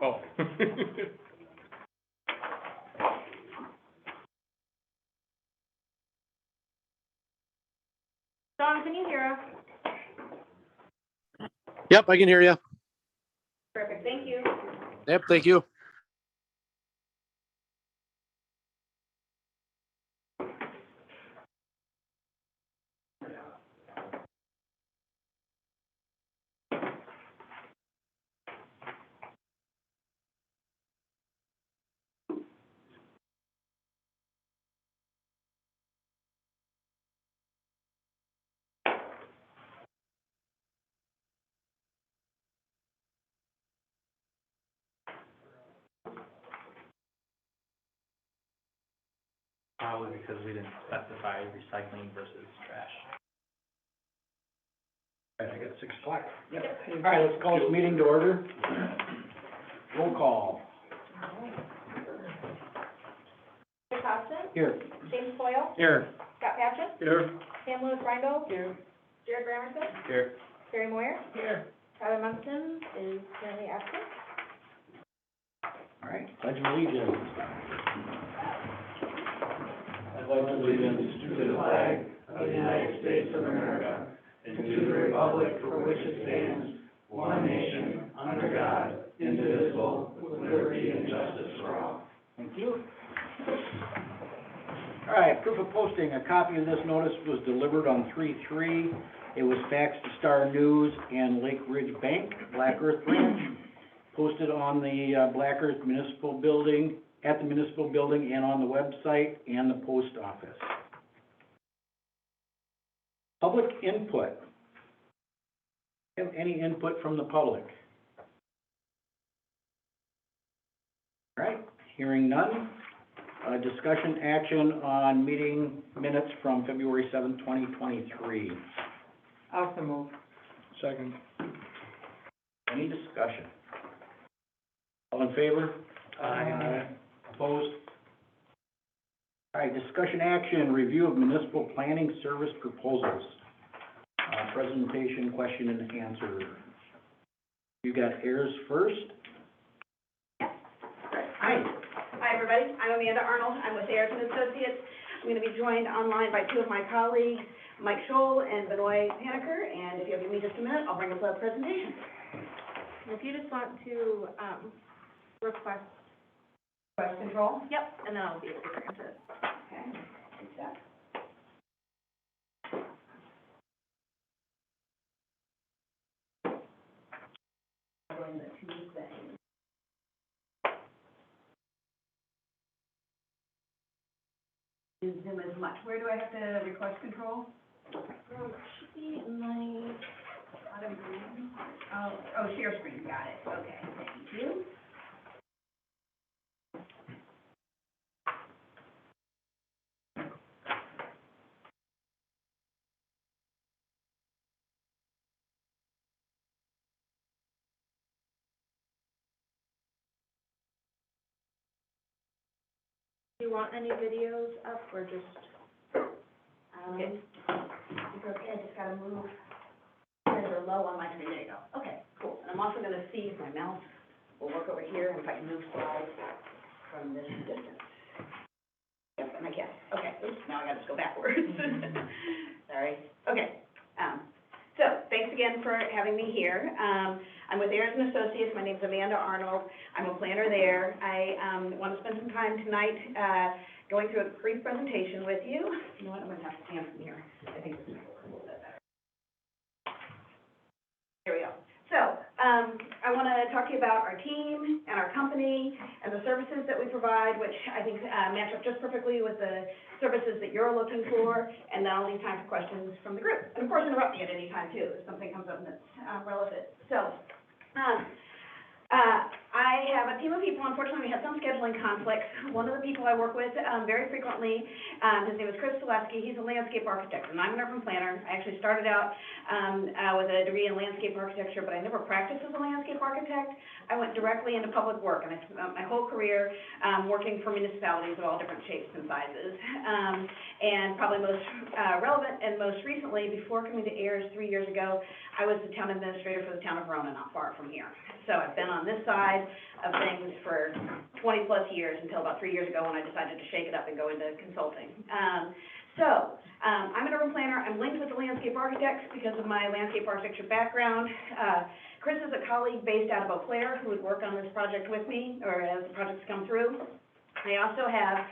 Oh. Don, can you hear us? Yep, I can hear you. Perfect, thank you. Yep, thank you. Probably because we didn't specify recycling versus trash. All right, I got 6 o'clock. Yep. All right, let's call this meeting to order. Roll call. Mitch Hodson, Here. James Coyle, Here. Scott Patchin, Here. Louis-Reindl. Here. Jared Brammerson, Here. Terry Moyer, Here. Tyler Munson is currently absent. All right, pledge of allegiance. I pledge allegiance to the flag of the United States of America and to the republic for which it stands, one nation, under God, indivisible, with liberty and justice for all. Thank you. All right, proof of posting. A copy of this notice was delivered on 3/3. It was faxed to Star News and Lake Ridge Bank, Black Earth Branch, posted on the Black Earth Municipal Building, at the municipal building and on the website and the post office. Public input. Have any input from the public? All right, hearing none. Discussion action on meeting minutes from February 7th, 2023. Also move. Second. Any discussion? All in favor? Aye. Opposed? All right, discussion action, review of municipal planning service proposals. Presentation, question and answer. You got Ayers first? Hi. Hi, everybody. I'm Amanda Arnold. I'm with Ayers and Associates. I'm going to be joined online by 2 of my colleagues, Mike Scholl and Benoit Paneker. And if you'll give me just a minute, I'll bring up the presentation. If you just want to request control. Yep, and then I'll be able to grant it. Okay. Take that. Doing the 2 things. Use Zoom as much. Where do I have to request control? It should be in my bottom green. Oh, share screen, got it. Okay, thank you. Do you want any videos up or just? Okay. It's okay, I just gotta move. These are low on my screen, there you go. Okay, cool. And I'm also gonna see if my mouse will work over here and if I can move slides from this distance. Yep, and I can. Okay, oops, now I gotta just go backwards. Sorry. Okay, so thanks again for having me here. I'm with Ayers and Associates. My name's Amanda Arnold. I'm a planner there. I want to spend some time tonight going through a brief presentation with you. You know what? I'm going to have to stand from here. I think this might work a little bit better. Here we go. So I want to talk to you about our team and our company and the services that we provide, which I think match up just perfectly with the services that you're looking for, and then I'll leave time for questions from the group. And of course, interrupt me at any time too, if something comes up that's relevant. So I have a team of people. Unfortunately, we have some scheduling conflicts. One of the people I work with very frequently, his name is Chris Selesky. He's a landscape architect, and I'm an urban planner. I actually started out with a degree in landscape architecture, but I never practiced as a landscape architect. I went directly into public work, and I spent my whole career working for municipalities of all different shapes and sizes. And probably most relevant and most recently, before coming to Ayers 3 years ago, I was the town administrator for the town of Verona, not far from here. So I've been on this side of things for 20-plus years until about 3 years ago when I decided to shake it up and go into consulting. I'm an urban planner. I'm linked with the landscape architects because of my landscape architecture background. Chris is a colleague based out of Eau Claire who would work on this project with me, or as the projects come through. I also have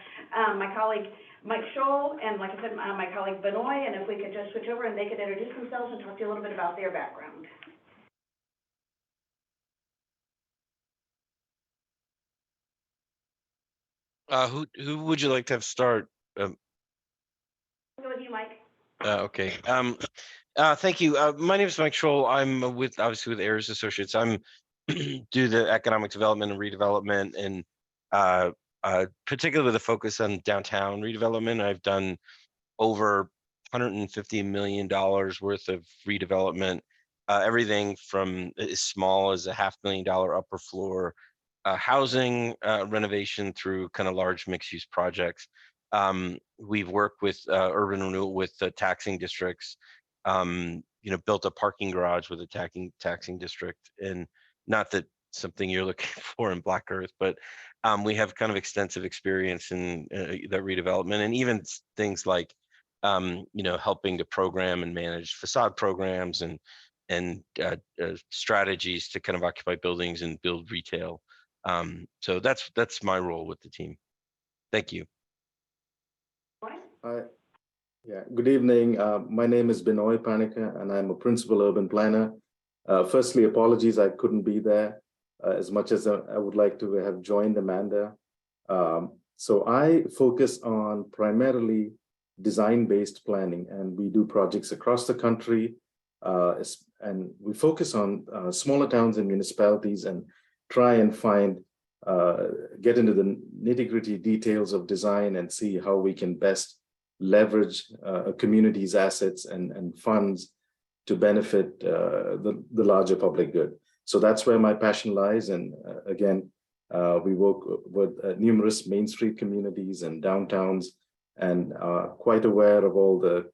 my colleague Mike Scholl, and like I said, my colleague Benoit, and if we could just switch over and they could introduce themselves and talk to you a little bit about their background. Who would you like to have start? Go with you, Mike. Okay. Thank you. My name is Mike Scholl. I'm obviously with Ayers Associates. I'm do the economic development and redevelopment, and particularly with a focus on downtown redevelopment. I've done over $150 million worth of redevelopment, everything from as small as a $500,000 upper floor housing renovation through kind of large mixed-use projects. We've worked with urban renewal with the taxing districts, built a parking garage with a taxing district, and not that something you're looking for in Black Earth, but we have kind of extensive experience in that redevelopment, and even things like helping to program and manage facade programs and strategies to kind of occupy buildings and build retail. So that's my role with the team. Thank you. Hi. Yeah, good evening. My name is Benoit Panica, and I'm a principal urban planner. Firstly, apologies, I couldn't be there as much as I would like to have joined Amanda. So I focus on primarily design-based planning, and we do projects across the country. And we focus on smaller towns and municipalities and try and get into the nitty-gritty details of design and see how we can best leverage a community's assets and funds to benefit the larger public good. So that's where my passion lies. And again, we work with numerous Main Street communities and downtowns, and are quite aware of all the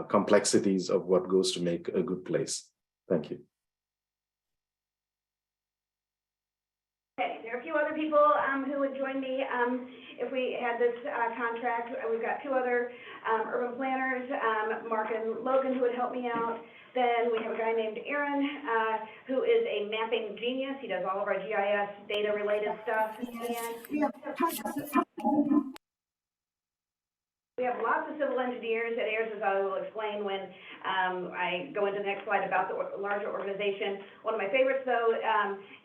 complexities of what goes to make a good place. Thank you. Okay, there are a few other people who would join me if we had this contract. We've got two other urban planners, Mark and Logan, who would help me out. Then we have a guy named Aaron, who is a mapping genius. He does all of our GIS data related stuff. And we have lots of civil engineers at Ayers, as I will explain when I go into the next slide about the larger organization. One of my favorites, though,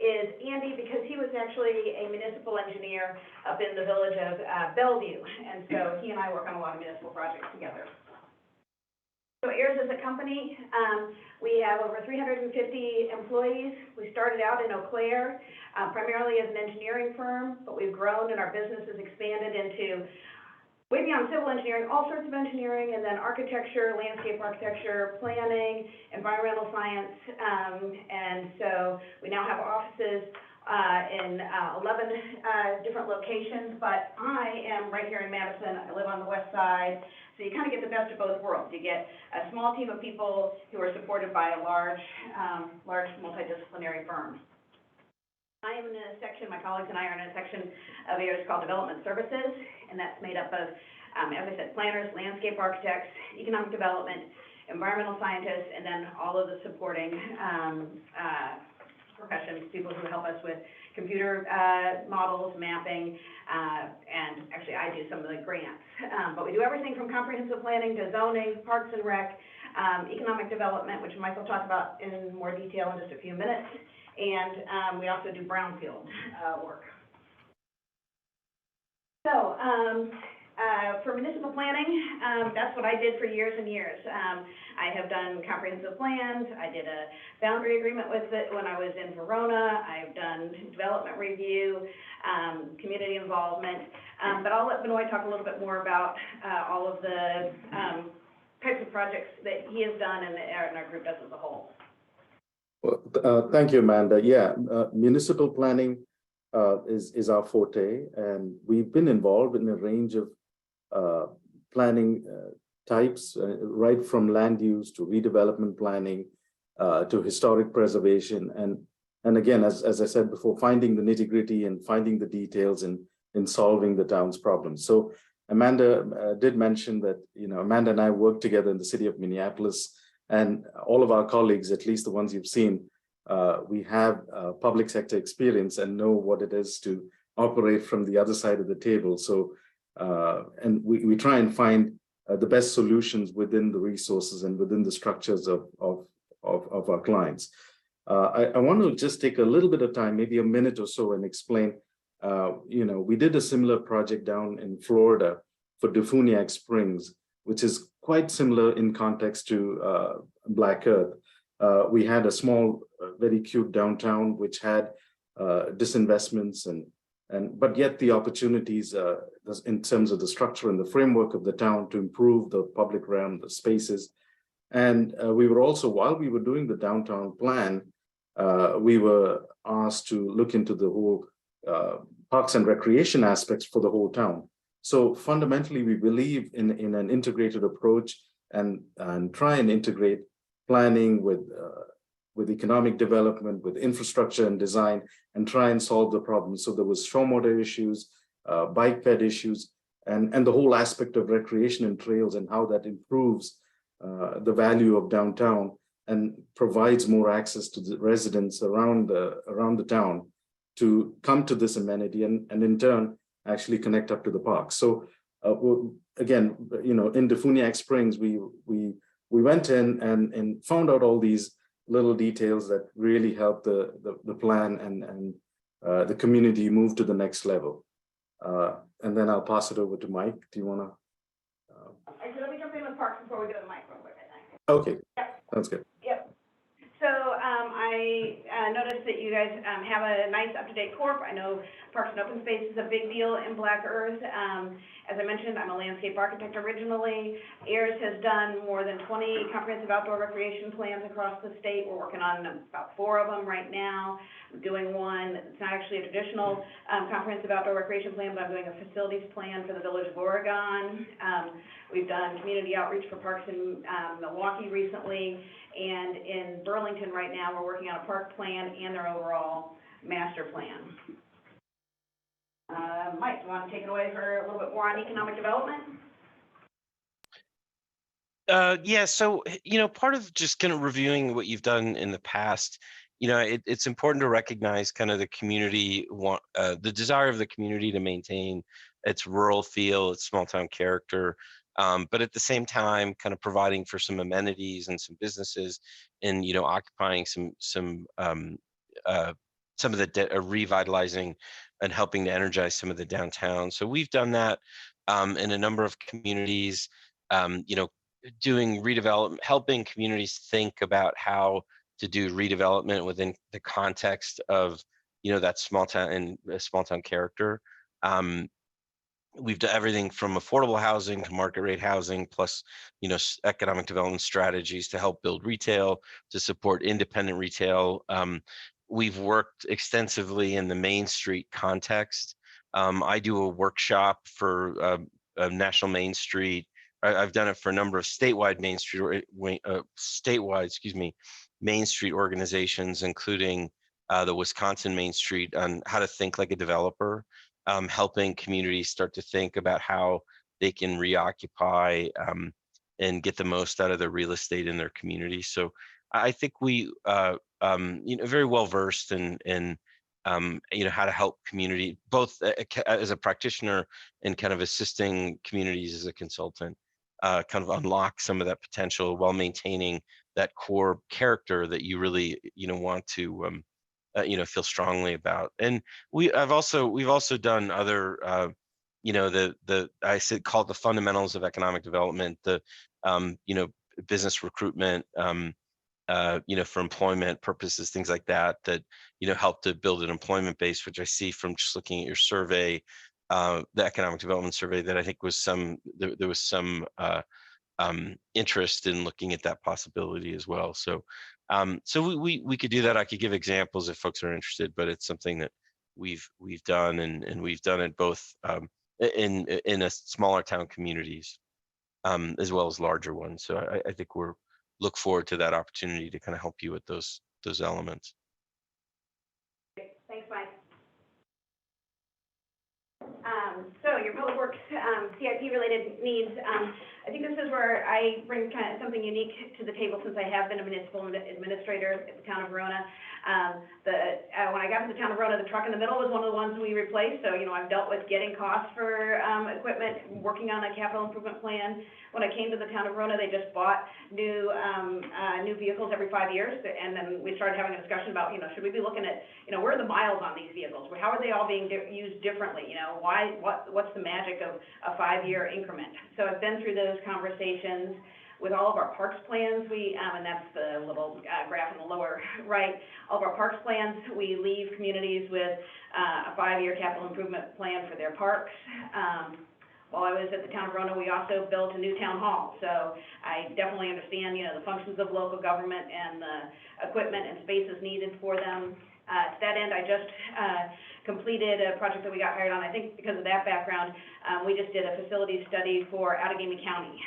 is Andy, because he was actually a municipal engineer up in the village of Bellevue. And so he and I work on a lot of municipal projects together. So Ayers is a company. We have over 350 employees. We started out in Eau Claire, primarily as an engineering firm, but we've grown and our business has expanded into way beyond civil engineering, all sorts of engineering, and then architecture, landscape architecture, planning, environmental science, and so we now have offices in 11 different locations, but I am right here in Madison. I live on the west side, so you kind of get the best of both worlds. You get a small team of people who are supported by a large multidisciplinary firm. I am in a section, my colleagues and I are in a section of Ayers called Development Services, and that's made up of, as I said, planners, landscape architects, economic development, environmental scientists, and then all of the supporting professions, people who help us with computer models, mapping, and actually I do some of the grants. But we do everything from comprehensive planning to zoning, parks and rec, economic development, which Mike will talk about in more detail in just a few minutes. And we also do brownfield work. So for municipal planning, that's what I did for years and years. I have done comprehensive plans. I did a boundary agreement with it when I was in Verona. I've done development review, community involvement. But I'll let Benoit talk a little bit more about all of the types of projects that he has done and our group does as a whole. Well, thank you, Amanda. Yeah, municipal planning is our forte, and we've been involved in a range of planning types, right from land use to redevelopment planning to historic preservation, and again, as I said before, finding the nitty-gritty and finding the details in solving the town's problems. So Amanda did mention that, Amanda and I work together in the city of Minneapolis, and all of our colleagues, at least the ones you've seen, we have public sector experience and know what it is to operate from the other side of the table. So, and we try and find the best solutions within the resources and within the structures of our clients. I want to just take a little bit of time, maybe a minute or so, and explain. We did a similar project down in Florida for Defuniak Springs, which is quite similar in context to Black Earth. We had a small, very cute downtown, which had disinvestments but yet the opportunities in terms of the structure and the framework of the town to improve the public realm, the spaces. And we were also, while we were doing the downtown plan, we were asked to look into the whole parks and recreation aspects for the whole town. So fundamentally, we believe in an integrated approach and try and integrate planning with economic development, with infrastructure and design, and try and solve the problems. So there was stormwater issues, bike ped issues, and the whole aspect of recreation and trails and how that improves the value of downtown and provides more access to the residents around the town to come to this amenity and in turn actually connect up to the park. So again, in Defuniak Springs, we went in and found out all these little details that really helped the plan and the community move to the next level. And then I'll pass it over to Mike. Do you want to? Actually, let me jump in with parks before we go to Mike real quick, I think. Okay, Yep. that's good. Yep. So I noticed that you guys have a nice up-to-date corp. I know Parks and Open Space is a big deal in Black Earth. As I mentioned, I'm a landscape architect originally. AIRS has done more than 20 comprehensive outdoor recreation plans across the state. We're working on about 4 of them right now. I'm doing one, it's not actually a traditional comprehensive outdoor recreation plan, but I'm doing a facilities plan for the Village of Oregon. We've done community outreach for parks in Milwaukee recently, and in Burlington right now, we're working on a park plan and their overall master plan. Mike, do you want to take it away for a little bit more on economic development? Yeah, so, part of just kind of reviewing what you've done in the past, it's important to recognize kind of the community, the desire of the community to maintain its rural feel, its small town character, but at the same time, kind of providing for some amenities and some businesses and, occupying some of the revitalizing and helping to energize some of the downtown. So we've done that in a number of communities, doing redevelopment, helping communities think about how to do redevelopment within the context of, that small town and small town character. We've done everything from affordable housing to market rate housing, plus, economic development strategies to help build retail, to support independent retail. We've worked extensively in the Main Street context. I do a workshop for National Main Street. I've done it for a number of statewide Main Street organizations, including the Wisconsin Main Street, on how to think like a developer, helping communities start to think about how they can reoccupy and get the most out of the real estate in their community. So I think we very well versed in how to help community, both as a practitioner and kind of assisting communities as a consultant, kind of unlock some of that potential while maintaining that core character that you really want to feel strongly about. And we've also done other I call it the fundamentals of economic development, the business recruitment, for employment purposes, things like that help to build an employment base, which I see from just looking at your survey, the economic development survey, that I think there was some interest in looking at that possibility as well. So we could do that. I could give examples if folks are interested, but it's something that we've done, and we've done it both in a smaller town communities as well as larger ones. So I think look forward to that opportunity to kind of help you with those elements. Thanks, Mike. So your public works, CIP-related needs, I think this is where I bring kind of something unique to the table since I have been a municipal administrator at the town of Verona. When I got to the town of Verona, the truck in the middle was one of the ones we replaced, so, I've dealt with getting costs for, equipment, working on a capital improvement plan. When I came to the town of Verona, they just bought new vehicles every 5 years, and then we started having a discussion about, should we be looking at, where are the miles on these vehicles? How are they all being used differently? What's the magic of a 5-year increment? So I've been through those conversations with all of our parks plans. And that's the little graph in the lower right. All of our parks plans, we leave communities with a 5-year capital improvement plan for their parks. While I was at the town of Verona, we also built a new town hall. So I definitely understand, the functions of local government and the equipment and spaces needed for them. To that end, I just completed a project that we got hired on. I think because of that background, we just did a facility study for Allegheny County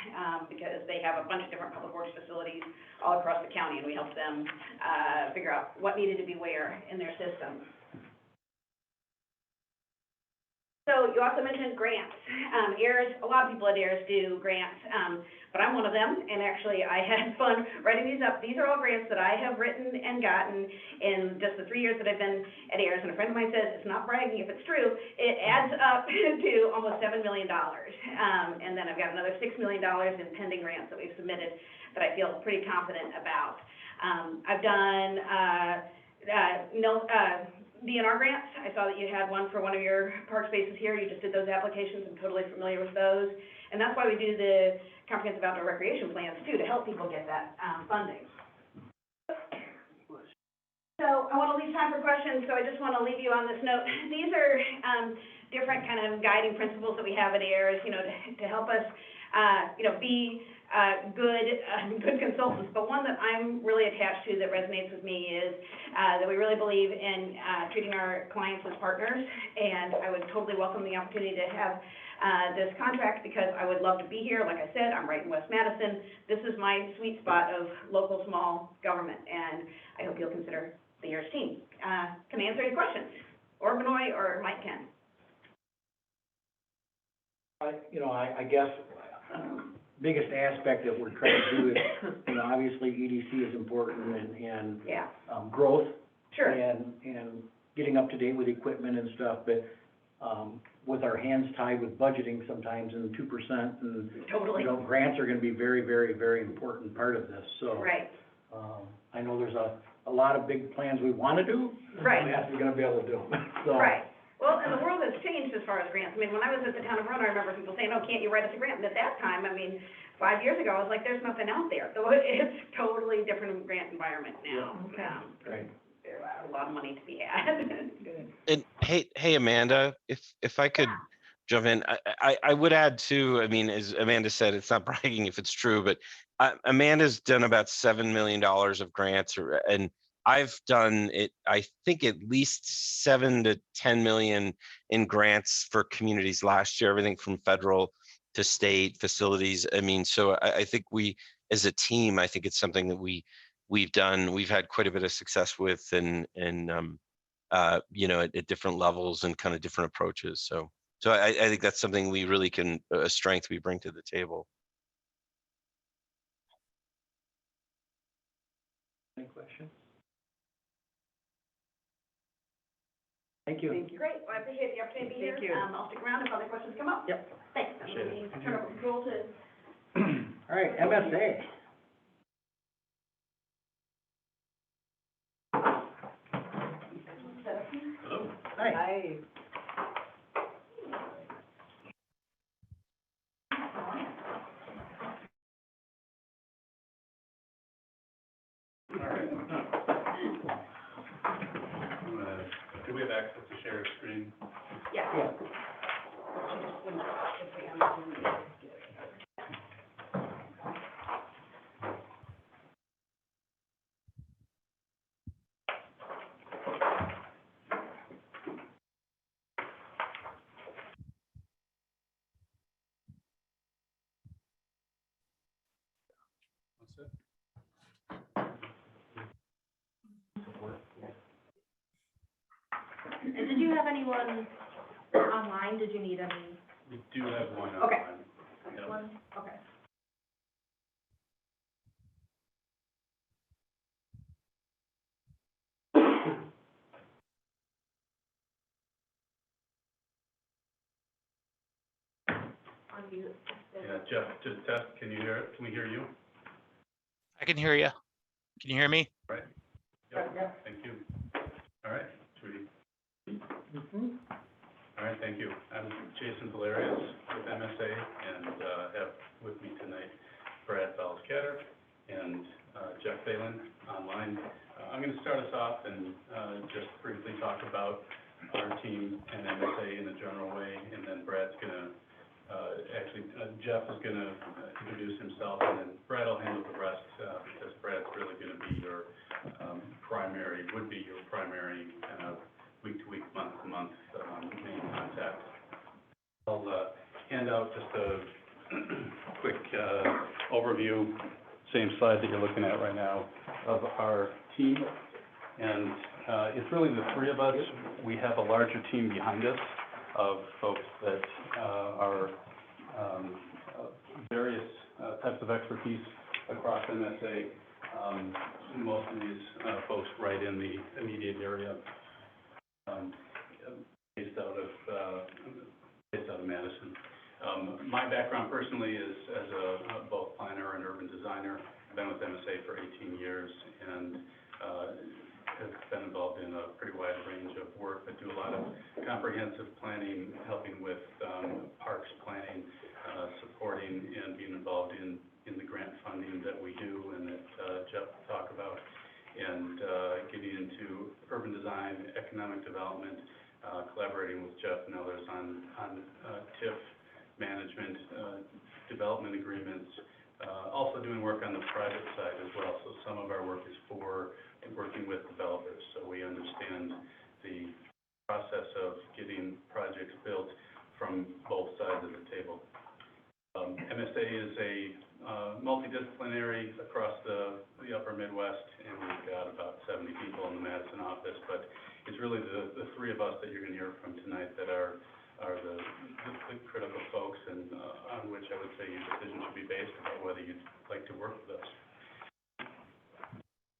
because they have a bunch of different public works facilities all across the county, and we helped them figure out what needed to be where in their system. So you also mentioned grants. AIRS, a lot of people at AIRS do grants, but I'm one of them, and actually I had fun writing these up. These are all grants that I have written and gotten in just the 3 years that I've been at AIRS, and a friend of mine says, it's not bragging if it's true, it adds up to almost $7 million. And then I've got another $6 million in pending grants that we've submitted that I feel pretty confident about. I've done DNR grants. I saw that you had one for one of your park spaces here. You just did those applications. I'm totally familiar with those. And that's why we do the comprehensive outdoor recreation plans too, to help people get that funding. So I want to leave time for questions, so I just want to leave you on this note. These are different kind of guiding principles that we have at AIRS, to help us, be good consultants. But one that I'm really attached to that resonates with me is that we really believe in treating our clients as partners, and I would totally welcome the opportunity to have this contract because I would love to be here. Like I said, I'm right in West Madison. This is my sweet spot of local small government, and I hope you'll consider the AIRS team. Can I answer any questions? Or Benoit or Mike can. I guess biggest aspect that we're trying to do is, obviously EDC is important and Yeah. Growth. Sure. And getting up to date with equipment and stuff, but, with our hands tied with budgeting sometimes and 2% and, Totally. grants are gonna be very, very, very important part of this, so. Right. I know there's a lot of big plans we wanna do. Right. We're gonna be able to do them, so. Right. Well, and the world has changed as far as grants. I mean, when I was at the town of Verona, I remember people saying, oh, can't you write us a grant? And at that time, 5 years ago, I was like, there's nothing out there. So it's totally different grant environment now. Right. There's a lot of money to be had. And hey, Amanda, if I could jump in, I would add too, as Amanda said, it's not bragging if it's true, but Amanda's done about $7 million of grants, and I've done it, I think at least 7 to 10 million in grants for communities last year, everything from federal to state facilities. So I think we, as a team, I think it's something that we've done, we've had quite a bit of success with and at different levels and kind of different approaches. So I think that's something we really can, a strength we bring to the table. Any questions? Thank you. Great. Well, I appreciate the opportunity to be here. Thank you. I'll stick around if other questions come up. Yep. Thanks. I'm going to turn over control to All right, MSA. Hi. Hi. Do we have access to share a screen? Yeah. Yeah. What's it? And did you have anyone online? Did you need any? We do have one Okay. online. Yep. One? Okay. Unmute. Yeah, Jeff, just test, can you hear it? Can we hear you? I can hear you. Can you hear me? Right. Yep, thank you. All right, Trudy. All right, thank you. I'm Jason Valerius with MSA, and have with me tonight Brad Valscatter and Jeff Phelan online. I'm going to start us off and just briefly talk about our team and MSA in a general way, and then Brad's going to Jeff is going to introduce himself, and then Brad will handle the rest because Brad's really going to be your would be your primary kind of week-to-week, month-to-month main contact. I'll hand out just a quick overview, same slide that you're looking at right now, of our team. And it's really the three of us. We have a larger team behind us of folks that are various types of expertise across MSA. Most of these folks right in the immediate area, based out of Madison. My background personally is as a both planner and urban designer. I've been with MSA for 18 years and have been involved in a pretty wide range of work. I do a lot of comprehensive planning, helping with parks planning, supporting and being involved in the grant funding that we do and that Jeff will talk about, and getting into urban design, economic development, collaborating with Jeff and others on TIF management, development agreements, also doing work on the private side as well. So some of our work is for working with developers, so we understand the process of getting projects built from both sides of the table. MSA is a multidisciplinary across the upper Midwest, and we've got about 70 people in the Madison office, but it's really the three of us that you're going to hear from tonight that are the critical folks, and on which I would say your decision should be based about whether you'd like to work with us.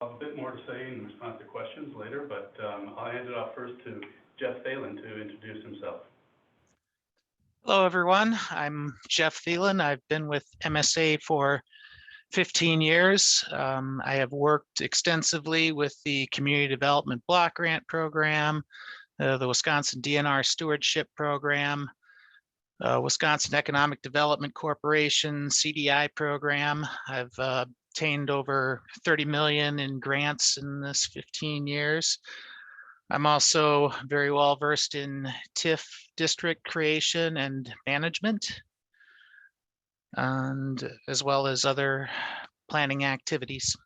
I'll have a bit more to say in response to questions later, but I'll hand it off first to Jeff Phelan to introduce himself. Hello, everyone. I'm Jeff Thielen. I've been with MSA for 15 years. I have worked extensively with the Community Development Block Grant Program, the Wisconsin DNR Stewardship Program, Wisconsin Economic Development Corporation, CDI program. I've obtained over 30 million in grants in this 15 years. I'm also very well versed in TIF district creation and management, and as well as other planning activities.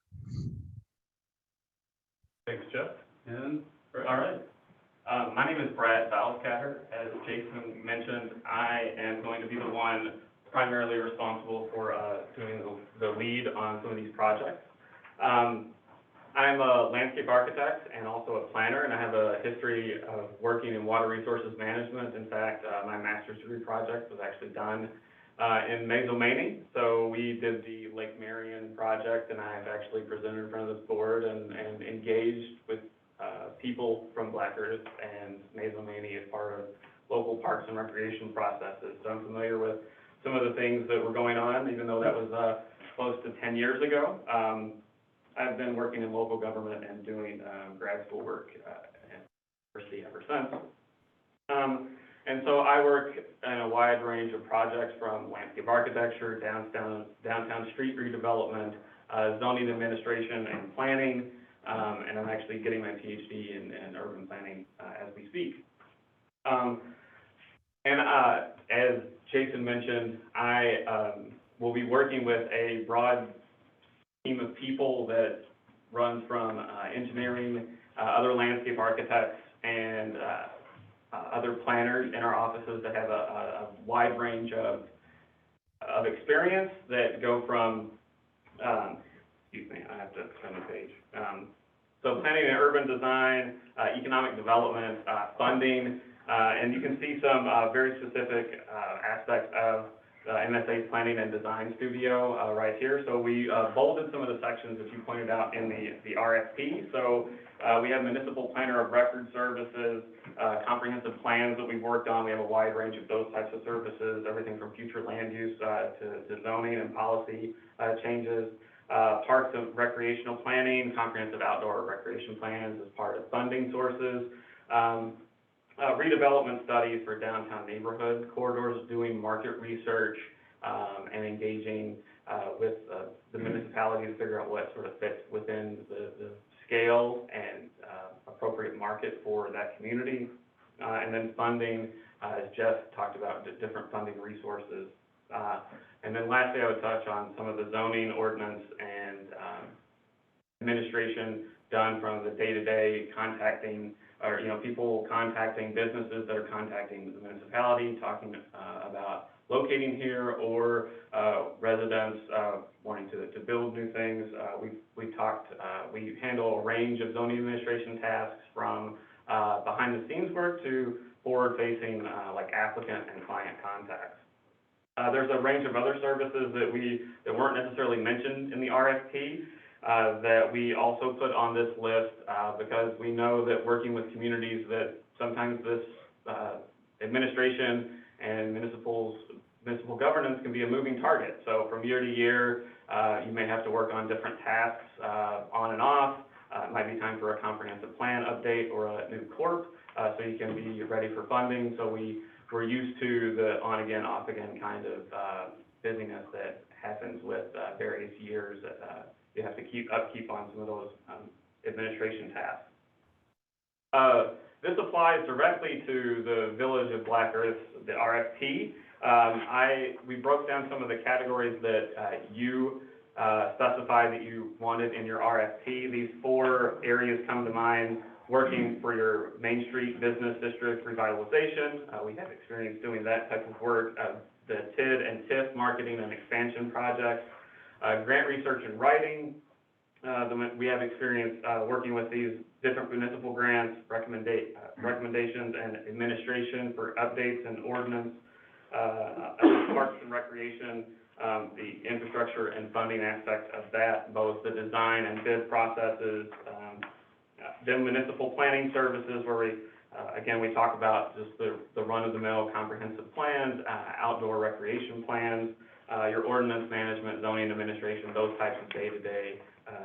Thanks, Jeff. And All right. My name is Brad Valscatter. As Jason mentioned, I am going to be the one primarily responsible for doing the lead on some of these projects. I'm a landscape architect and also a planner, and I have a history of working in water resources management. In fact, my master's degree project was actually done in Mesomaney. So we did the Lake Marion project, and I've actually presented in front of this board and engaged with people from Black Earth and Mesomaney as part of local parks and recreation processes. So I'm familiar with some of the things that were going on, even though that was close to 10 years ago. I've been working in local government and doing grad school work at university ever since. And so I work in a wide range of projects, from landscape architecture, downtown street redevelopment, zoning administration and planning, and I'm actually getting my PhD in urban planning as we speak. As Jason mentioned, I will be working with a broad team of people that runs from engineering, other landscape architects, and other planners in our offices that have a wide range of experience that go from, excuse me, I have to turn the page. So planning and urban design, economic development, funding, and you can see some very specific aspects of MSA's planning and design studio right here. So we bolded some of the sections that you pointed out in the RFP. So we have municipal planner of record services, comprehensive plans that we've worked on. We have a wide range of those types of services, everything from future land use to zoning and policy changes. Parks and recreational planning, comprehensive outdoor recreation plans as part of funding sources. Redevelopment studies for downtown neighborhood corridors, doing market research, and engaging with the municipality to figure out what sort of fits within the scale and appropriate market for that community. And then funding, as Jeff talked about, different funding resources. And then lastly, I would touch on some of the zoning ordinance and administration done from the day-to-day contacting, or, people contacting businesses that are contacting the municipality, talking about locating here, or residents wanting to build new things. We handle a range of zoning administration tasks from behind-the-scenes work to forward-facing, like applicant and client contacts. There's a range of other services that weren't necessarily mentioned in the RFP that we also put on this list because we know that working with communities that sometimes this administration and municipal governance can be a moving target. So from year to year, you may have to work on different tasks on and off. It might be time for a comprehensive plan update or a new corp, so you can be ready for funding. So we're used to the on-again, off-again kind of busyness that happens with various years. You have to keep upkeep on some of those administration tasks. This applies directly to the Village of Black Earth, the RFP. We broke down some of the categories that you specified that you wanted in your RFP. These 4 areas come to mind: working for your Main Street Business District revitalization. We have experience doing that type of work. The TID and TIF marketing and expansion projects. Grant research and writing. We have experience working with these different municipal grants, recommendations and administration for updates and ordinance. Parks and recreation, the infrastructure and funding aspect of that, both the design and bid processes. Then municipal planning services, where we talk about just the run-of-the-mill comprehensive plans, outdoor recreation plans, your ordinance management, zoning administration, those types of day-to-day,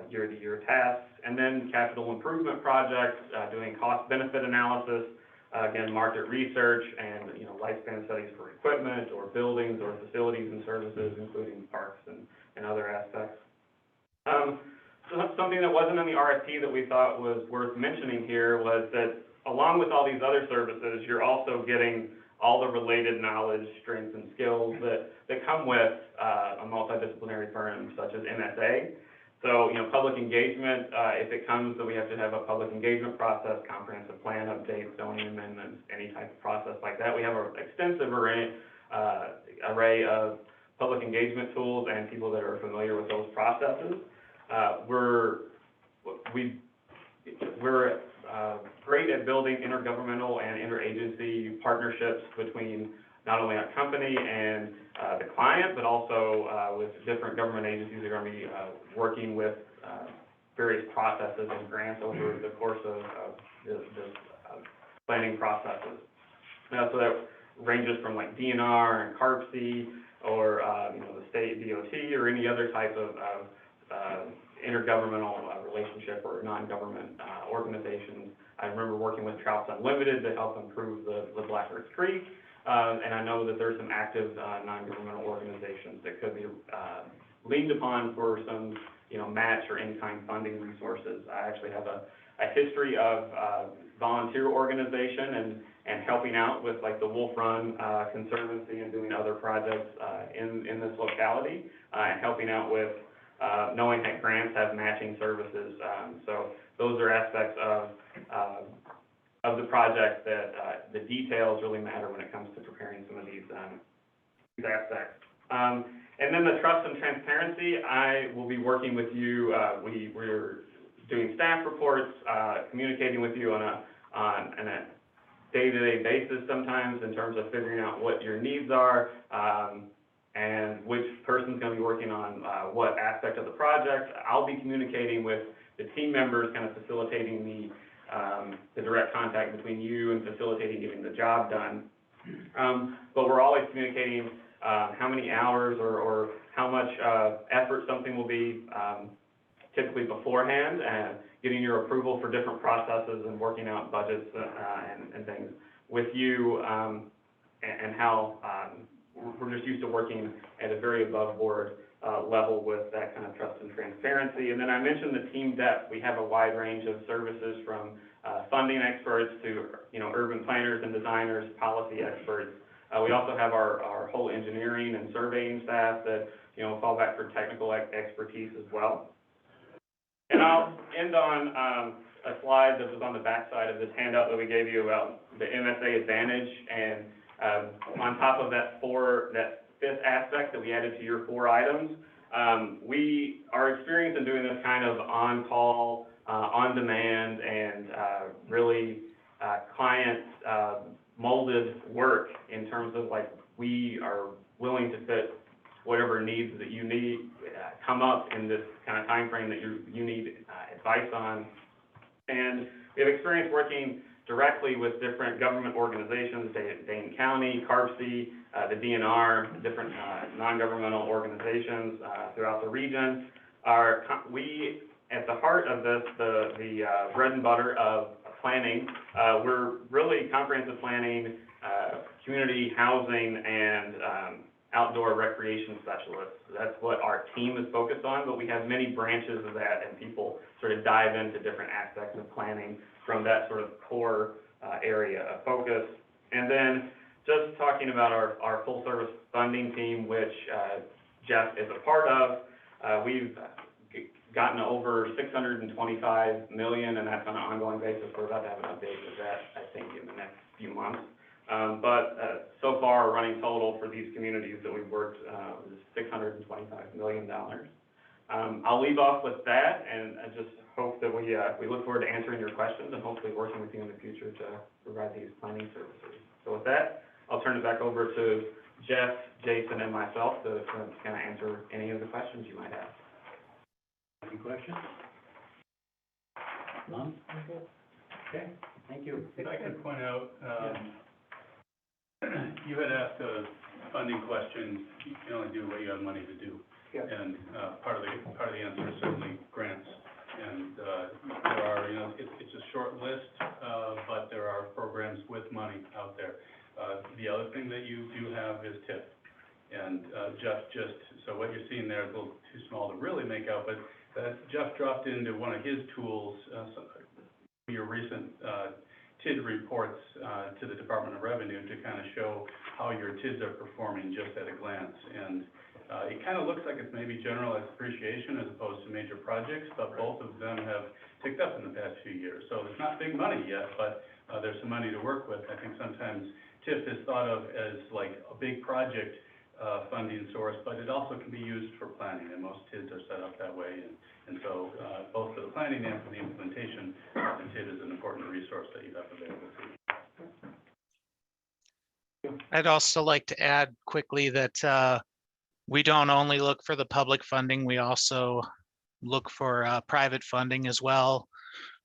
year-to-year tasks. And then capital improvement projects, doing cost-benefit analysis, again, market research, and lifespan studies for equipment or buildings or facilities and services, including parks and other aspects. So something that wasn't in the RFP that we thought was worth mentioning here was that along with all these other services, you're also getting all the related knowledge, strengths, and skills that come with a multidisciplinary firm such as MSA. So, public engagement, if it comes that we have to have a public engagement process, comprehensive plan updates, zoning amendments, any type of process like that, we have an extensive array of public engagement tools and people that are familiar with those processes. We're great at building intergovernmental and interagency partnerships between not only our company and the client, but also with different government agencies that are going to be working with various processes and grants over the course of this planning processes. So that ranges from like DNR and CARPC, or the state DOT, or any other type of intergovernmental relationship or non-government organizations. I remember working with Trouts Unlimited to help improve the Black Earth Creek, and I know that there's some active non-governmental organizations that could be leaned upon for some match or in-kind funding resources. I actually have a history of volunteer organization and helping out with like the Wolf Run Conservancy and doing other projects in this locality, and helping out with knowing that grants have matching services. So those are aspects of the project that the details really matter when it comes to preparing some of these aspects. And then the trust and transparency, I will be working with you. We're doing staff reports, communicating with you on a day-to-day basis sometimes in terms of figuring out what your needs are, and which person's gonna be working on what aspect of the project. I'll be communicating with the team members, kind of facilitating the direct contact between you and facilitating getting the job done. But we're always communicating how many hours or how much effort something will be typically beforehand, and getting your approval for different processes and working out budgets and things with you, and how we're just used to working at a very above board level with that kind of trust and transparency. And then I mentioned the team depth. We have a wide range of services from funding experts to, urban planners and designers, policy experts. We also have our whole engineering and surveying staff that, fall back for technical expertise as well. And I'll end on a slide that was on the back side of this handout that we gave you about the MSA Advantage. And on top of that fifth aspect that we added to your 4 items, we are experienced in doing this kind of on-call, on-demand, and really client molded work in terms of we are willing to fit whatever needs that you need come up in this kind of time frame that you need advice on. And we have experience working directly with different government organizations, Dane County, CARPC, the DNR, different non-governmental organizations throughout the region. We, at the heart of this, the bread and butter of planning, we're really comprehensive planning, community housing, and outdoor recreation specialists. That's what our team is focused on, but we have many branches of that, and people sort of dive into different aspects of planning from that sort of core area of focus. And then just talking about our full service funding team, which Jeff is a part of, we've gotten over $625 million, and that's on an ongoing basis. We're about to have an update of that, I think, in the next few months. But so far, our running total for these communities that we've worked is $625 million. I'll leave off with that, and I just hope that we look forward to answering your questions and hopefully working with you in the future to provide these planning services. So with that, I'll turn it back over to Jeff, Jason, and myself to kind of answer any of the questions you might have. Any questions? None? Okay, thank you. If I could point out, you had asked a funding question. You can only do what you have money to do. Yeah. And part of the answer is certainly grants. And there are, it's a short list, but there are programs with money out there. The other thing that you do have is TIF. And Jeff so what you're seeing there is a little too small to really make out, but Jeff dropped into one of his tools, your recent TID reports to the Department of Revenue to kind of show how your TIDs are performing just at a glance. And it kind of looks like it's maybe generalized appreciation as opposed to major projects, but both of them have ticked up in the past few years. So it's not big money yet, but there's some money to work with. I think sometimes TIF is thought of as like a big project funding source, but it also can be used for planning, and most TIDs are set up that way. And so both for the planning and for the implementation, the TID is an important resource that you have available to you. I'd also like to add quickly that we don't only look for the public funding, we also look for private funding as well.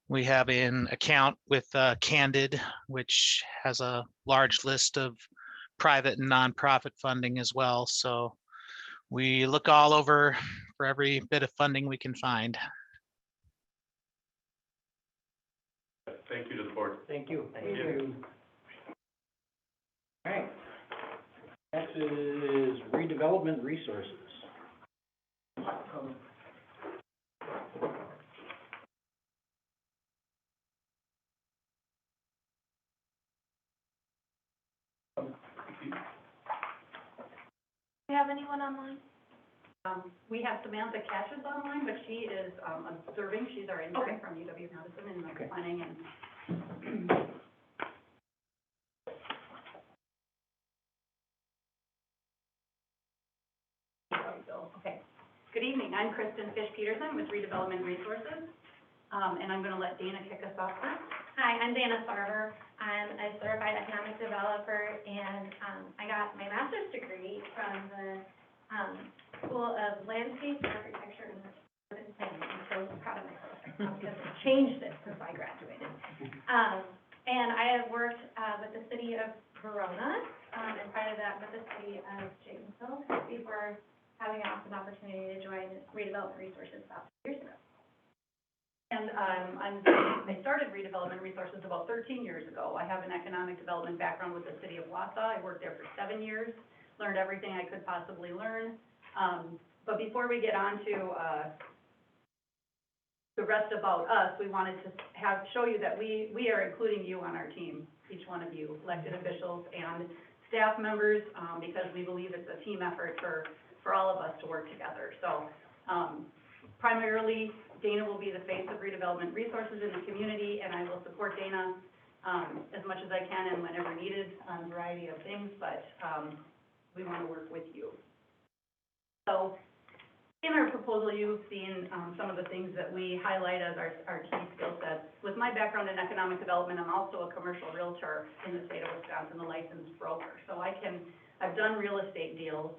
We have an account with Candid, which has a large list of private and nonprofit funding as well. So we look all over for every bit of funding we can find. Thank you to the board. Thank you. Thank you. All right. Next is redevelopment resources. Do you have anyone online? We have Samantha Cashes online, but she is observing. She's our intern from UW-Madison in planning and. Okay. Good evening. I'm Kristen Fish-Peterson with Redevelopment Resources. and I'm gonna let Dana kick us off first. Hi, I'm Dana Sarver. I'm a certified economic developer, and I got my master's degree from the School of Landscape Architecture and Urban Planning. I'm so proud of myself right now because it changed it since I graduated. And I have worked with the city of Verona, and prior to that with the city of Janesville before having an awesome opportunity to join Redevelopment Resources about 2 years ago. And I started Redevelopment Resources about 13 years ago. I have an economic development background with the city of Wausau. I worked there for 7 years, learned everything I could possibly learn. But before we get on to the rest about us, we wanted to show you that we are including you on our team, each one of you, elected officials and staff members, because we believe it's a team effort for all of us to work together. So primarily, Dana will be the face of Redevelopment Resources in the community, and I will support Dana as much as I can and whenever needed on a variety of things, but we want to work with you. So in our proposal, you've seen some of the things that we highlight as our key skill sets. With my background in economic development, I'm also a commercial realtor in the state of Wisconsin, a licensed broker. So I've done real estate deals.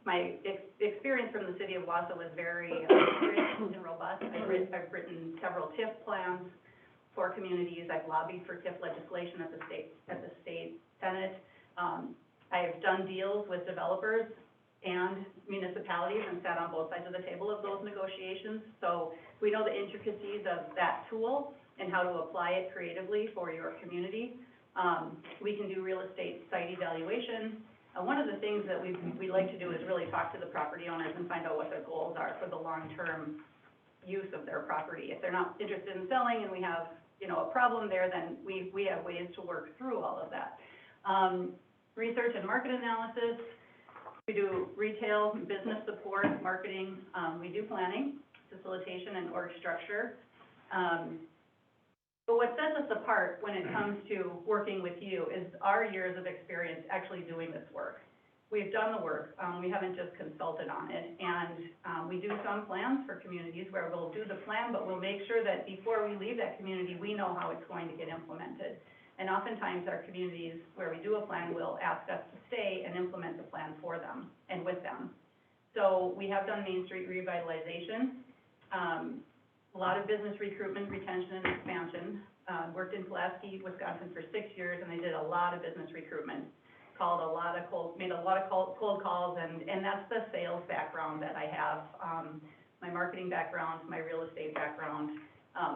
My experience from the city of Wausau was very rich and robust. I've written several TIF plans for communities. I've lobbied for TIF legislation at the state Senate. I've done deals with developers and municipalities and sat on both sides of the table of those negotiations. So we know the intricacies of that tool and how to apply it creatively for your community. We can do real estate site evaluation. One of the things that we like to do is really talk to the property owners and find out what their goals are for the long-term use of their property. If they're not interested in selling and we have, a problem there, then we have ways to work through all of that. Research and market analysis. We do retail, business support, marketing. We do planning, facilitation, and org structure. But what sets us apart when it comes to working with you is our years of experience actually doing this work. We've done the work. We haven't just consulted on it. And we do some plans for communities where we'll do the plan, but we'll make sure that before we leave that community, we know how it's going to get implemented. And oftentimes our communities where we do a plan will ask us to stay and implement the plan for them and with them. So we have done Main Street revitalization. A lot of business recruitment, retention, and expansion. Worked in Pulaski, Wisconsin for 6 years, and I did a lot of business recruitment. Made a lot of cold calls, and that's the sales background that I have. My marketing background, my real estate background,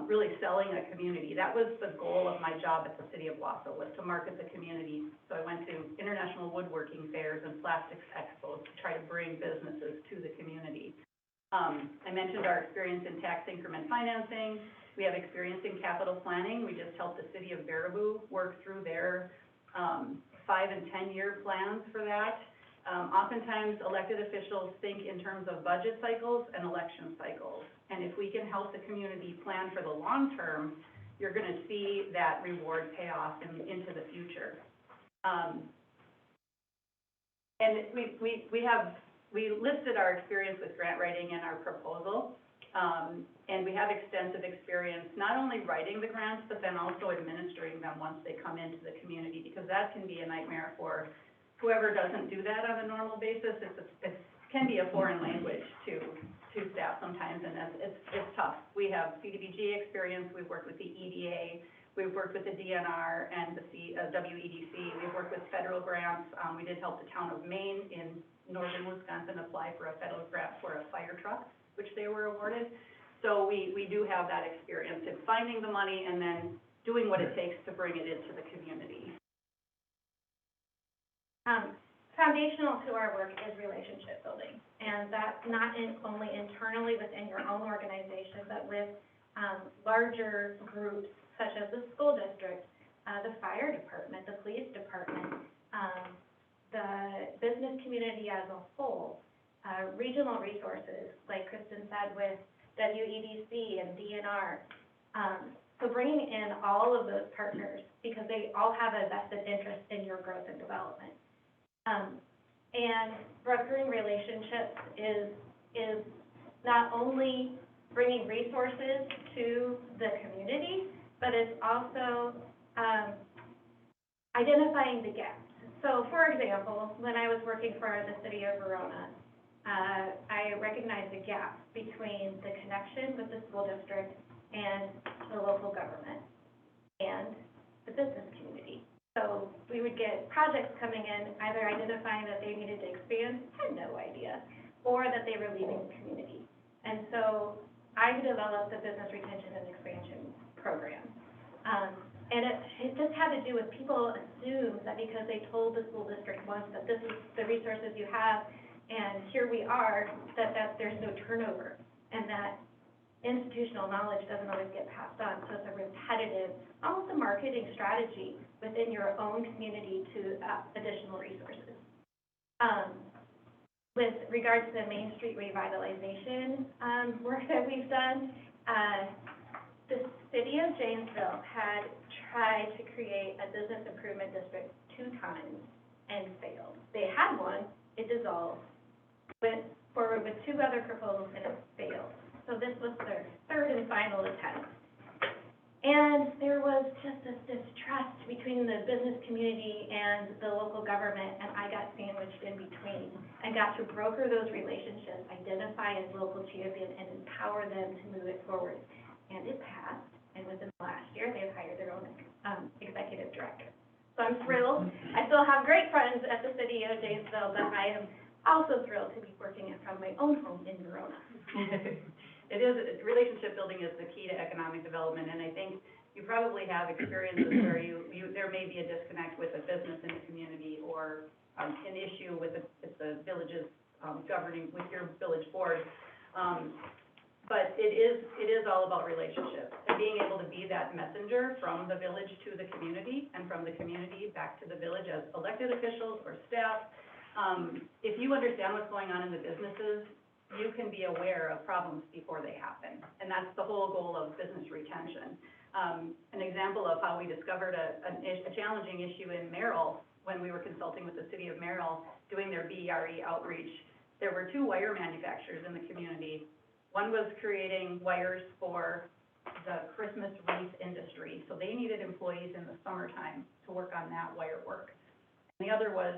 really selling a community. That was the goal of my job at the city of Wausau, was to market the community. So I went to international woodworking fairs and plastics expos to try to bring businesses to the community. I mentioned our experience in tax increment financing. We have experience in capital planning. We just helped the city of Baraboo work through their 5- and 10-year plans for that. Oftentimes, elected officials think in terms of budget cycles and election cycles. And if we can help the community plan for the long term, you're going to see that reward pay off into the future. And we listed our experience with grant writing in our proposal, and we have extensive experience not only writing the grants, but then also administering them once they come into the community, because that can be a nightmare for whoever doesn't do that on a normal basis. It can be a foreign language to staff sometimes, and it's tough. We have CDBG experience. We've worked with the EDA. We've worked with the DNR and the WEDC. We've worked with federal grants. We did help the town of Maine in northern Wisconsin apply for a federal grant for a fire truck, which they were awarded. So we do have that experience in finding the money and then doing what it takes to bring it into the community. Foundational to our work is relationship building, and that's not only internally within your own organization, but with larger groups such as the school district, the fire department, the police department, the business community as a whole, regional resources, like Kristen said, with WEDC and DNR. So bringing in all of those partners, because they all have a vested interest in your growth and development. And brokering relationships is not only bringing resources to the community, but it's also, identifying the gaps. So, for example, when I was working for the city of Verona, I recognized a gap between the connection with the school district and the local government and the business community. So we would get projects coming in, either identifying that they needed to expand, had no idea, or that they were leaving the community. And so I developed the business retention and expansion program. And it just had to do with people assume that because they told the school district once that this is the resources you have, and here we are, that there's no turnover, and that institutional knowledge doesn't always get passed on. So it's a repetitive, almost a marketing strategy within your own community to additional resources. With regards to the Main Street revitalization work that we've done, the city of Janesville had tried to create a business improvement district 2 times and failed. They had one, it dissolved, went forward with 2 other proposals and it failed. So this was their 3rd and final attempt. And there was just this distrust between the business community and the local government, and I got sandwiched in between and got to broker those relationships, identify as local champion, and empower them to move it forward. And it passed, and within the last year, they've hired their own executive director. So I'm thrilled. I still have great friends at the city of Janesville, but I am also thrilled to be working it from my own home in Verona. Relationship building is the key to economic development, and I think you probably have experiences where there may be a disconnect with a business in the community, or an issue with the village's governing, with your village board. But it is all about relationships and being able to be that messenger from the village to the community and from the community back to the village as elected officials or staff. If you understand what's going on in the businesses, you can be aware of problems before they happen. And that's the whole goal of business retention. An example of how we discovered a challenging issue in Merrill when we were consulting with the city of Merrill doing their BRE outreach. There were 2 wire manufacturers in the community. One was creating wires for the Christmas wreath industry, so they needed employees in the summertime to work on that wire work. And the other was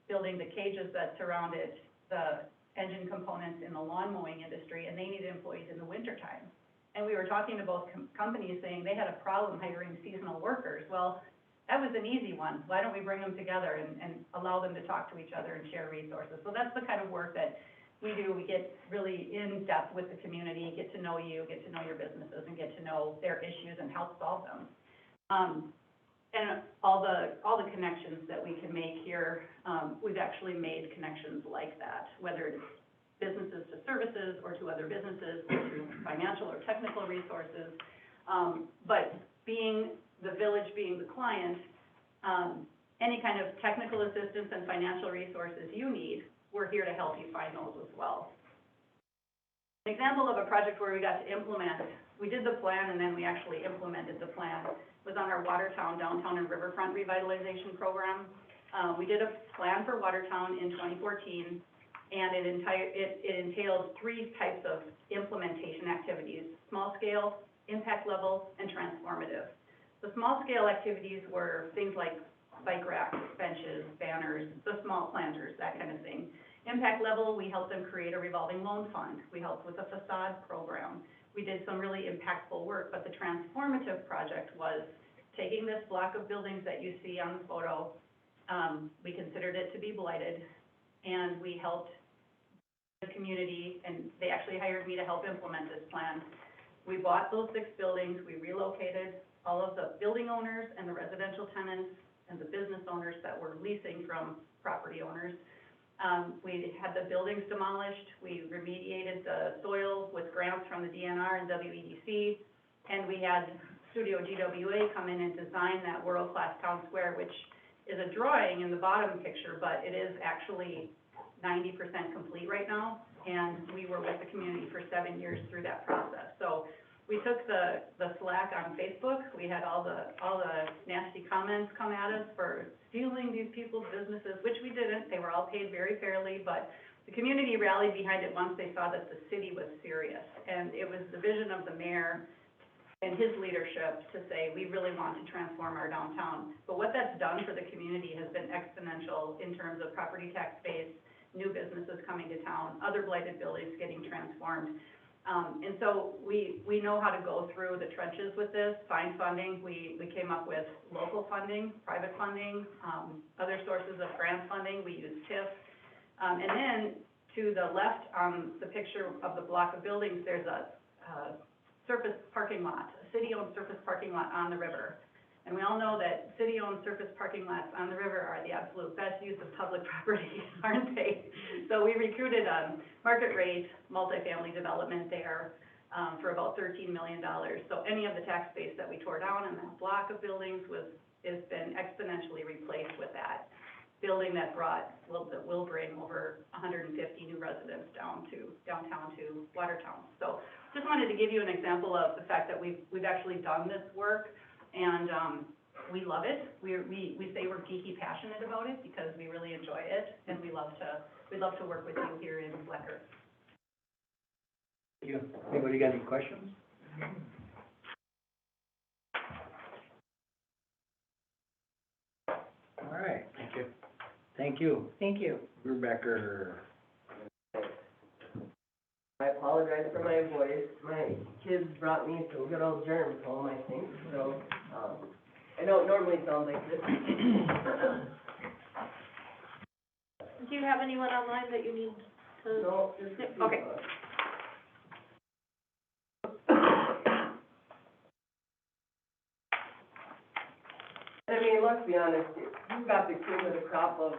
building the cages that surrounded the engine components in the lawn mowing industry, and they needed employees in the wintertime. And we were talking to both companies saying they had a problem hiring seasonal workers. Well, that was an easy one. Why don't we bring them together and allow them to talk to each other and share resources? So that's the kind of work that we do. We get really in depth with the community, get to know you, get to know your businesses, and get to know their issues and help solve them. And all the connections that we can make here, we've actually made connections like that, whether it's businesses to services or to other businesses or to financial or technical resources. But being the village, being the client, any kind of technical assistance and financial resources you need, we're here to help you find those as well. An example of a project where we got to implement, we did the plan and then we actually implemented the plan, was on our Watertown, Downtown and Riverfront Revitalization Program. We did a plan for Watertown in 2014, and it entailed 3 types of implementation activities: small scale, impact level, and transformative. The small scale activities were things like bike racks, benches, banners, the small planters, that kind of thing. Impact level, we helped them create a revolving loan fund. We helped with a facade program. We did some really impactful work, but the transformative project was taking this block of buildings that you see on the photo. We considered it to be blighted, and we helped the community, and they actually hired me to help implement this plan. We bought those 6 buildings, we relocated all of the building owners and the residential tenants and the business owners that were leasing from property owners. We had the buildings demolished, we remediated the soil with grants from the DNR and WEDC, and we had Studio GWA come in and design that world-class town square, which is a drawing in the bottom picture, but it is actually 90% complete right now, and we were with the community for 7 years through that process. So we took the slack on Facebook. We had all the nasty comments come at us for stealing these people's businesses, which we didn't. They were all paid very fairly, but the community rallied behind it once they saw that the city was serious. And it was the vision of the mayor and his leadership to say, we really want to transform our downtown. But what that's done for the community has been exponential in terms of property tax base, new businesses coming to town, other blighted buildings getting transformed. And so we know how to go through the trenches with this, find funding. We came up with local funding, private funding, other sources of grant funding. We use TIF. And then to the left on the picture of the block of buildings, there's a surface parking lot, a city-owned surface parking lot on the river. And we all know that city-owned surface parking lots on the river are the absolute best use of public property, aren't they? So we recruited market rate multifamily development there for about $13 million. So any of the tax base that we tore down in that block of buildings has been exponentially replaced with that building that will bring over 150 new residents downtown to Watertown. So just wanted to give you an example of the fact that we've actually done this work, and we love it. We say we're geeky passionate about it because we really enjoy it, and we love to work with you here in Black Earth. Thank you. Anybody got any questions? All right. Thank you. Thank you. Thank you. Rebecca. I apologize for my voice. My kids brought me some good old germs home, I think, so, I don't normally sound like this. Do you have anyone online that you need to? No, just a few. Okay. I mean, let's be honest, you've got the cream of the crop of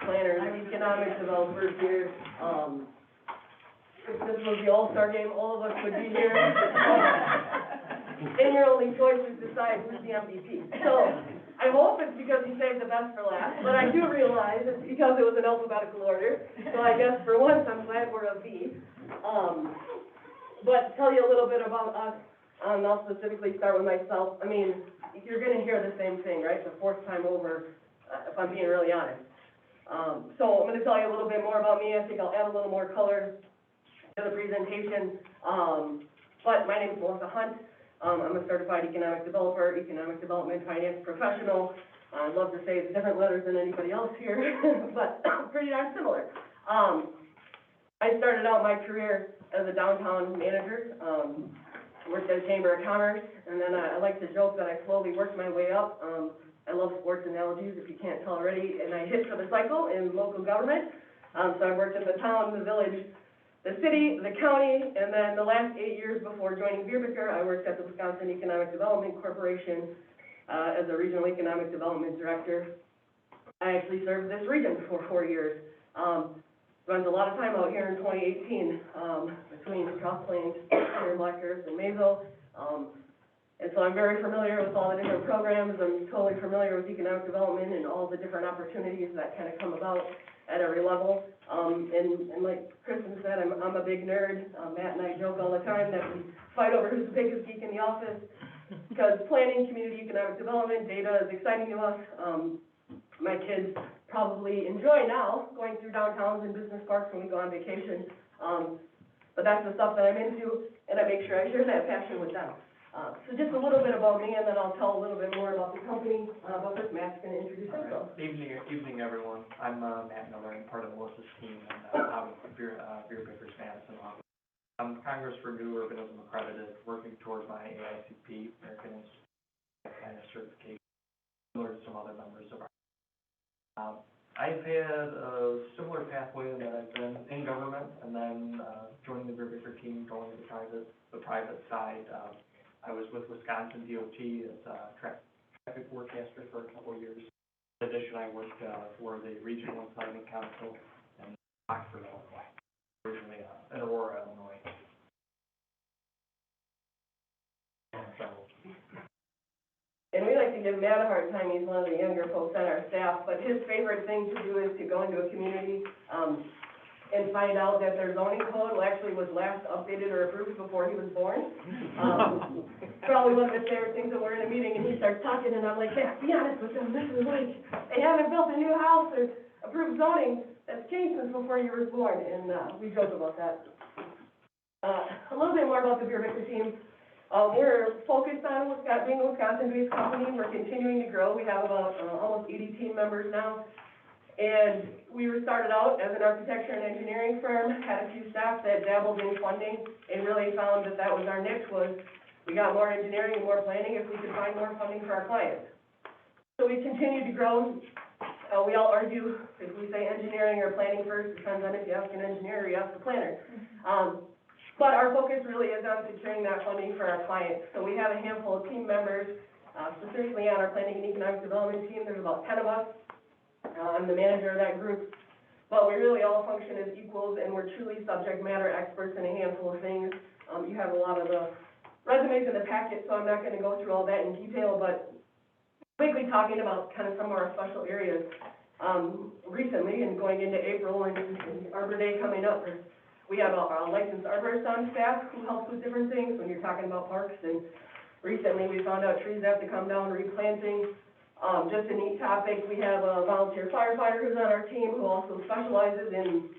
planners, economic developers here. If this was the all-star game, all of us would be here. And your only choice is to decide who's the MVP. So I hope it's because you saved the best for last, but I do realize it's because it was in alphabetical order. So I guess for once, I'm glad we're a V. But tell you a little bit about us, I'll specifically start with myself. I mean, you're gonna hear the same thing, right? The fourth time over, if I'm being really honest. So I'm gonna tell you a little bit more about me. I think I'll add a little more color to the presentation. But my name is Melissa Hunt. I'm a certified economic developer, economic development finance professional. I'd love to say it's different letters than anybody else here, but pretty darn similar. I started out my career as a downtown manager, worked at the Chamber of Commerce, and then I like to joke that I slowly worked my way up. I love sports analogies, if you can't tell already, and I hit for the cycle in local government. So I worked in the town, the village, the city, the county, and then the last 8 years before joining Bierbecker, I worked at the Wisconsin Economic Development Corporation as a regional economic development director. I actually served this region for 4 years. Spent a lot of time out here in 2018 between Cross Plains, here in Black Earth, and Mayville. And so I'm very familiar with all the different programs. I'm totally familiar with economic development and all the different opportunities that kind of come about at every level. And like Kristen said, I'm a big nerd. Matt and I joke all the time that we fight over who's the biggest geek in the office, because planning, community economic development, data is exciting to us. My kids probably enjoy now going through downtowns and business parks when we go on vacation. But that's the stuff that I'm into, and I make sure I share that passion with them. So just a little bit about me, and then I'll tell a little bit more about the company. But first, Matt's going to introduce himself. Evening, everyone. I'm Matt Miller. I'm part of Melissa's team, and out of Bierbecker Madison office. I'm Congress for New Urbanism accredited, working towards my AICP, American Institute kind of certification, similar to some other members of our. I've had a similar pathway in that I've been in government, and then joining the Bierbecker team, going to the private side. I was with Wisconsin DOT as traffic forecaster for a couple of years. In addition, I worked for the Regional Planning Council in Oxford, Illinois, originally in Aurora, Illinois. And we like to give Matt a hard time. He's one of the younger folks on our staff, but his favorite thing to do is to go into a community and find out that their zoning code actually was last updated or approved before he was born. Probably one of his favorite things that we're in a meeting and he starts talking and I'm like, yeah, be honest with them. This is like, they haven't built a new house or approved zoning That's changed since before you were born, and, we joke about that. A little bit more about the Beer Victor team. We're focused on being a Wisconsin-based company. We're continuing to grow. We have about, almost 80 team members now. And we were started out as an architecture and engineering firm, had a few staff that dabbled in funding, and really found that that was our niche, was we got more engineering and more planning if we could find more funding for our clients. So we continued to grow. We all argue if we say engineering or planning first, depends on if you ask an engineer or you ask the planner. But our focus really is on securing that funding for our clients. So we have a handful of team members, specifically on our planning and economic development team. There's about 10 of us. I'm the manager of that group, but we really all function as equals, and we're truly subject matter experts in a handful of things. You have a lot of the resumes in the packet, so I'm not going to go through all that in detail, but quickly talking about kind of some of our special areas. Recently, and going into April and Arbor Day coming up, we have a licensed arborist on staff who helps with different things when you're talking about parks, and recently we found out trees have to come down, replanting. Just a neat topic, we have a volunteer firefighter who's on our team who also specializes in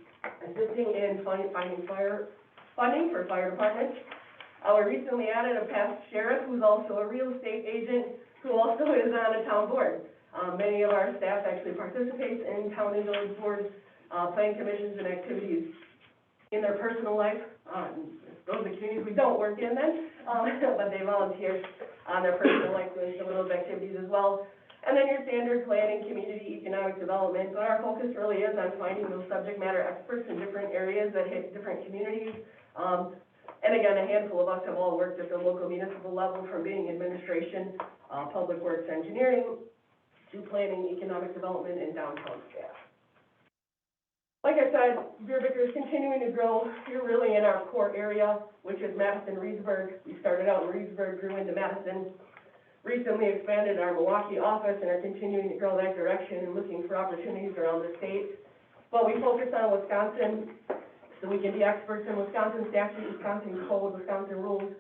assisting in finding funding for fire departments. We recently added a past sheriff who's also a real estate agent who also is on a town board. Many of our staff actually participates in town and village boards, planning commissions and activities in their personal life. Those are the communities we don't work in then, but they volunteer on their personal life doing some of those activities as well. And then your standard planning, community, economic development, but our focus really is on finding those subject matter experts in different areas that hit different communities. And again, a handful of us have all worked at the local municipal level, from being administration, public works engineering, to planning, economic development, and downtown staff. Like I said, Beer Victor is continuing to grow. You're really in our core area, which is Madison-Reedsburg. We started out in Reedsburg, grew into Madison. Recently expanded our Milwaukee office and are continuing to grow that direction and looking for opportunities around the state. But we focus on Wisconsin, so we can be experts in Wisconsin statute, Wisconsin code, Wisconsin rules.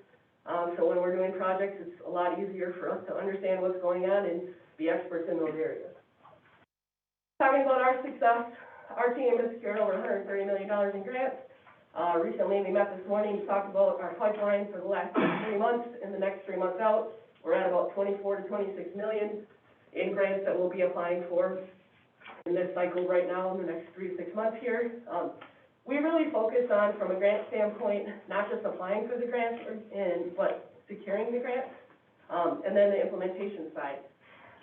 So when we're doing projects, it's a lot easier for us to understand what's going on and be experts in those areas. Talking about our success, our team has secured over $130 million in grants. Recently, we met this morning to talk about our pipeline for the last 3 months and the next 3 months out. We're at about 24 to 26 million in grants that we'll be applying for in this cycle right now in the next 3 to 6 months here. We really focus on, from a grant standpoint, not just applying for the grants, but securing the grants, and then the implementation side.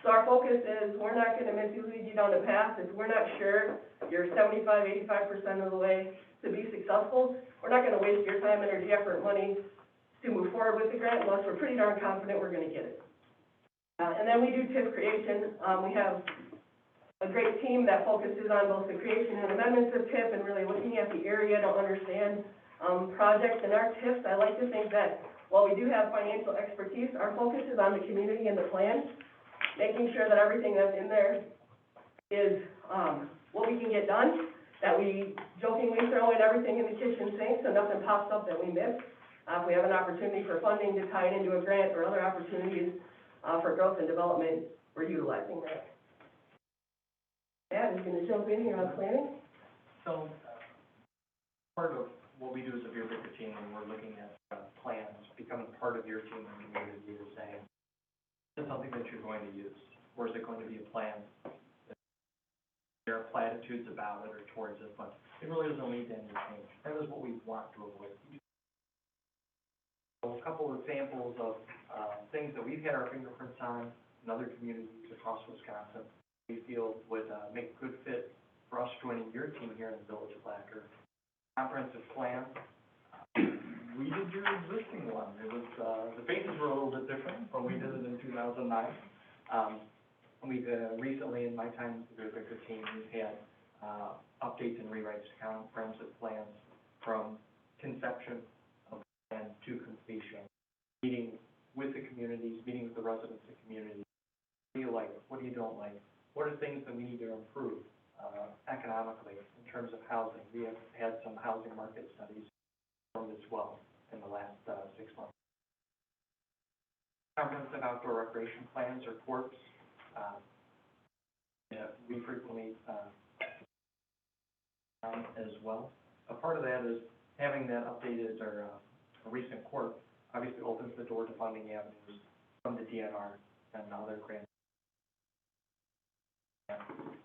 So our focus is, we're not going to lead you down the path if we're not sure you're 75, 85% of the way to be successful. We're not going to waste your time, energy, effort, money to move forward with the grant unless we're pretty darn confident we're going to get it. And then we do TIF creation. We have a great team that focuses on both the creation and amendments of TIF and really looking at the area to understand projects. And our TIFs, I like to think that while we do have financial expertise, our focus is on the community and the plan, making sure that everything that's in there is what we can get done, that we jokingly throw in everything in the kitchen sink so nothing pops up that we miss. If we have an opportunity for funding to tie it into a grant or other opportunities for growth and development, we're utilizing that. Dad is going to jump in here on planning. So, part of what we do as a Beer Victor team when we're looking at plans, becoming part of your team and community is saying, is it something that you're going to use? Or is it going to be a plan? There are platitudes about it or towards it, but it really doesn't lead to any change. That is what we want to avoid. So a couple of examples of things that we've had our fingerprints on in other communities across Wisconsin we feel would make a good fit for us joining your team here in the Village of Blacker. Comprehensive plan. We did your existing one. It was, the phases were a little bit different, but we did it in 2009. We've recently, in my time with the Beer Victor team, we've had updates and rewrites to comprehensive plans from conception of plan to completion, meeting with the communities, meeting with the residents of the community. What do you like? What do you don't like? What are things that we need to improve economically in terms of housing? We have had some housing market studies performed as well in the last 6 months. Comprehensive outdoor recreation plans or CORPs. We frequently as well. A part of that is having that updated or a recent court obviously opens the door to funding avenues from the DNR and other grants.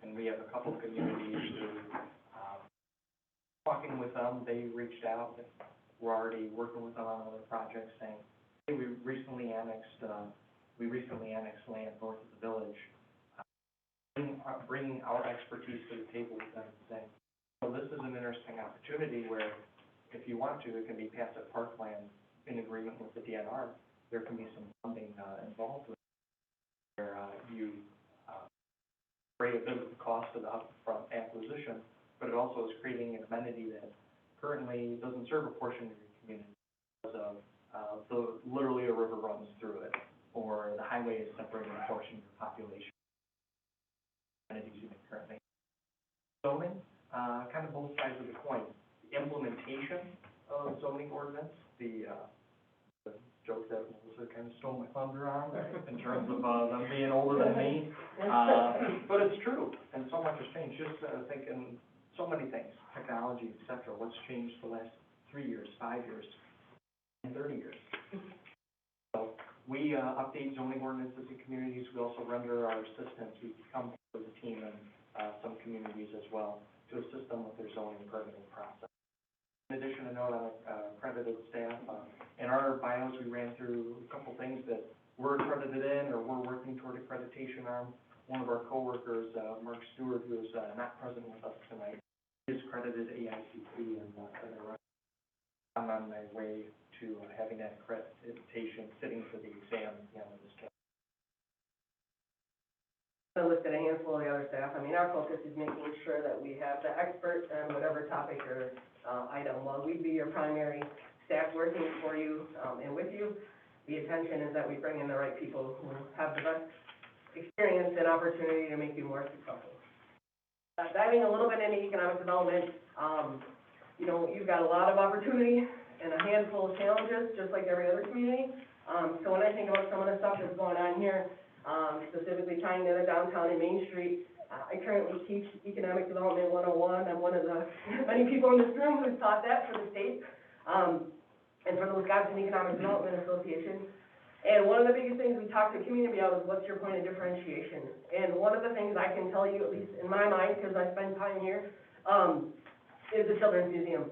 And we have a couple of communities who, talking with them, they reached out, and we're already working with them on other projects saying, hey, we recently annexed land north of the village. Bringing our expertise to the table with them and saying, well, this is an interesting opportunity where if you want to, it can be passive parkland in agreement with the DNR. There can be some funding involved with it, where you create a bit of the cost of the upfront acquisition, but it also is creating an amenity that currently doesn't serve a portion of your community because of literally a river runs through it, or the highway is separating a portion of your population. Amenities you may currently zoning, kind of both sides of the coin. The implementation of zoning ordinance, the joke that Melissa kind of stole my thunder on in terms of them being older than me. But it's true, and so much has changed. Just thinking so many things, technology, et cetera. What's changed the last 3 years, 5 years, and 30 years? So we update zoning ordinances in communities. We also render our assistance. We come with a team in some communities as well to assist them with their zoning and permitting process. In addition, a note on accredited staff. In our bios, we ran through a couple things that we're accredited in or we're working toward accreditation on. One of our coworkers, Mark Stewart, who is not present with us tonight, is accredited AICP, and I'm on my way to having that accreditation, sitting for the exam at the end of this term. I listed a handful of the other staff. I mean, our focus is making sure that we have the expert on whatever topic or item. While we'd be your primary staff working for you and with you, the intention is that we bring in the right people who have the best experience and opportunity to make you more successful. Diving a little bit into economic development, you know, you've got a lot of opportunity and a handful of challenges, just like every other community. So when I think about some of the stuff that's going on here, specifically tying to the downtown and Main Street, I currently teach Economic Development 101. I'm one of the many people in this room who's taught that for the state, and for the Wisconsin Economic Development Association. And one of the biggest things we talk to the community about is what's your point of differentiation. And one of the things I can tell you, at least in my mind, because I spend time here, is the Children's Museum.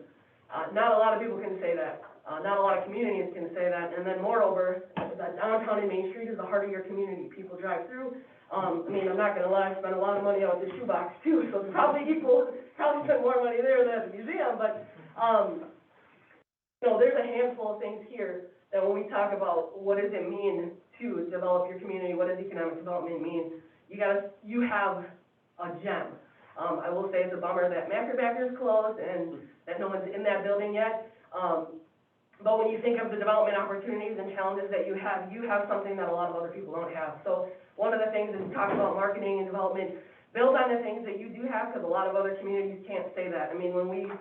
Not a lot of people can say that. Not a lot of communities can say that. And then moreover, that downtown and Main Street is the heart of your community. People drive through. I mean, I'm not gonna lie, I spend a lot of money out the shoebox too, so it's probably spend more money there than at the museum, but, you know, there's a handful of things here that when we talk about what does it mean to develop your community, what does economic development mean, you have a gem. I will say it's a bummer that Mackerbacker is closed and that no one's in that building yet. But when you think of the development opportunities and challenges that you have something that a lot of other people don't have. So one of the things is talk about marketing and development, build on the things that you do have, because a lot of other communities can't say that. I mean, when we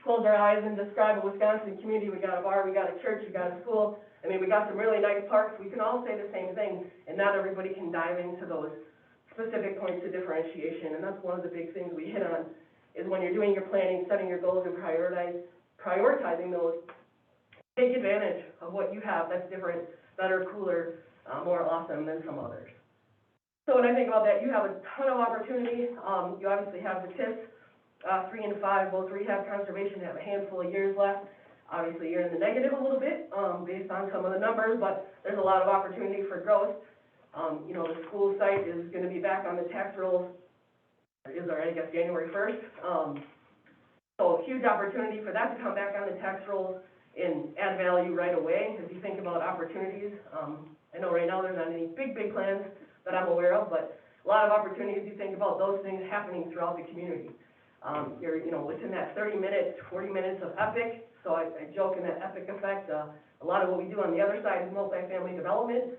close our eyes and describe a Wisconsin community, we got a bar, we got a church, we got a school. I mean, we got some really nice parks. We can all say the same thing, and not everybody can dive into those specific points of differentiation. And that's one of the big things we hit on, is when you're doing your planning, setting your goals, and prioritizing those, take advantage of what you have that's different, better, cooler, more awesome than some others. So when I think about that, you have a ton of opportunity. You obviously have the TIFs, 3 and 5, both rehab conservation, have a handful of years left. Obviously, you're in the negative a little bit based on some of the numbers, but there's a lot of opportunity for growth. You know, the school site is going to be back on the tax rolls, is already, I guess, January 1st. So huge opportunity for that to come back on the tax rolls and add value right away. If you think about opportunities, I know right now there's not any big plans that I'm aware of, but a lot of opportunities. You think about those things happening throughout the community. You're, you know, within that 30 minutes, 40 minutes of epic. So I joke in that epic effect. A lot of what we do on the other side is multifamily development.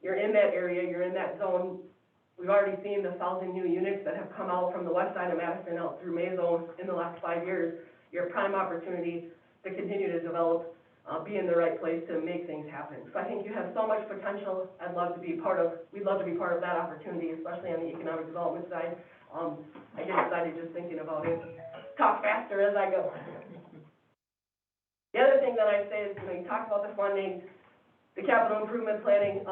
You're in that area, you're in that zone. We've already seen the 1,000 new units that have come out from the west side of Madison out through Mazo in the last 5 years. Your prime opportunity to continue to develop be in the right place to make things happen. So I think you have so much potential. We'd love to be part of that opportunity, especially on the economic development side. I get excited just thinking about it. Talk faster as I go. The other thing that I'd say is, you talk about the funding, the capital improvement planning,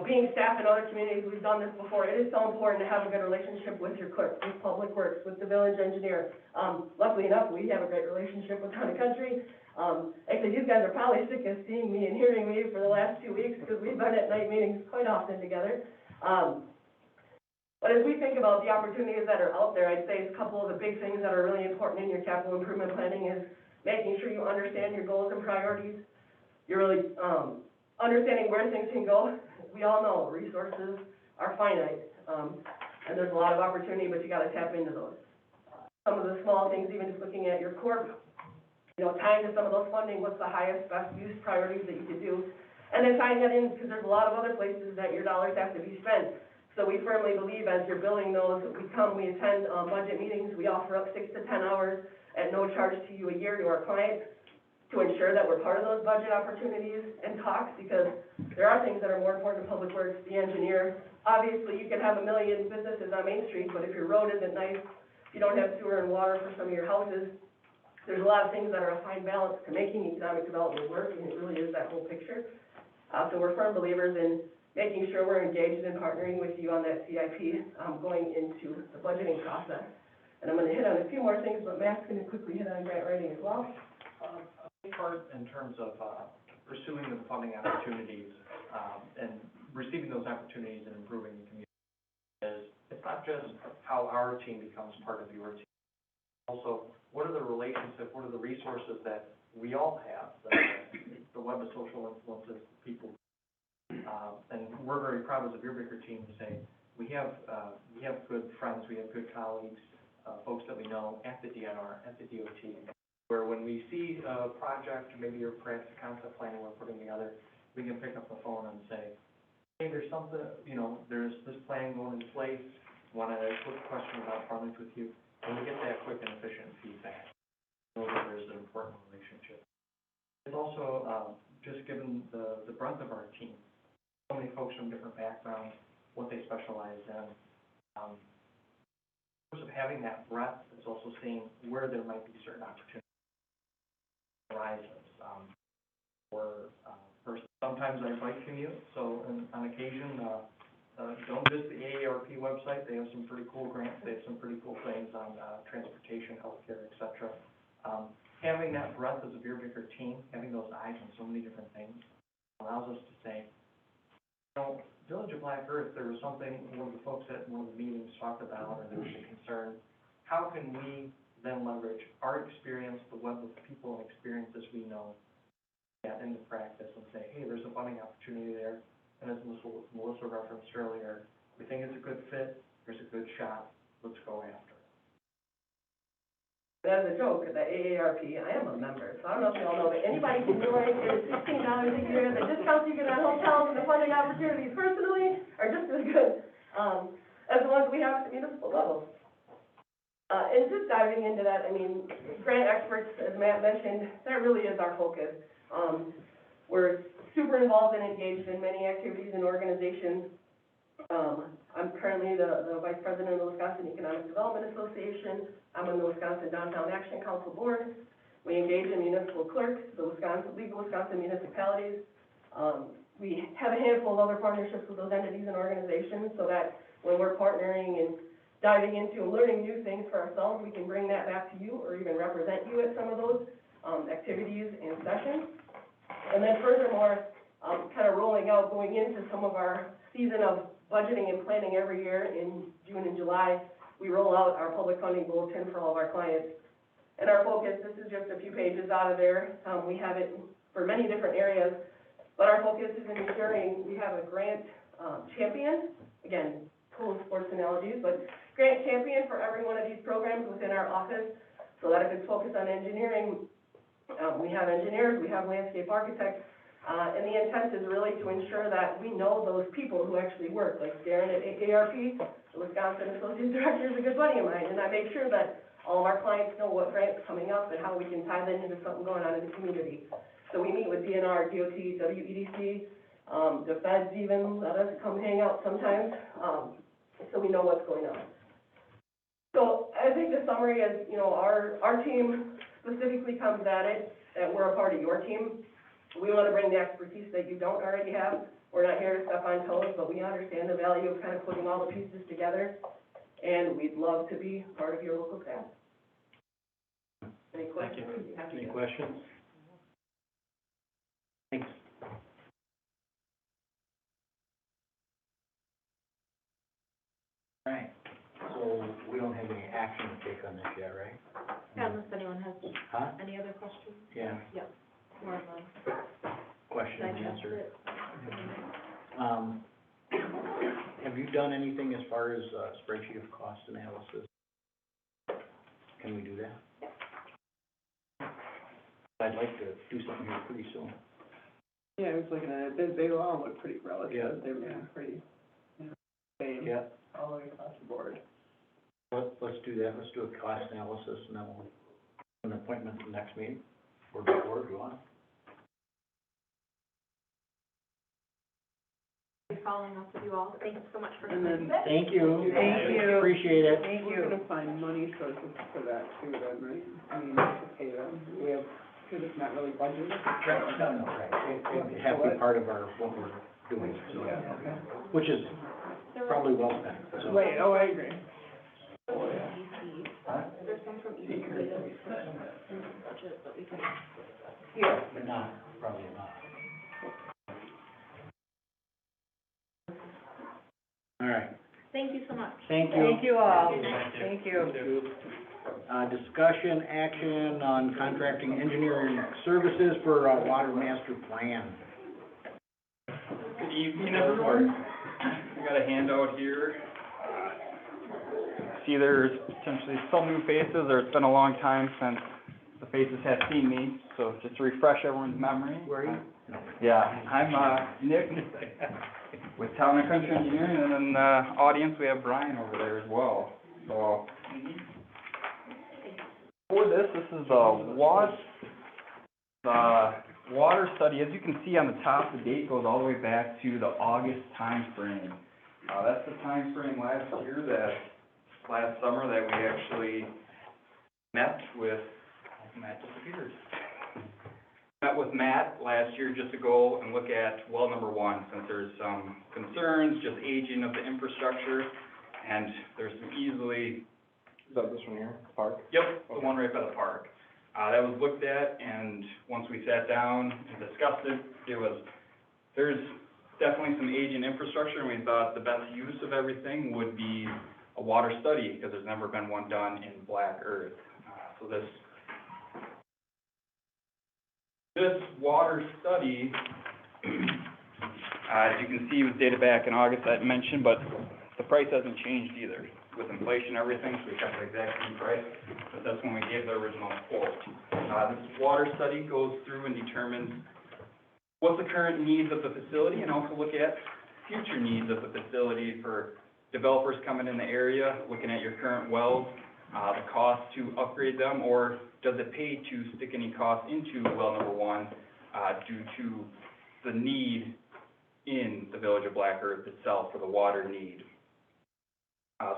being staff in other communities, we've done this before. It is so important to have a good relationship with your clerk, with Public Works, with the village engineer. Luckily enough, we have a great relationship with Town and Country. Actually, these guys are probably sick of seeing me and hearing me for the last 2 weeks because we've been at night meetings quite often together. But as we think about the opportunities that are out there, I'd say a couple of the big things that are really important in your capital improvement planning is making sure you understand your goals and priorities. You're really understanding where things can go. We all know resources are finite, and there's a lot of opportunity, but you got to tap into those. Some of the small things, even just looking at your corp, tying to some of those funding, what's the highest, best use priorities that you could do, and then tying that in, because there's a lot of other places that your dollars have to be spent. So we firmly believe as you're building those, we attend budget meetings, we offer up 6 to 10 hours at no charge to you a year to our clients to ensure that we're part of those budget opportunities and talks, because there are things that are more important to Public Works, the engineer. Obviously, you can have a million businesses on Main Street, but if your road isn't nice, if you don't have sewer and water for some of your houses, there's a lot of things that are a fine balance to making economic development work, and it really is that whole picture. So we're firm believers in making sure we're engaged and partnering with you on that CIP going into the budgeting process. And I'm going to hit on a few more things, but Matt's going to quickly hit on grant writing as well. A big part in terms of pursuing the funding opportunities and receiving those opportunities and improving the community is it's not just how our team becomes part of your team. Also, what are the relationships, what are the resources that we all have, the web of social influences, people. And we're very proud as a Beer Baker team to say we have good friends, we have good colleagues, folks that we know at the DNR, at the DOT, where when we see a project, maybe or perhaps a concept plan we're putting together, we can pick up the phone and say, hey, there's something, there's this plan going in place, want a quick question about partners with you, and we get that quick and efficient feedback. Know that there's an important relationship. It's also just given the breadth of our team, so many folks from different backgrounds, what they specialize in. In terms of having that breadth, it's also seeing where there might be certain opportunities, horizons, sometimes I bike commute, so on occasion, don't visit the AARP website. They have some pretty cool grants. They have some pretty cool things on transportation, healthcare, et cetera. Having that breadth as a Beer Baker team, having those eyes on so many different things, allows us to say, Village of Black Earth, there was something one of the folks at one of the meetings talked about, or there was a concern. How can we then leverage our experience, the web of people and experiences we know, into practice and say, hey, there's a funding opportunity there. And as Melissa referenced earlier, we think it's a good fit, there's a good shot, let's go after it. As a joke, at the AARP, I am a member, so I don't know if you all know, but anybody can join. It's $16 a year. The discounts you get on hotels and the funding opportunities personally are just as good as the ones we have at the municipal level. And just diving into that, grant experts, as Matt mentioned, that really is our focus. We're super involved and engaged in many activities and organizations. I'm currently the Vice President of the Wisconsin Economic Development Association. I'm on the Wisconsin Downtown Action Council Board. We engage in municipal clerks, the League of Wisconsin Municipalities. We have a handful of other partnerships with those entities and organizations so that when we're partnering and diving into and learning new things for ourselves, we can bring that back to you or even represent you at some of those activities and sessions. And then furthermore, kind of rolling out, going into some of our season of budgeting and planning every year in June and July, we roll out our public funding bulletin for all of our clients. And our focus, this is just a few pages out of there. We have it for many different areas, but our focus is in ensuring we have a grant champion, again, cool sports analogies, but grant champion for every one of these programs within our office, so that if it's focused on engineering, we have engineers, we have landscape architects, and the intent is really to ensure that we know those people who actually work. Like Darren at AARP, the Wisconsin Associate Director, is a good buddy of mine, and I make sure that all of our clients know what grant's coming up and how we can tie that into something going on in the community. So we meet with DNR, DOT, WEDC, the feds even let us come hang out sometimes, so we know what's going on. So I think the summary is, you know, our team specifically comes at it, that we're a part of your team. We want to bring the expertise that you don't already have. We're not here to step on toes, but we understand the value of kind of putting all the pieces together, and we'd love to be part of your local staff. Any questions? Any questions? Thanks. All right, so we don't have any action to take on this yet, right? Yeah, unless anyone has Huh? any other questions? Yeah, Yep, more of a question and digest answer. it. Have you done anything as far as spreadsheet of cost analysis? Can we do that? I'd like to do something here pretty soon. Yeah, I was looking at it, they all look pretty relative. Yeah. They were pretty, you know, same, Yeah, all the way across the board. let's do that, let's do a cost analysis, and then we'll have an appointment for the next meeting, or before, if you want. Following up with you all, thanks so much for And coming. then, Thank you. Thank you. Appreciate it. Thank you. We're gonna find money sources for that too then, right? I mean, to pay them, we have, because it's not really budgeted. Right, no, right, it has to be part of our, what we're doing, so, Okay. which is probably well spent, so. Right, oh, I agree. There's some from EDC that we put in the budget, but we can. Yeah, but not, probably not. All right, Thank you so much. thank you. Thank you all. Thank you. Discussion, action on contracting engineering services for, water master plan. Good evening, everyone. I got a handout here. See, there's potentially some new faces, or it's been a long time since the faces have seen me, so just to refresh everyone's memory. Where are you? Yeah, I'm, Nick with Town and Country Engineering, and in the audience, we have Brian over there as well. So, for this is the water study. As you can see on the top, the date goes all the way back to the August time frame. That's the time frame last summer that we actually met with, Matt disappeared. Met with Matt last year just to go and look at well number one, since there's some concerns, just aging of the infrastructure, and there's some easily... Is that this one here, park? Yep, the one right by the park. That was looked at, and once we sat down and discussed it, there's definitely some aging infrastructure, and we thought the best use of everything would be a water study, because there's never been one done in black earth. So this water study, as you can see, was dated back in August, I mentioned, but the price hasn't changed either. With inflation and everything, so we kept the exact same price, but that's when we gave the original quote. This water study goes through and determines what the current needs of the facility, and also look at future needs of the facility for developers coming in the area, looking at your current wells, the cost to upgrade them, or does it pay to stick any cost into well number one due to the need in the village of Black Earth itself for the water need.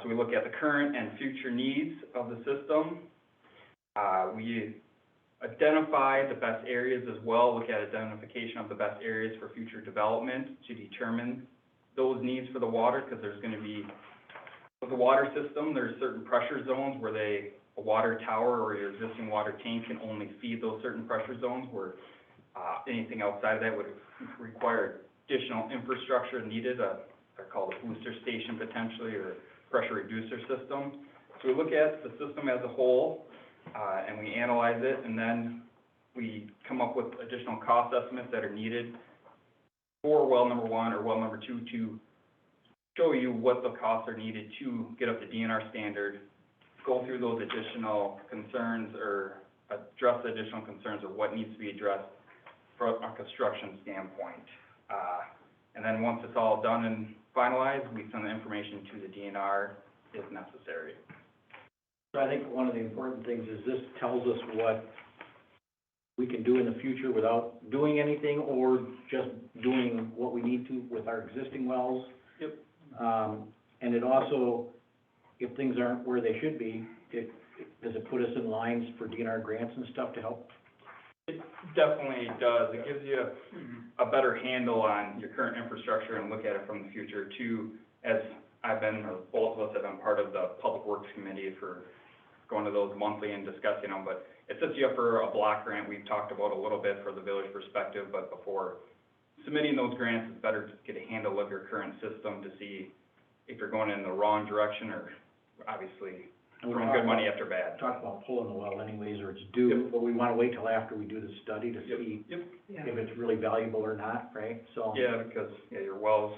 So we look at the current and future needs of the system. We identify the best areas as well, look at identification of the best areas for future development to determine those needs for the water, because there's going to be, with the water system, there's certain pressure zones where a water tower or your existing water tank can only feed those certain pressure zones, where anything outside of that would require additional infrastructure needed. They're called a booster station potentially, or pressure reducer system. So we look at the system as a whole, and we analyze it, and then we come up with additional cost estimates that are needed for well number one or well number two to show you what the costs are needed to get up to DNR standard, go through those additional concerns, or address the additional concerns of what needs to be addressed from a construction standpoint. And then once it's all done and finalized, we send the information to the DNR if necessary. So I think one of the important things is this tells us what we can do in the future without doing anything or just doing what we need to with our existing wells. Yep. And it also, if things aren't where they should be, does it put us in lines for DNR grants and stuff to help? It definitely does. It gives you a better handle on your current infrastructure and look at it from the future too, as I've been, or both of us have been part of the Public Works Committee for going to those monthly and discussing them, but it sets you up for a block grant we've talked about a little bit for the village perspective, but before submitting those grants, it's better to get a handle of your current system to see if you're going in the wrong direction or obviously throwing good money after bad. Talk about pulling the well anyways, or it's due, but we wanna wait till after we do the study to see Yep. if it's really valuable or not, right? So. Yeah, because, your wells,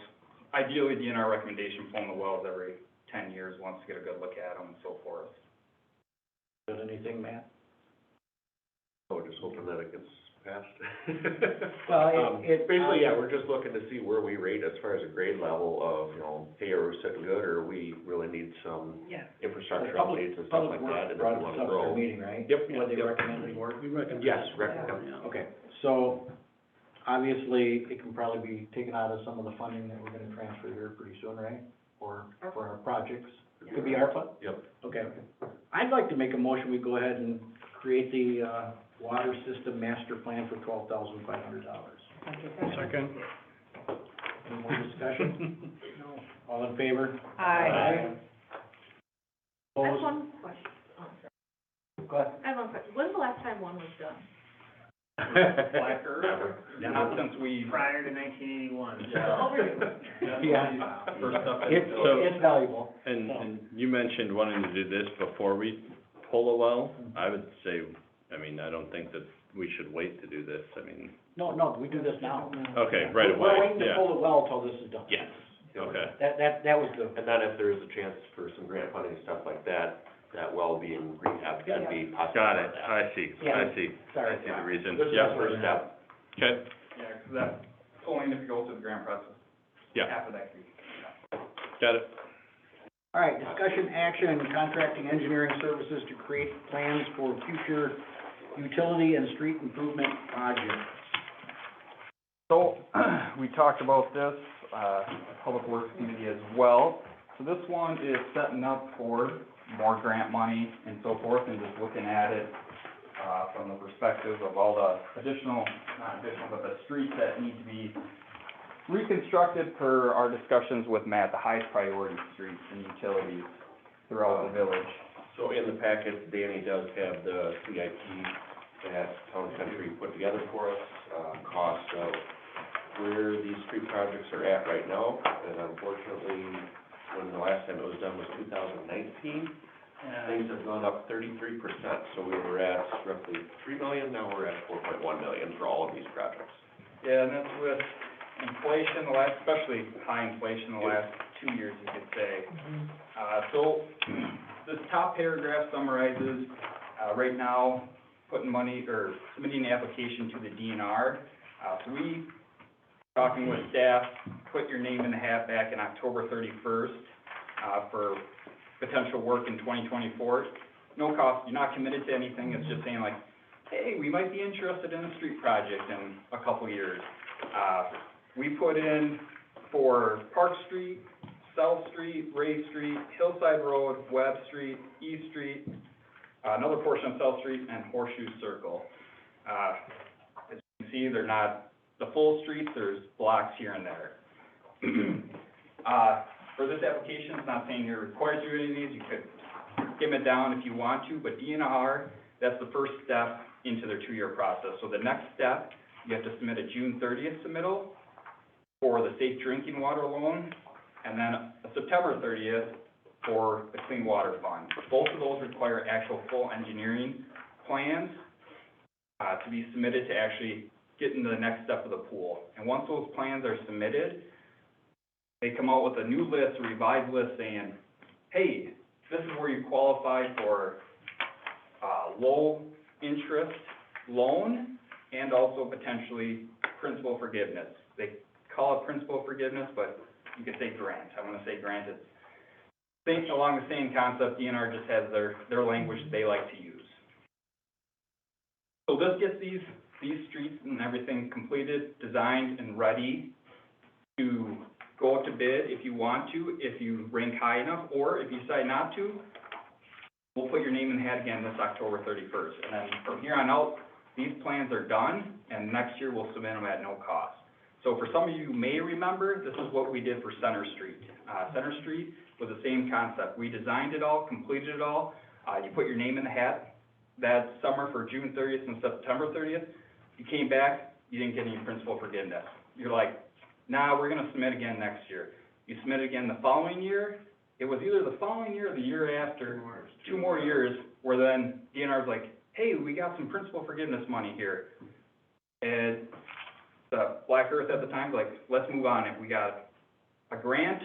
ideally, DNR recommendation, pulling the wells every 10 years, once to get a good look at them and so forth. Got anything, Matt? Oh, just hoping that it gets passed. Well, Basically, yeah, we're just looking to see where we rate as far as a grade level of, hey, are we sitting good, or we really need some infrastructure updates and stuff like that, and if we Brought wanna this up at grow. their meeting, right? Yep, What they yep. recommended for it? We recommend. Yes, recommend. Okay, so obviously, it can probably be taken out of some of the funding that we're gonna transfer here pretty soon, right? For our projects. Could be ARPA? Yep. Okay. I'd like to make a motion, we go ahead and create the, water system master plan for $12,500. Second. Any more discussion? No. All in favor? Aye. I have Opposed? one question. Oh, sorry. Go ahead. I have one question. When's the last time one was done? Black Earth, not since we. Prior to 1981. Yeah. First up. It's valuable. And you mentioned wanting to do this before we pull a well. I would say, I mean, I don't think that we should wait to do this. I mean, No, we do this now. okay, right away, We're waiting to yeah. pull the well till this is done. Yes, okay. That was the, And then if there is a chance for some grant funding and stuff like that, that well being rehabbed could be possible. Got it, I see, Yeah. I see. Sorry. I see the reason. This is Yeah. the first step. Okay, Yeah, 'cause that, only if it goes through the grant process. yeah, After that, we. got it. all right, discussion action, contracting engineering services to create plans for future utility and street improvement projects. So, we talked about this, Public Works Committee as well. So this one is setting up for more grant money and so forth, and just looking at it, from the perspective of all the not additional, but the streets that need to be reconstructed per our discussions with Matt, the highest priority streets and utilities throughout the village. So in the packet, Danny does have the CIP that Town and Country put together for us, cost of where these street projects are at right now. And unfortunately, when the last time it was done was 2019, things have gone up 33%. So we were at roughly 3 million, now we're at 4.1 million for all of these projects. Yeah, and that's with inflation, especially high inflation the last 2 years, you could say. So this top paragraph summarizes, right now, putting money, or submitting the application to the DNR. So we, talking with staff, put your name in the hat back in October 31st, for potential work in 2024. No cost, you're not committed to anything, it's just saying like, hey, we might be interested in a street project in a couple years. We put in for Park Street, South Street, Ray Street, Hillside Road, Webb Street, East Street, another portion of South Street, and Horseshoe Circle. As you can see, they're not the full streets, there's blocks here and there. For this application, it's not saying you're required to do any of these, you could skim it down if you want to, but DNR, that's the first step into their 2-year process. So the next step, you have to submit a June 30th submittal for the safe drinking water loan, and then a September 30th for the Clean Water Fund. Both of those require actual full engineering plans to be submitted to actually get into the next step of the pool. And once those plans are submitted, they come out with a new list, a revised list saying, hey, this is where you qualify for low interest loan and also potentially principal forgiveness. They call it principal forgiveness, but you could say grant. I'm going to say grant. It's think along the same concept, DNR just has their language they like to use. So this gets these streets and everything completed, designed, and ready to go out to bid if you want to, if you rank high enough, or if you decide not to, we'll put your name in the hat again this October 31st. And then from here on out, these plans are done, and next year we'll submit them at no cost. So for some of you who may remember, this is what we did for Center Street. Center Street was the same concept. We designed it all, completed it all. You put your name in the hat that summer for June 30th and September 30th. You came back, you didn't get any principal forgiveness. You're like, nah, we're gonna submit again next year. You submit again the following year. It was either the following year or the year after, 2 more years, where then DNR's like, hey, we got some principal forgiveness money here. And the Black Earth at the time, like, let's move on it. We got a grant,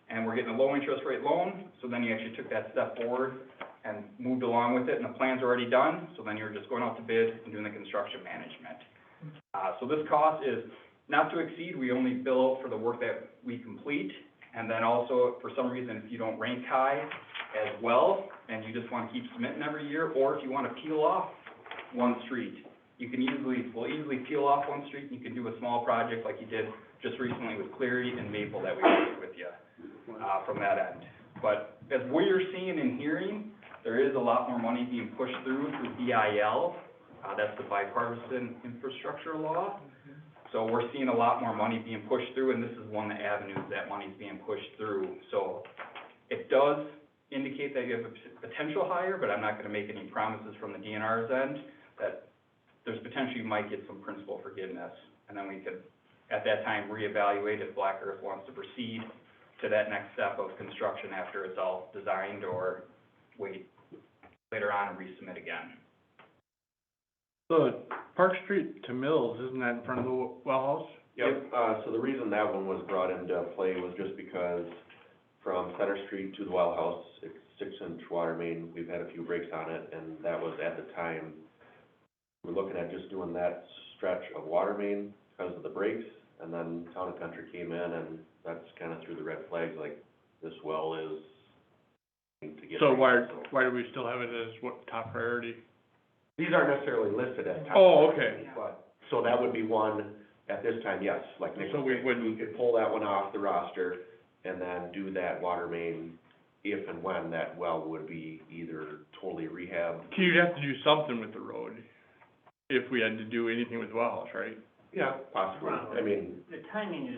and we're getting a low interest rate loan, so then you actually took that step forward and moved along with it, and the plan's already done, so then you're just going out to bid and doing the construction management. So this cost is not to exceed. We only bill out for the work that we complete, and then also, for some reason, if you don't rank high as well, and you just want to keep submitting every year, or if you want to peel off one street, you can we'll easily peel off one street, and you can do a small project like you did just recently with Cleary and Maple that we worked with you, from that end. But as we're seeing and hearing, there is a lot more money being pushed through BIL. That's the bipartisan infrastructure law. So we're seeing a lot more money being pushed through, and this is one of the avenues that money's being pushed through. So it does indicate that you have a potential higher, but I'm not gonna make any promises from the DNR's end that there's potential you might get some principal forgiveness. And then we could, at that time, reevaluate if Black Earth wants to proceed to that next step of construction after it's all designed, or wait later on and resubmit again. So Park Street to Mills, isn't that in front of the well house? Yep, so the reason that one was brought into play was just because from Center Street to the well house, it's 6-inch water main. We've had a few breaks on it, and that was at the time, we're looking at just doing that stretch of water main because of the breaks, and then Town and Country came in, and that's kind of threw the red flags, like, this well is to get. So why do we still have it as what, top priority? These aren't necessarily listed as top. Oh, okay. But, so that would be one, at this time, yes, like Nick So was saying, we could pull that one off the roster and then do that water main if and when that well would be either totally rehabbed. You'd have to do something with the road if we had to do anything with well house, right? Yeah, possibly, I mean, The timing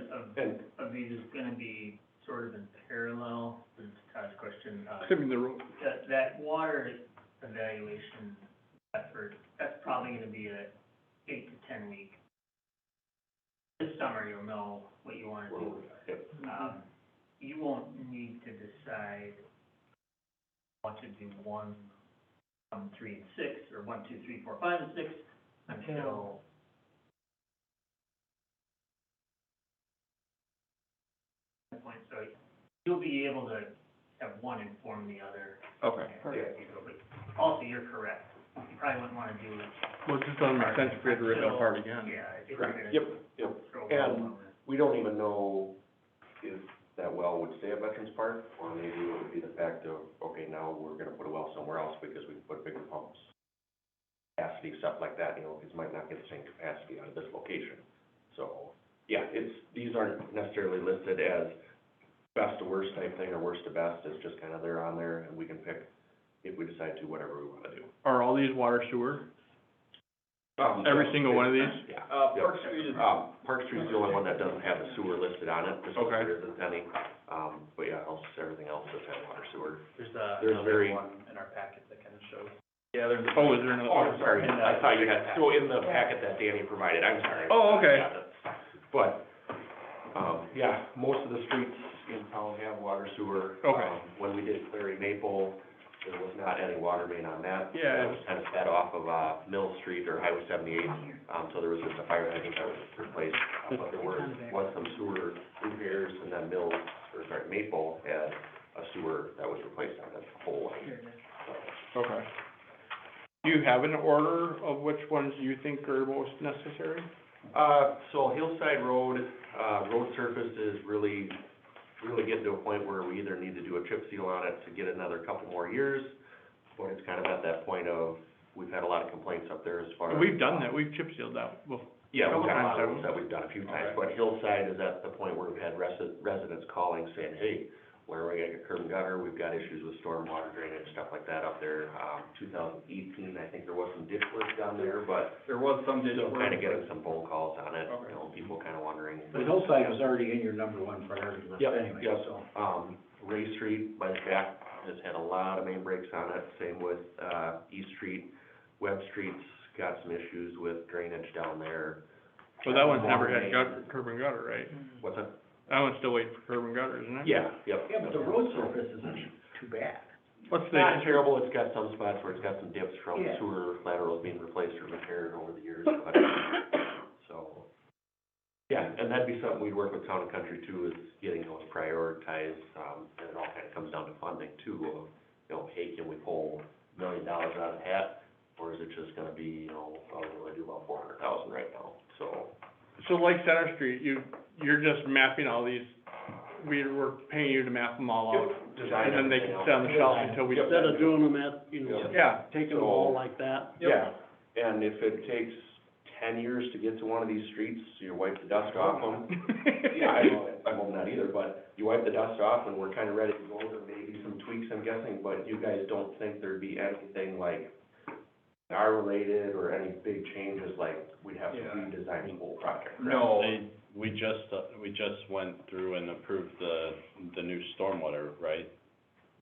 of these is gonna be sort of in parallel, to Todd's question. Except the road. That water evaluation effort, that's probably gonna be a 8 to 10 week. This summer, you'll know what you wanna do. You won't need to decide, want to do 1, 3, and 6, or 1, 2, 3, 4, 5, and 6, until that point. So you'll be able to have one inform the other. Okay. But also, you're correct. You probably wouldn't wanna do it. Well, it just doesn't make sense if we had to rip it apart again. Yeah. if correct, you're yep, gonna yep. throw And one on it. we don't even know if that well would stay at Veterans Park, or maybe it would be the fact of, okay, now we're gonna put a well somewhere else because we put bigger pumps. Capacity, stuff like that, you know, these might not get the same capacity out of this location. So, yeah, these aren't necessarily listed as best to worst type thing, or worst to best, it's just kind of they're on there, and we can pick, if we decide to, whatever we wanna do. Are all these water sewer? Every single one of these? Yeah. Park Street is, Park Street's the only one that doesn't have the sewer listed on it, just because Okay. there isn't any. But yeah, else, everything else does have water sewer. There's There's very, one in our packet that kind of shows. yeah, there's a. Oh, is there another? oh, I'm sorry, In the- I thought you had, so in the packet that Danny provided, I'm sorry. Oh, okay. Yeah, that's- But, yeah, most of the streets in town have water sewer. Okay. When we did Cleary Maple, there was not any water main on that. Yeah. That was kind of fed off of, Mill Street or Highway 78, so there was just a fire hydrant that was replaced. But there was some sewer repairs, and then Maple had a sewer that was replaced on that whole line. Okay. Do you have an order of which ones you think are most necessary? So Hillside Road, road surface is really really getting to a point where we either need to do a chip seal on it to get another couple more years, but it's kind of at that point of, we've had a lot of complaints up there as far as. We've done that, we've chip sealed that before. Yeah, we've got a lot Couple of those that we've done a few times, but Hillside is at the point where we've had residents calling saying, hey, where are we gonna get curb and gutter? We've got issues with stormwater drainage, stuff like that up there. 2018, I think there was some ditch work down there, but There was some ditch still work. kind of getting some phone calls on it, Okay. you know, people kind of wondering. But Hillside was already in your number one priority list anyway, Yep. so. Ray Street by the shack has had a lot of main breaks on it, same with, East Street. Webb Street's got some issues with drainage down there. So that one's never had curb and gutter, right? What's that? That one's still waiting for curb and gutter, isn't it? Yeah, yep. Yeah, but the road surface isn't too bad. What's It's the? not terrible, it's got some spots where it's got some dips from Yeah. sewer laterals being replaced or repaired over the years, but, so. Yeah, and that'd be something we'd work with Town and Country too, is getting those prioritized, and it all kind of comes down to funding too, of, you know, hey, can we pull $1 million out of the hat? Or is it just gonna be, you know, well, we only do about 400,000 right now, so. So like Center Street, you're just mapping all these, we're paying you to map them all out, Design and then they everything can out. sit on the shelf until we. Instead of doing them at, Yeah. taking them all like that. Yeah, and if it takes 10 years to get to one of these streets, you wipe the dust off them. Yeah, I hope not either, but you wipe the dust off and we're kind of ready to go, there may be some tweaks, I'm guessing, but you guys don't think there'd be anything like R-related or any big changes, like we'd have to redesign the whole project? correct? No, We just went through and approved the new stormwater, right?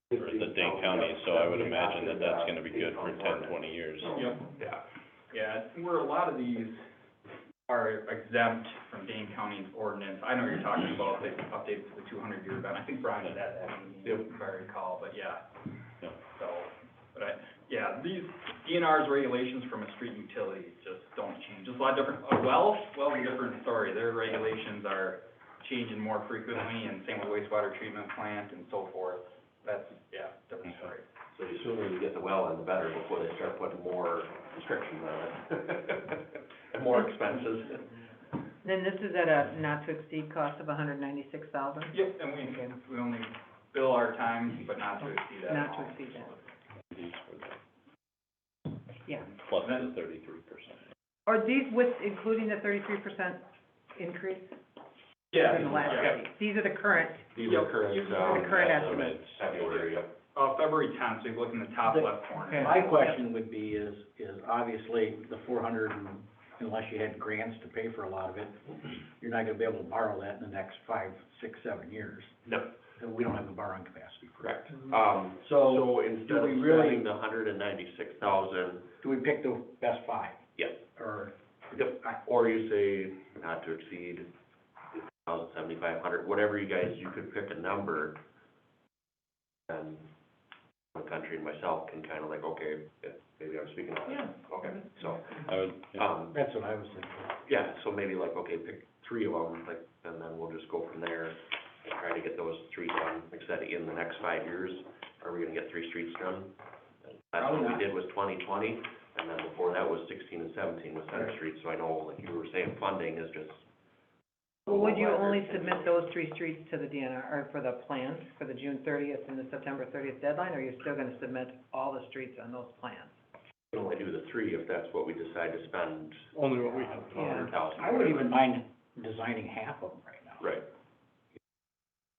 For the Dane County, so I would imagine that that's gonna be good for 10, 20 years. Yep. Yeah. Yeah, where a lot of these are exempt from Dane County's ordinance. I know you're talking about the update to the 200-year event. I think Brian was at that meeting, if I recall, but yeah. Yep. So, but these DNR's regulations from a street utility just don't change. Just a lot different, well's a different story. Their regulations are changing more frequently, and same with wastewater treatment plant and so forth. That's, different story. So the sooner you get the well in, the better, before they start putting more restrictions on it. And more expenses. Then this is at a not-to-exceed cost of $196,000? Yep, and we only bill our time, but not to exceed that. Not to exceed that. These were the, Yeah. plus the 33%. Are these with, including the 33% increase? Yeah. In the last study? These are the current, These are current, the current estimates. February, yep. February 10th, so you look in the top left corner. My question would be is obviously the 400, unless you had grants to pay for a lot of it, you're not gonna be able to borrow that in the next 5, 6, 7 years. No. And we don't have the borrowing capacity for it. Correct. So instead do of we really- spending the 196,000, Do we pick the best 5? yep, Or, or you say not to exceed 7,500, whatever you could pick a number. And the country and myself can kind of like, okay, maybe I'm speaking on it. Okay, so, I would, that's what I was thinking. yeah, so maybe like, okay, pick 3 of them, like, and then we'll just go from there and try to get those 3 done, like I said, in the next 5 years. Are we gonna get 3 streets done? That's what we did was 2020, and then before that was 16 and 17 with Center Street, so I know, like you were saying, funding is just. Well, would you only submit those 3 streets to the DNR, or for the plans, for the June 30th and the September 30th deadline, or are you still gonna submit all the streets on those plans? We only do the 3 if that's what we decide to spend. Only what we have. 100,000. I wouldn't even mind designing half of them right now. Right.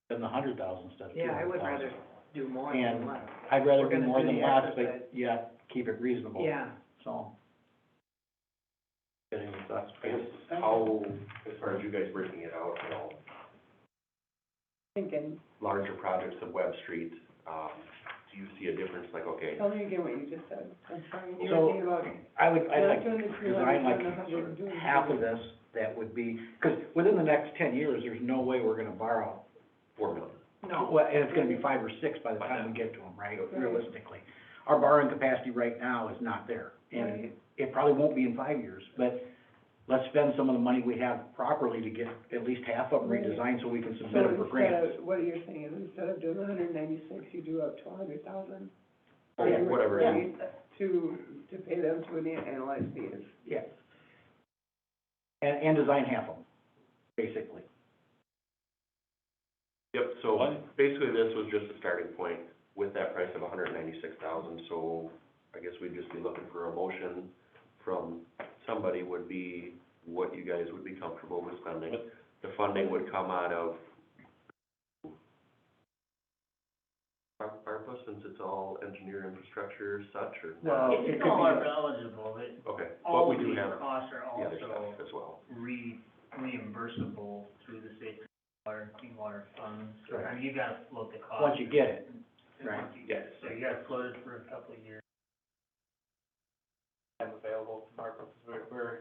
Than the 100,000 instead of 200,000. Yeah, I would rather do more than And less. I'd rather We're do gonna more do than the less, exercise. but yeah, keep it reasonable. Yeah. So. Got any thoughts? I guess how, as far as you guys breaking it out, you know, Thinking, larger projects of Webb Street, do you see a difference, like, okay, tell me again what you just said, I'm sorry, you were So, thinking about. I'd like doing to the 300, design like doing the 100, doing the half of 100. this, that would be, because within the next 10 years, there's no way we're gonna borrow. 4 million? No. Well, and it's gonna be 5 or 6 by the time we get to them, right, realistically. Our borrowing capacity right now is not there, and it probably won't be in 5 years, but let's spend some of the money we have properly to get at least half of them redesigned so we can submit them for grants. What you're saying is instead of doing 196, you do up to 100,000? Or whatever. Yeah, to pay them to analyze these. Yeah. And design half of them, basically. Yep, so basically this was just a starting point with that price of $196,000, so I guess we'd just be looking for a motion from somebody would be what you guys would be comfortable with spending. The funding would come out of ARPA, since it's all engineer infrastructure such, or? Well, It it's could all be- ARPA eligible, but Okay, all but we of do these have costs are the other also stuff as well. reimbursable through the state water, clean water funds. Right. I mean, you gotta float the cost. Once you get it. Right. Yes. So you gotta float it for a couple of years. I'm available from ARPA, because we're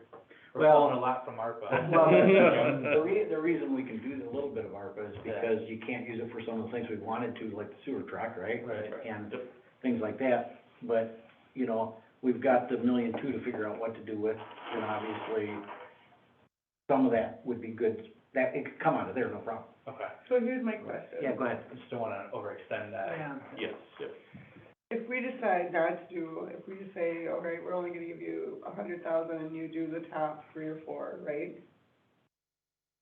Well- pulling a lot from ARPA. Well, the reason we can do a little bit of ARPA is because you can't use it for some of the things we wanted to, like the sewer truck, right? Right. And things like that, but, you know, we've got the $1.2 million to figure out what to do with, and obviously, some of that would be good, that, it could come out of there, no problem. Okay. So here's my question. Yeah, go ahead. I just don't wanna overextend that. Yes, yep. If we decide not to do, if we just say, okay, we're only gonna give you 100,000 and you do the top 3 or 4, right?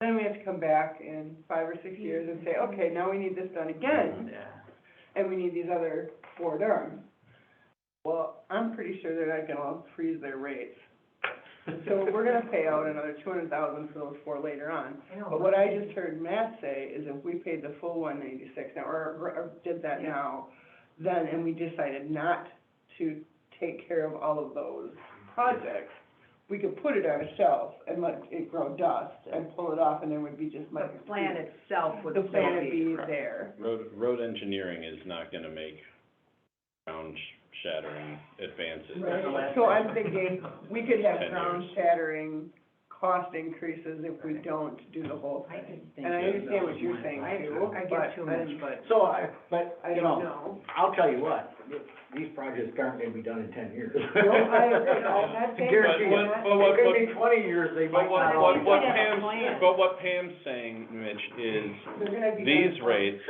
Then we have to come back in 5 or 6 years and say, okay, now we need this done again, Yeah. and we need these other 4 done. Well, I'm pretty sure they're not gonna freeze their rates. So we're gonna pay out another 200,000 for those 4 later on. But what I just heard Matt say is if we paid the full 196 now, or did that now, then, and we decided not to take care of all of those projects, we could put it on a shelf and let it grow dust and pull it off, and there would be just The money. plan itself would The still plan would be. be there. Road engineering is not gonna make ground shattering advances. Right, so I'm thinking, we could have 10 ground years. shattering cost increases if we don't do the whole I thing. didn't think. And I understand what you're saying too, I but get too much, but. So I you don't know, know. I'll tell you what, these projects aren't gonna be done in 10 years. No, I agree, no, I'm not saying. Guarantee you, But it could be 20 years, they might not all be What done. What Pam's saying, Mitch, is They're gonna be these done. rates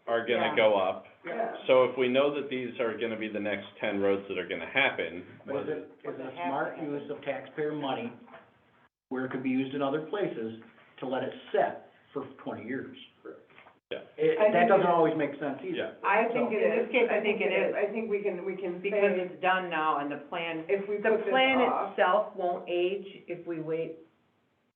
are gonna Yeah. go up. Yeah. So if we know that these are gonna be the next 10 roads that are gonna happen, Is it a smart use of taxpayer money, where it could be used in other places, to let it set for 20 years? Yeah. That doesn't always make sense either. Yeah. I think it is. In this case, I think it is. I think we can Because say, it's done now and the plan, if we the put this plan off, itself won't age if we wait.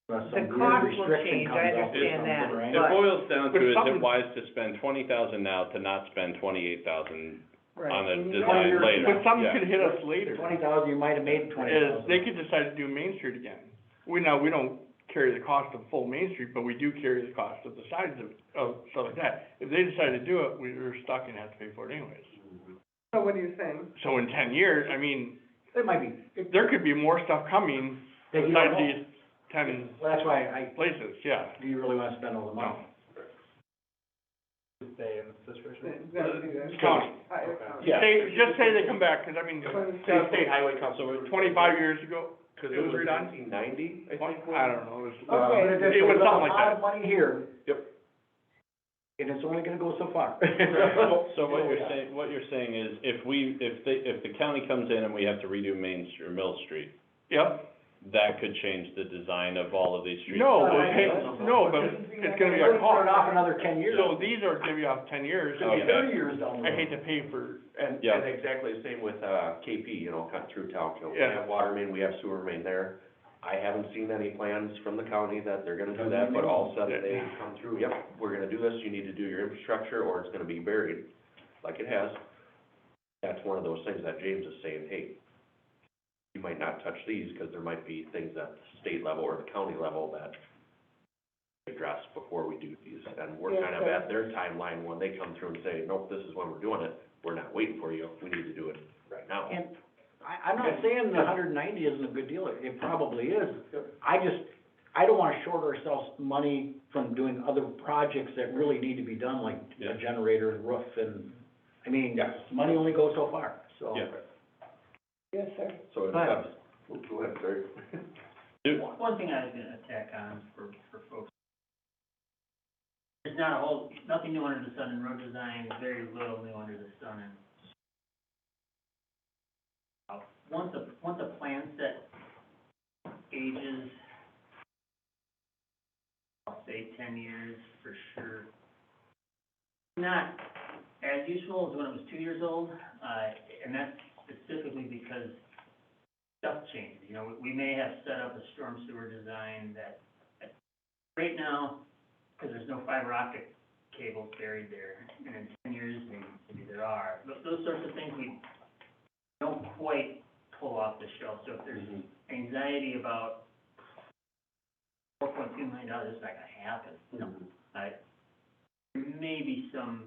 Unless The some weird cost will restriction change, comes I up or understand that, something, right? It but- boils down But to, is something- it wise to spend 20,000 now to not spend 28,000 right. on a And you know, design years- later? But something Yeah. could hit us later, 20,000, you might have made 20,000. is they could decide to do Main Street again. We don't carry the cost of full Main Street, but we do carry the cost of the sides of stuff like that. If they decide to do it, we're stuck and have to pay for it anyways. So what are you saying? So in 10 years, I mean, There might be, there could be more stuff coming that you don't besides know. these 10 Well, that's why places, yeah. do you really wanna spend all the money? Stay in the situation. County. Yeah. Just say they come back, 'cause I mean, State Highway Council. 25 years ago, Cause it was redone. 1990, I think. I don't know, it was, Okay. But it was something like a lot that. of money here. Yep. And it's only gonna go so far. So what you're saying is, if the county comes in and we have to redo Main Street or Mill Street, Yep. that could change the design of all of these streets? No, No, but it's gonna be We're a gonna start off cost. another 10 years. So these are gonna be off 10 years. Could be Okay. 30 years down the I road. hate to pay for, And Yeah. exactly the same with, KP, you know, cut through town, we Yeah. have water main, we have sewer main there. I haven't seen any plans from the county that they're gonna do that, but all of a sudden they come through, yep, we're gonna do this, you need to do your infrastructure, or it's gonna be buried, like it has. That's one of those things that James is saying, hey, you might not touch these, because there might be things at the state level or the county level that address before we do these, and we're kind of at their timeline when they come through and say, nope, this is when we're doing it, we're not waiting for you, we need to do it right now. And I'm not saying the 190 isn't a good deal, it probably is. I don't wanna short ourselves money from doing other projects that really need to be done, like Yeah. a generator, roof, and, I mean, Yeah. money only goes so far, so. Yeah. Yes, sir. So, Go ahead. go ahead, Terry. One thing I was gonna tack on for folks. There's not nothing new under the sun in road design, very little new under the sun in. Once a plan set ages, I'll say 10 years for sure, not as useful as when it was 2 years old, and that's specifically because stuff changes. You know, we may have set up a storm sewer design that right now, because there's no fiber optic cables buried there, and in 10 years, maybe there are. Those sorts of things we don't quite pull off the shelf. So if there's anxiety about $4.2 million, it's not gonna happen. No. There may be some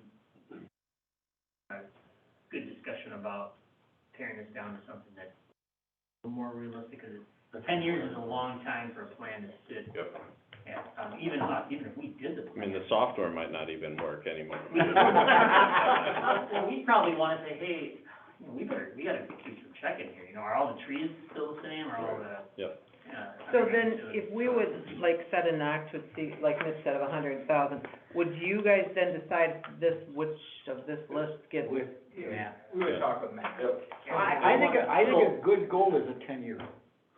good discussion about tearing this down to something that's a little more realistic, because 10 years is a long time for a plan to sit. Yep. Yeah, even if we did the I mean, the software might not even work anymore. Well, we probably wanna say, hey, you know, we gotta do some checking here, you know, are all the trees still the same, are all the, Yep. So then, if we would, like, set a knock to see, like Mitch said, of 100,000, would you guys then decide which of this list gets? Yeah. We would talk with Matt. I think a good goal is a 10-year.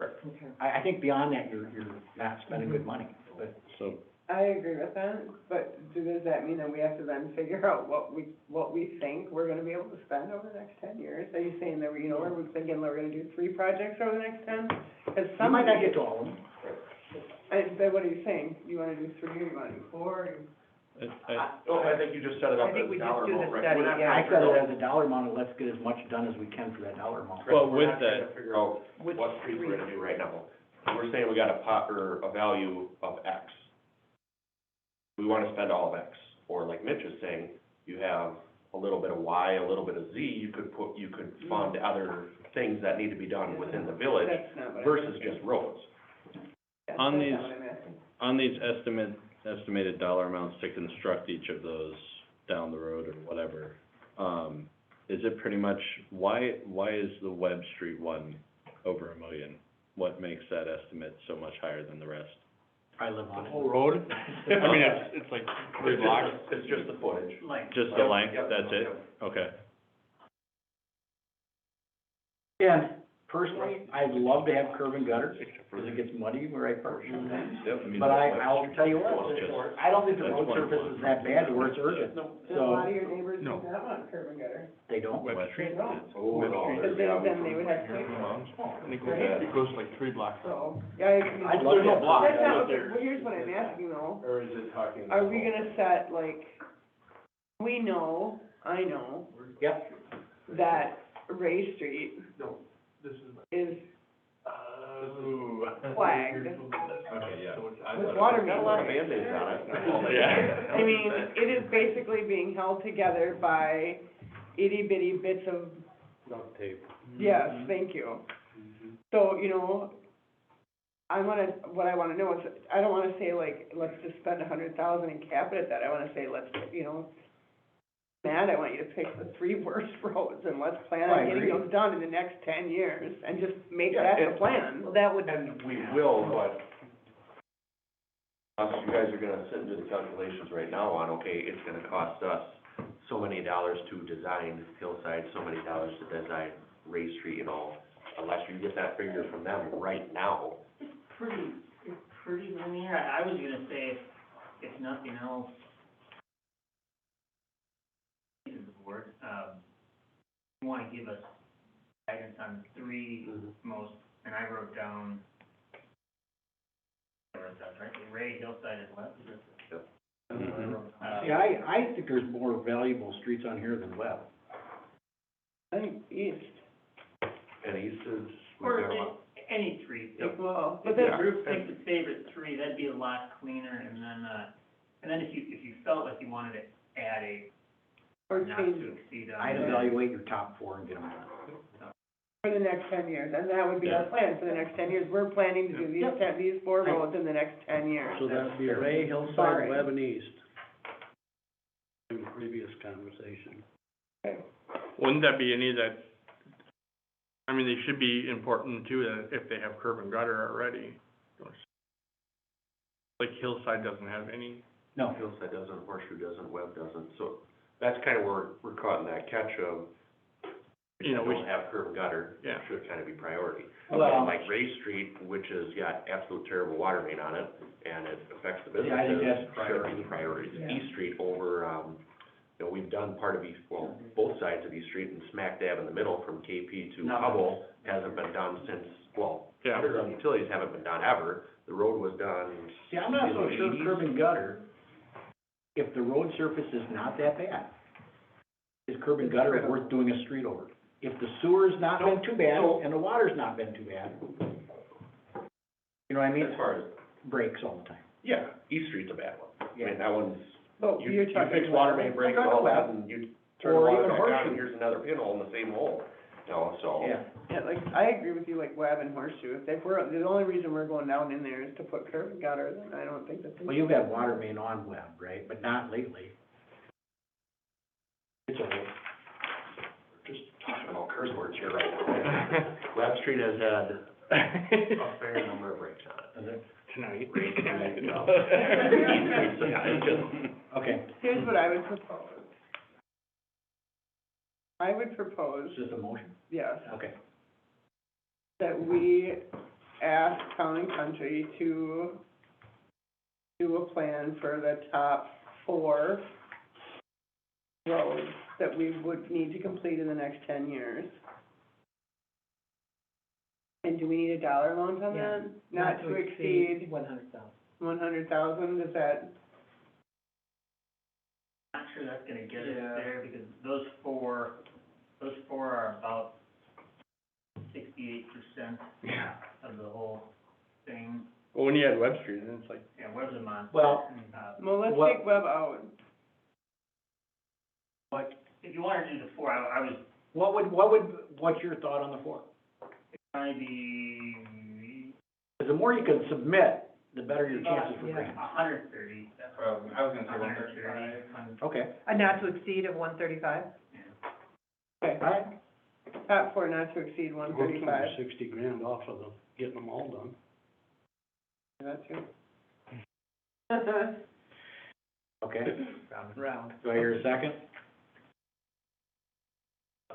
Okay. I think beyond that, you're not spending good money, but. So, I agree with that, but does that mean that we have to then figure out what we think we're gonna be able to spend over the next 10 years? Are you saying that, you know, we're thinking we're gonna do 3 projects over the next 10? Cause You some. might not get to all of them. But what are you saying? You wanna do 3 or you wanna do 4? I think you just set it up I think as we a just dollar do the amount, right? study, We're not yeah. I said it as a dollar amount, and let's get as much done as we can for that dollar amount. Well, We're with not trying that- to figure out Which what streets we're gonna street? do right now. We're saying we got a pot or a value of X. We wanna spend all of X, or like Mitch is saying, you have a little bit of Y, a little bit of Z, you could fund other things that need to be done within the village That's not what I'm versus asking. just roads. That's On not these- what I'm asking. on these estimated dollar amounts to construct each of those down the road or whatever, is it pretty much, why is the Webb Street one over $1 million? What makes that estimate so much higher than the rest? I live on The it. whole road, I mean, it's like 3 blocks. It's just the footage. like, Just the length, Yep. that's it? Okay. And personally, I'd love to have curb and gutter, because it gets muddy where I park sometimes. But I'll tell you what, I don't think the road surface is that bad to where it's urgent. And a So, lot of your neighbors do No. not want curb and gutter. they don't. Web Street. No. Oh, Web no, Street. there's Because then gotta be they would have to. And it goes like 3 blocks. So, yeah, I'd love to have block. that's not, well, here's what I'm asking though. Or is it talking? Are we gonna set, like, we know, I know, Yep. that Ray Street No, this is. is Ooh. flagged Okay, yeah. with water Got a lot of main. Band-Aids on it. Yeah. I mean, it is basically being held together by itty bitty bits of, Duct tape. yes, thank you. So, you know, what I wanna know is, I don't wanna say like, let's just spend 100,000 and cap it at that, I wanna say, let's, you know, Matt, I want you to pick the 3 worst roads, and let's plan I on getting agree. those done in the next 10 years, and just make Yeah, that the and- plan. Well, that would, And we will, but you guys are gonna sit and do the calculations right now on, okay, it's gonna cost us so many dollars to design Hillside, so many dollars to design Ray Street, you know, unless you get that figure from them right now. it's pretty linear. I was gonna say, if nothing else, the board, you wanna give us guidance on the 3 most, and I wrote down, right, Ray, Hillside, and West. See, I think there's more valuable streets on here than Webb. I think east, And east is, we've Or got a lot. any 3. well, If but the then, group thinks the favorite 3, that'd be a lot cleaner, and then if you felt like you wanted to add a or not change to exceed on I'd there. evaluate your top 4 and get them done. for the next 10 years, and that would be our plan for the next 10 years. We're planning to do these 4 roads in the next 10 years. So that'd be Ray, Hillside, Sorry. Webb, and East. In previous conversation. Wouldn't that be any that, I mean, they should be important too, that if they have curb and gutter already. Like Hillside doesn't have any. No. Hillside doesn't, Horseshoe doesn't, Webb doesn't, so that's kind of where we're caught in that catch of, You know, we we, don't have curb and gutter, Yeah. should kind of be priority. Well- And like Ray Street, which has got absolute terrible water main on it, and it affects the businesses. Yeah, I think that's Should be the priority. priorities. Yeah. East Street over, You know, we've done part of East, well, both sides of East Street and smack dab in the middle from KP to Nothing. Hubble hasn't been done since, well, Yeah. underground utilities haven't been done ever. The road was done. See, I'm not so in the sure 80s. curb and gutter, if the road surface is not that bad, is curb and gutter worth doing a street over? If the sewer's not been too bad, and the water's not been too bad, you know what I mean? As far as, Breaks all the time. yeah, East Street's a bad one. I Yeah. mean, that one's, But you you're fix talking water about- main breaks, I'm all talking of a about- sudden, you turn the or water even back on, horseshoe. and here's another pinhole in the same hole. You know, so. Yeah. Yeah, like, I agree with you, like Webb and Horseshoe, if we're, the only reason we're going down in there is to put curb and gutter, then I don't think that's. Well, you've had water main on Webb, right, but not lately. It's old. Just talking about curse words here right now. Webb Street has had a fair number of breaks on it. Tonight. Rain can make it up. Yeah, it's just- Okay. Here's what I would propose. I would propose, Is this a motion? yes, Okay. that we ask Town and Country to do a plan for the top 4 roads that we would need to complete in the next 10 years. And do we need a dollar amount on Yeah. that? Not to exceed 100,000. 100,000, is that, Not sure that's gonna get us Yeah. there, because those four are about 68% Yeah. of the whole thing. Well, when you had Web Street, then it's like, Yeah, Webb's a monster. Well, well, let's What- take Webb out. If you wanted to do the 4, I was What's your thought on the 4? trying to be Because the more you can submit, the better your chances for Yeah. grants. 130, that's what I was gonna say 135. Okay. A not to exceed of 135? Okay, All right. top 4 not to exceed We're 135. 60 grand off of them, getting them all done. That too. Okay. Round. Do I hear a second?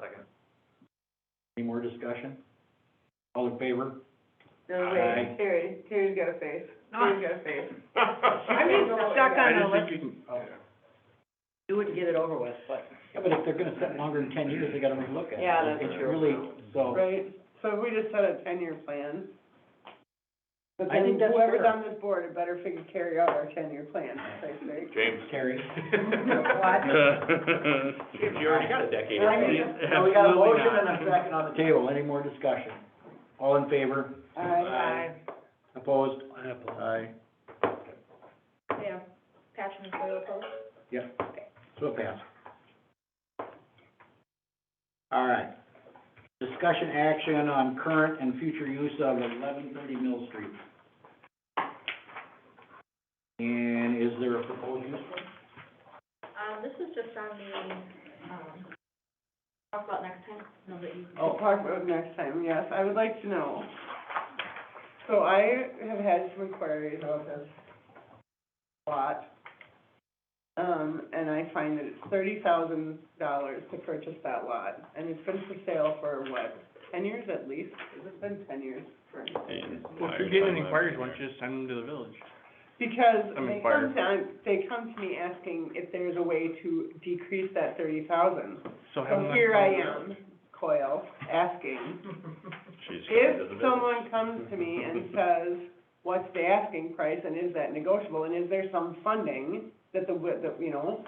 Second. Any more discussion? All in favor? No, Aye. wait, Terry's got a face. Terry's got a face. I'm just stuck I on the, just think let's you can, do it and get it over with, but. Yeah, but if they're gonna set longer than 10 years, they gotta relook at it. Yeah, that's It's true. really, so, Right, so if we just set a 10-year plan, but I then think that's whoever's fair. on this board, it better figure carry out our 10-year plan, for Christ's sake. James. Terry. What? You already got a decade. So we got a motion and a second on the table. Any more discussion? All in favor? Aye. Opposed? Aye. Yeah, Patchin and Coyle opposed? Yeah. So it passed. All right. Discussion action on current and future use of 1130 Mill Street. And is there a proposed use for it? This is just on the, talk about next time, know that you. I'll talk about it next time, yes, I would like to know. So I have had some inquiries about this lot. And I find that it's $30,000 to purchase that lot, and it's been for sale for what, 10 years at least? Has it been 10 years for? well, if you're getting inquiries, why don't you just send them to the village? Because I'm they come to me asking if there's a way to decrease that 30,000. So have So them. here I am, Coyle, asking, She's coming to the if village. someone comes to me and says, what's the asking price, and is that negotiable, and is there some funding that you know,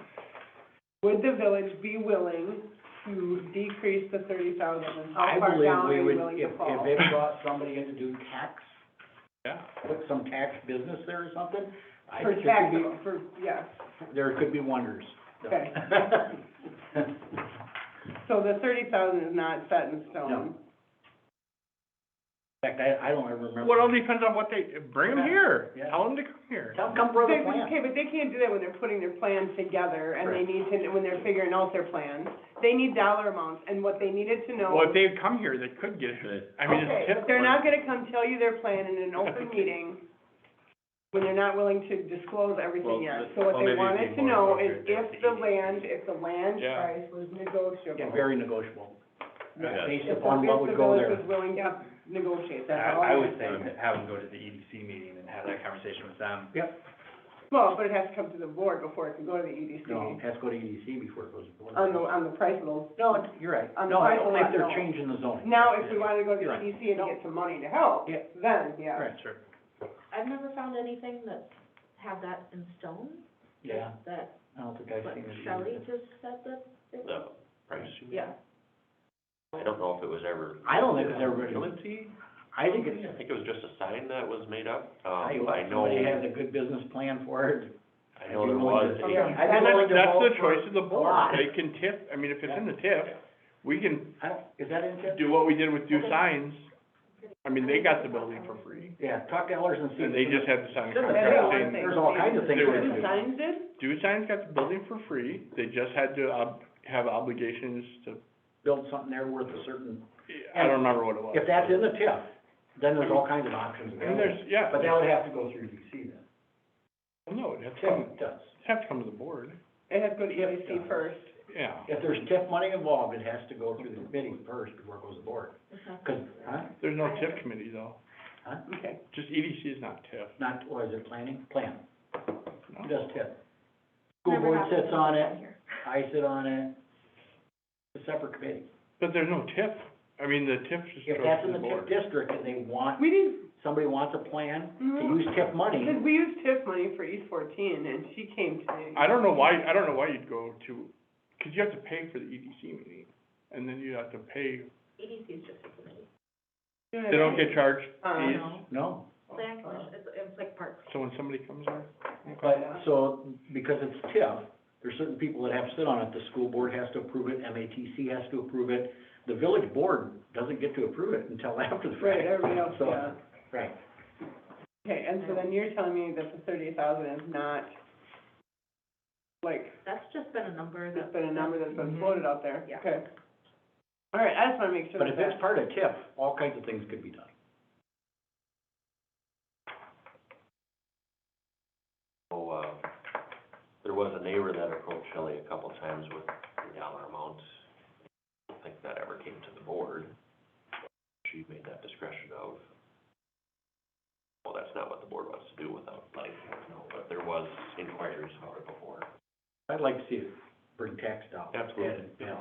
would the village be willing to decrease the 30,000, and how I far believe down are we you would, willing if to fall? it brought somebody in to do tax, Yeah. put some tax business there or something, I For think there tax, could yeah, be, there could be wonders. okay. So the 30,000 is not set in stone? No. In fact, I don't ever remember. Well, it all depends on what they, bring them here, Yeah. tell them to come here. Come for the plan. Okay, but they can't do that when they're putting their plan together, and they Right. need to, when they're figuring out their plan. They need dollar amounts, and what they needed to know. Well, if they come here, they could get it. I mean, Okay, it's but they're typical. not gonna come tell you their plan in an open meeting when they're not willing to disclose everything Well, yet. So what well, they maybe it'd wanted be to more know is appropriate if the land Yeah. price was negotiable. Yeah, very negotiable, Yes. based If upon what would go the there. village was willing to negotiate, that's all. I I'm would say saying. have them go to the EDC meeting and have that conversation with them. Yep. Well, but it has to come to the board before it can go to the EDC. No, it has to go to EDC before it goes to board. On the price of those. No, you're right. On the No, price of only if lot, they're no. changing the zoning. Now, if we wanted to go to You're right. EDC and get some money to help, Yeah. then, yeah. Right, sure. I've never found anything that's had that in stone, Yeah, that, I don't think I've what seen it Shelley either. just said that it The was. price. Yeah. I don't know if it was ever. I don't think it's ever, Guilty? I think I it's, think it was just a sign that was made up. I I know, somebody has a good business plan for it. I know there was Okay. a, I'd be willing to That's vote the for choice of the a board. lot. They can tip, I mean, if it's in the TIF, we can I don't, is that in do what we did with Do Signs. I mean, they got the building for free, Yeah, talk to Ellers and see. and they just had to sign a Shouldn't contract have. saying. There's all kinds of things. They were- they The can do. signs did? Do Signs got the building for free, they just had to, have obligations to, Build something there worth a certain, I don't remember what it was. if that's in the TIF, then there's all kinds of options And available. there's, yeah. But that would have to go through EDC then. Well, no, it has to come, TIF does. have to come to the board, It has to go to Yep, it EDC does. first. yeah. If there's TIF money involved, it has to go through the committee first before it goes to the board. Cause, There's no TIF committee though, Okay. just EDC is not TIF. not, what is it, planning? Plan. No. Who does TIF? School Never board happened sits on in it, here. I sit on it. It's a separate committee. But there's no TIF, I mean, the TIF just If goes that's to in the the TIF board. district and they want, We didn't, somebody wants a plan to Mhm. use TIF money, because we used TIF money for East 14, and she came to me. I don't know why you'd go to, cause you have to pay for the EDC meeting, and then you have to pay, EDC is just a committee. they don't get charged fees, No, no. plan commission, it's like parks. so when somebody comes there. But, so, because it's TIF, there's certain people that have to sit on it, the school board has to approve it, MATC has to approve it. The village board doesn't get to approve it until after the fact. Right, everybody else, So, yeah. Right. Okay, and so then you're telling me that the 38,000 is not, like, That's just been a number that's that. been a number that's been Mhm. floated out there? Yeah. Okay. All right, I just wanna make sure But that if it's that, part of TIF, all kinds of things could be done. so, there was a neighbor that approached Shelley a couple times with the dollar amount. I don't think that ever came to the board. She made that discretion of, well, that's not what the board wants to do without letting the board know, but there was inquiries about it before. I'd like to see it bring tax down. Absolutely. Yeah.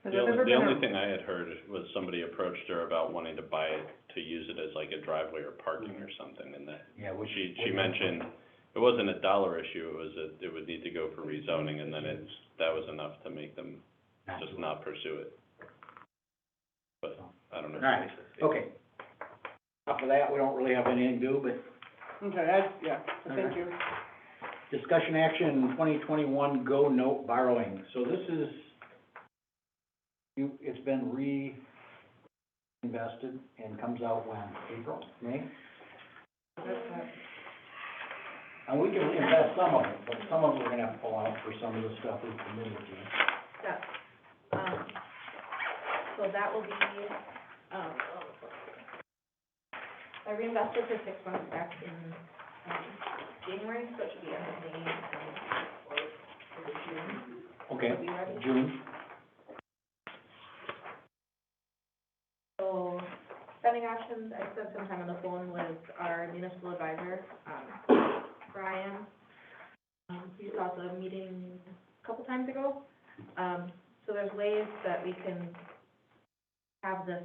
Has The there ever only, the been only a- thing I had heard was somebody approached her about wanting to buy it, to use it as like a driveway or parking or something, and that, Yeah, which. she mentioned, it wasn't a dollar issue, it was it would need to go for rezoning, and then that was enough to make them just not pursue it. But, I don't know. All right, okay. After that, we don't really have anything to do, but okay, that's, yeah, thank you. discussion action 2021 Go Note borrowing. So this is, it's been reinvested and comes out when? April, May? And we can invest some of it, but some of it we're gonna have to pull out for some of the stuff we've committed to. Yeah. So that will be, I reinvested for 6 months back in, January, so it should be end of May, or June. Okay, Are we ready? June. So, spending options, I spent some time on the phone with our municipal advisor, Brian. He was at the meeting a couple times ago. So there's ways that we can have this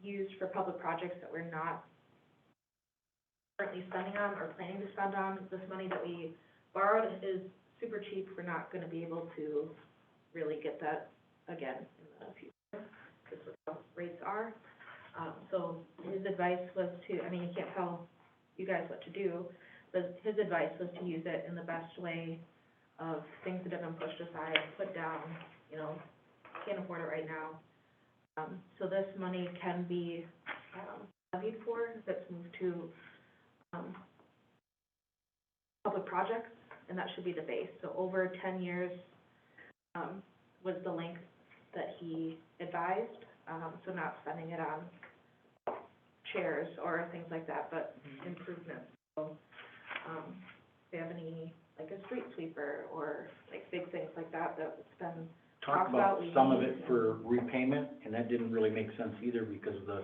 used for public projects that we're not currently spending on or planning to spend on. This money that we borrowed is super cheap. We're not gonna be able to really get that again in the future, because of how rates are. So his advice was to, I mean, he can't tell you guys what to do, but his advice was to use it in the best way of things that have been pushed aside, put down, you know, can't afford it right now. So this money can be, levied for, if it's moved to, public projects, and that should be the base. So over 10 years, was the length that he advised, so not spending it on chairs or things like that, but improvements. So, if you have any, like a street sweeper or like big things like that, that's been Talked about some of it for repayment, and that didn't really make sense either because of the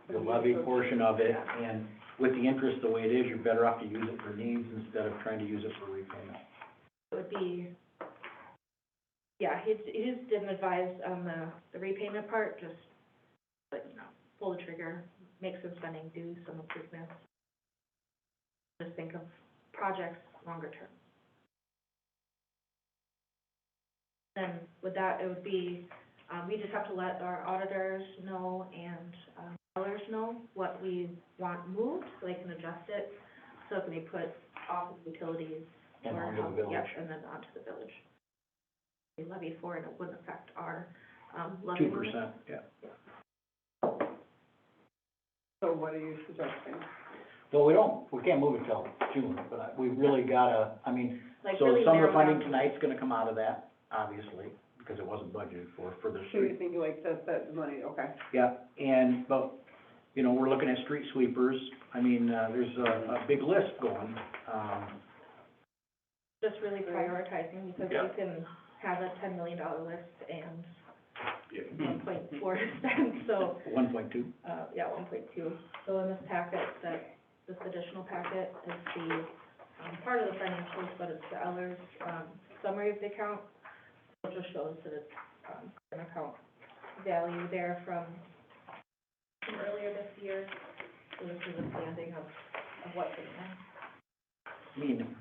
the levy portion of it, and with the interest the way it is, you're better off to use it for needs instead of trying to use it for repayment. It would be, yeah, he just didn't advise on the repayment part, just, but, you know, pull the trigger, make some spending, do some improvements. Just think of projects longer term. Then with that, it would be, we just have to let our auditors know and, sellers know what we want moved, so they can adjust it. So if they put off of utilities And or onto the help, village. yep, and then onto the village. We levy for it, it wouldn't affect our, levy limit. 2%, yeah. So what are you suggesting? Well, we can't move it till June, but we really gotta, I mean, Like, so really some of the narrow funding down. tonight's gonna come out of that, obviously, because it wasn't budgeted for the So you're street. thinking like that money, okay. Yeah, but, you know, we're looking at street sweepers, I mean, there's a big list going, Just really prioritizing, because Yeah. you can have a $10 million list and 1.4 spent, so, 1.2. yeah, 1.2. So in this packet, this additional packet is the, part of the financials, but it's the Ellers, summary of the account. It just shows that it's, an account value there from earlier this year. So this is a standing of what's in there. I mean,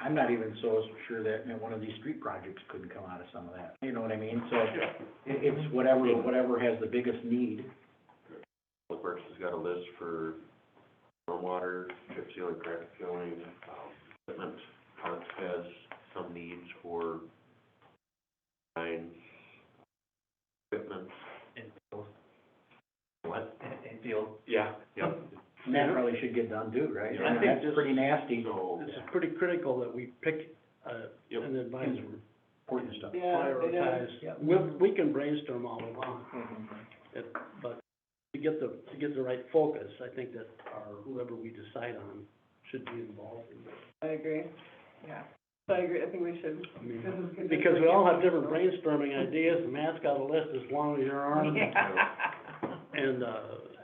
I'm not even so sure that, you know, one of these street projects couldn't come out of some of that, you know what I mean? So, it's whatever has the biggest need. Public Works has got a list for stormwater, chip sealing, crack filling, equipment. Parks has some needs for signs, equipment. In field. What? In field. Yeah, yeah. And that probably should get done too, right? Yeah, I mean, I think that's this- pretty nasty. So, This is pretty critical that we pick, Yep. an advisor, Important stuff. Yeah, it is. prioritize. Yeah. We can brainstorm all we want, but to get the right focus, I think that whoever we decide on should be involved in this. I agree, Yeah. I agree, I think we should, I mean, this is good. because we all have different brainstorming ideas, and Matt's got a list as long as your arm. And,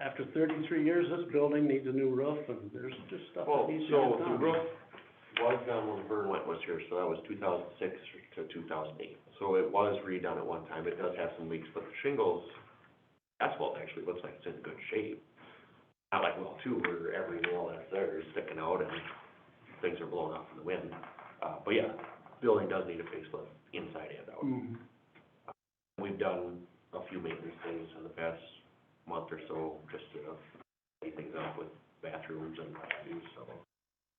after 33 years, this building needs a new roof, and there's just stuff well, that needs to so get the done. roof was done when Vern Went was here, so that was 2006 to 2008. So it was redone at one time. It does have some leaks, but the shingles, asphalt actually looks like it's in good shape. Not like well two, where every nail that's there is sticking out and things are blowing off in the wind. But yeah, building does need a facelift inside and out. Mhm. We've done a few maintenance things in the past month or so, just to clean things up with bathrooms and what have you, so.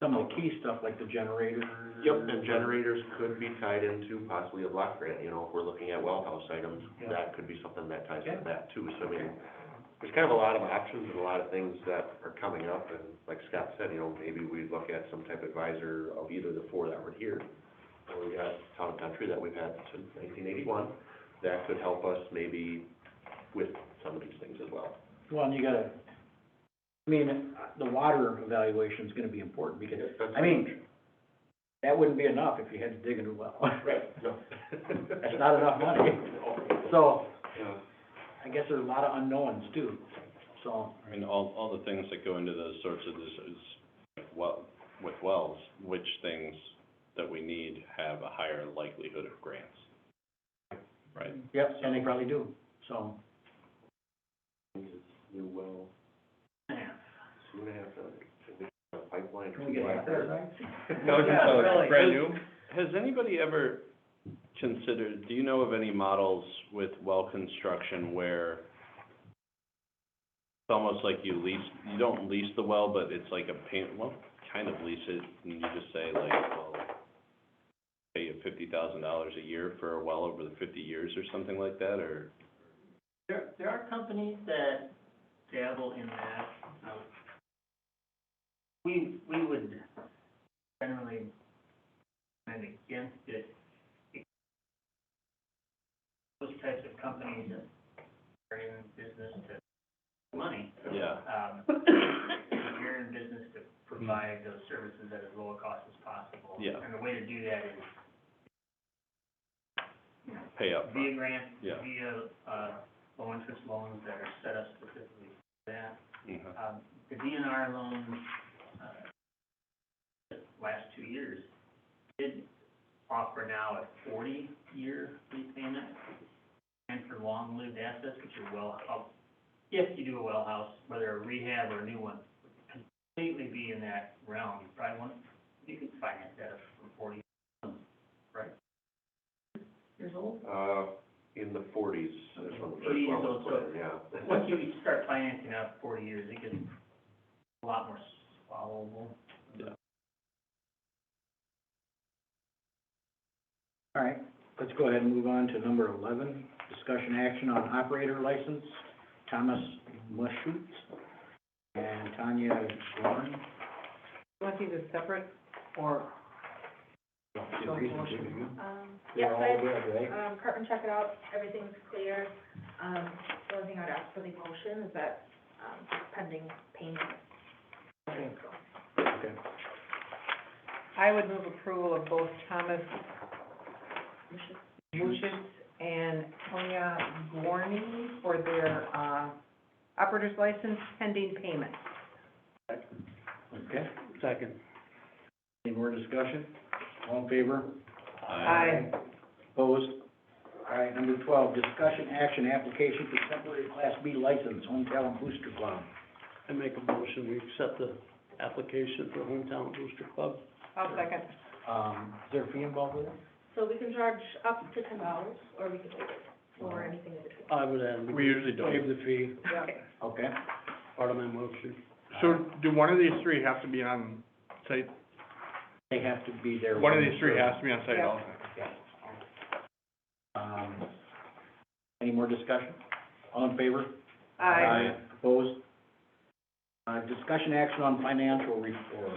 Some of the key stuff, like the generator. Yep, and generators could be tied into possibly a block grant, you know, if we're looking at well house items, Yeah. that could be something that ties Yeah. into that too. So I mean, there's kind of a lot of options and a lot of things that are coming up, and like Scott said, you know, maybe we look at some type of advisor of either the four that were here, or we got Town and Country that we've had since 1981, that could help us maybe with some of these things as well. Well, and you gotta, I mean, the water evaluation's gonna be important, because, That's I mean, that wouldn't be enough if you had to dig a new well. Right, no. That's not enough money. So, Yeah. I guess there's a lot of unknowns too, so. I mean, all the things that go into those sorts of, this is, well, with wells, which things that we need have a higher likelihood of grants, right? Yep, and they probably do, so. New well, soon after, a pipeline. Can we get half that, right? No, just, Really? brand new. Has anybody ever considered, do you know of any models with well construction where it's almost like you don't lease the well, but it's like a well, kind of lease it, and you just say like, well, pay you $50,000 a year for a well over the 50 years or something like that, or? There are companies that dabble in that. We would generally kind of against it. Those types of companies are in business to money. Yeah. You're in business to provide those services at as low a cost as possible. Yeah. And the way to do that is, you know, Pay up front. via grant, Yeah. via, low interest loans that are set up specifically that. Mhm. The DNR loan, the last 2 years, did offer now a 40-year repayment, and for long-lived assets, which are well house. If you do a well house, whether a rehab or a new one, would completely be in that realm. You probably want, you could finance that for 40 years, right? Years old? In the forties, is when the first 80 years one was old, put in, yeah. Once you start financing out 40 years, it gets a lot more swallowable. All right, let's go ahead and move on to number 11, discussion action on operator license, Thomas Muschutz and Tanya Gorn. You want these as separate, or? Yes, all good, right? Cartman checked it out, everything's clear. The only thing I'd ask for the motion is that, pending payment. Okay. Okay. I would move approval of both Thomas Muschutz and Tonya Gorney for their, operator's license pending payment. Okay, Second. any more discussion? All in favor? Aye. Opposed? All right, number 12, discussion action, application for temporary Class B license, Hometown Booster Club. I make a motion, we accept the application for Hometown Booster Club. I'll second. Is there a fee involved with it? So we can charge up to $10, or we can waive it, or anything in between. I would add. We usually don't. Waive the fee, Okay. part of my motion. So do one of these three have to be on site? They have to be there. One of these three has to be on site Yeah. also. Yeah. Any more discussion? All in favor? Aye. Opposed? Discussion action on financial report.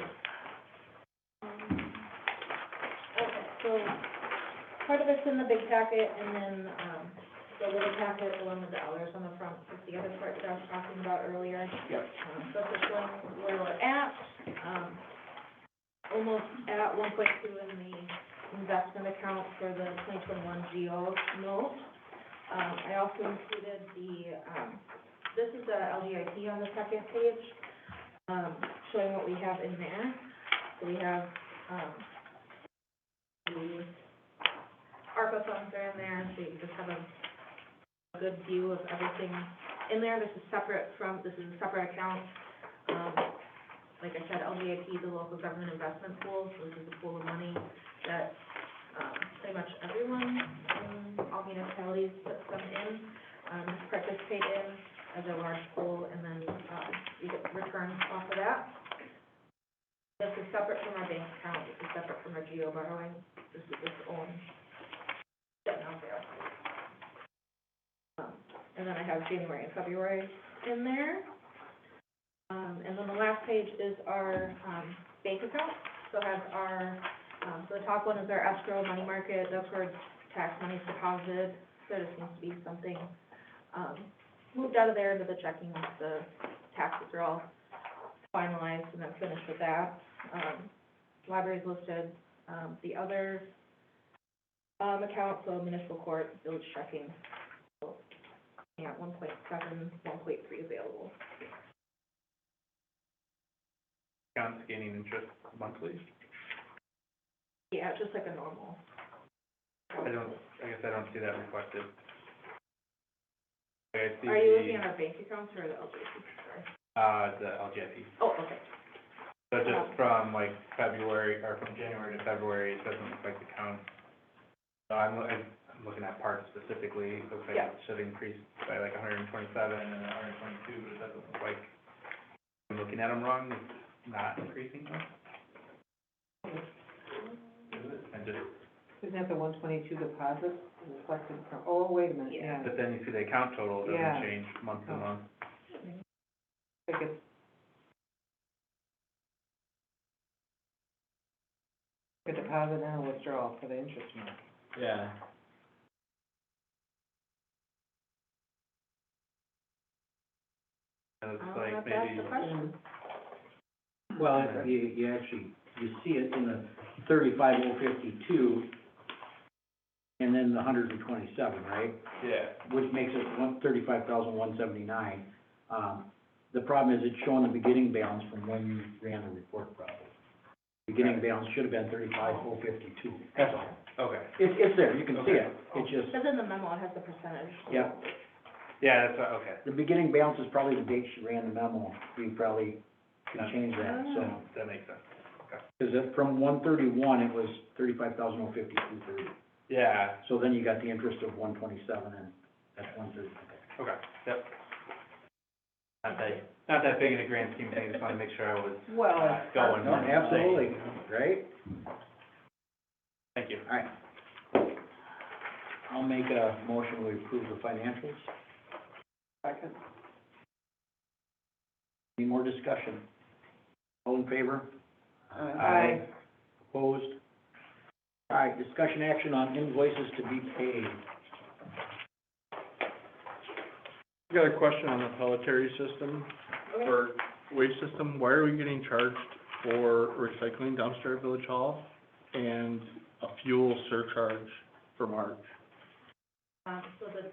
Okay, so part of it's in the big packet, and then, the little packet, the one with the dollars on the front, is the other part that I was talking about earlier. Yep. So just showing where we're at, almost at 1.2 in the investment account for the 2021 GO note. I also included the, this is the LGIP on the second page, showing what we have in there. So we have, the ARPA funds are in there, so you just have a good view of everything in there. This is separate from, this is a separate account. Like I said, LGIP, the local government investment pool, so this is a pool of money that, pretty much everyone, all municipalities put some in, participate in as a large pool, and then, you get returns off of that. This is separate from our bank account, this is separate from our GO borrowing, this is its own, sitting out there. And then I have January and February in there. And then the last page is our, bank account, so it has our, so the top one is our escrow money market, that's where tax money is deposited, so there seems to be something, moved out of there into the checking once the taxes are all finalized and then finished with that. Library's listed, the other, account, so municipal court, village checking, so, yeah, 1.7, 1.3 available. Account's gaining interest monthly? Yeah, just like a normal. I guess I don't see that reflected. I see Are you looking at our bank accounts or the LGIP, sorry? the LGIP. Oh, okay. So just from like February, or from January to February, it doesn't look like the count. So I'm looking at parts specifically, it looks like it should increase by like 127 and 122, but it doesn't look like, I'm looking at them wrong, it's not increasing though. And just, Isn't that the 122 deposit reflected from, oh, wait a minute, yeah. but then you see the account total, it Yeah. doesn't change month to month. I think it's a deposit and a withdrawal for the interest amount. Yeah. And it's I'll like have to ask the maybe, question. Well, you actually, you see it in the 35,052, and then the 127, right? yeah, Which makes it 35,179. the problem is it's showing the beginning balance from when you ran the report probably. Beginning balance should have been 35,452. That's all. Okay. It's there, you can see it. It just, Because in the memo, it has the percentage. yeah. Yeah, that's, okay. The beginning balance is probably the date she ran the memo. You probably can change that, so. That makes sense. Because from 131, it was 35,052.30. Yeah. So then you got the interest of 127 and that's 130. Okay, yep. Not that big in the grand scheme of things, just wanna make sure I was, Well, going. No, absolutely, right? Thank you. All right. I'll make a motion to approve the financials. second. Any more discussion? All in favor? Aye. Opposed? All right, discussion action on invoices to be paid. I got a question on the pelletary system, or waste system. Why are we getting charged for recycling dumpster at Village Hall and a fuel surcharge for March? So the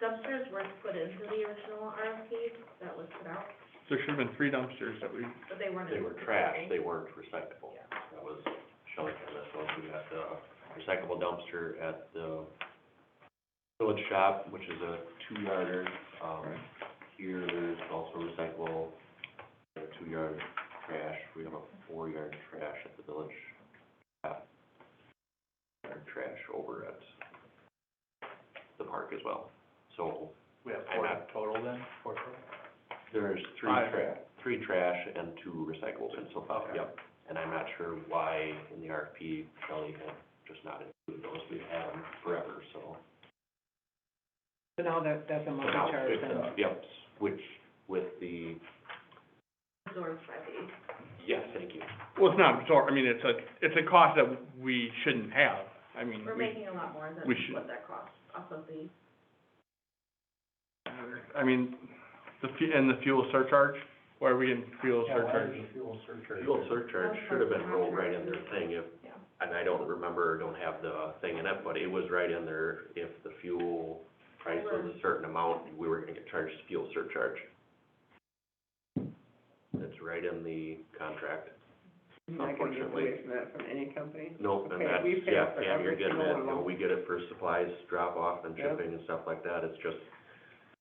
dumpsters were put into the original RFP that was put out, There should have been 3 dumpsters that we, but they weren't. They were trash, they weren't recyclable. That was showing on this one. We got the recyclable dumpster at the village shop, which is a 2-yarder. Here, there's also recyclable, a 2-yard trash. We have a 4-yard trash at the village shop. Yard trash over at the park as well. So We have I'm 4 not- total then, 4 total? there's 3 trash and 2 recyclables in so far, Okay. yep. And I'm not sure why in the RFP, Shelley had just not included those. We've had them forever, so. So now that's a monthly Now, charge it's, then? yep, which with the, Absorbed by the. yes, thank you. well, it's not, I mean, it's a cost that we shouldn't have. I mean, We're making a lot more than we should- what that costs off of the. I mean, and the fuel surcharge, why are we getting fuel Yeah, why is surcharge? the fuel surcharge? Fuel surcharge should have been rolled right in their thing if, Yeah. and I don't remember, don't have the thing in it, but it was right in there. If the fuel price was a certain amount, we were gonna get charged fuel surcharge. It's right in the contract. I'm not gonna get Unfortunately. away from that from any company. Nope, and Okay, that's, we pay yeah, for Pam, you're every getting single it, one of them. we get it for supplies, drop off and Yep. shipping and stuff like that. It's just,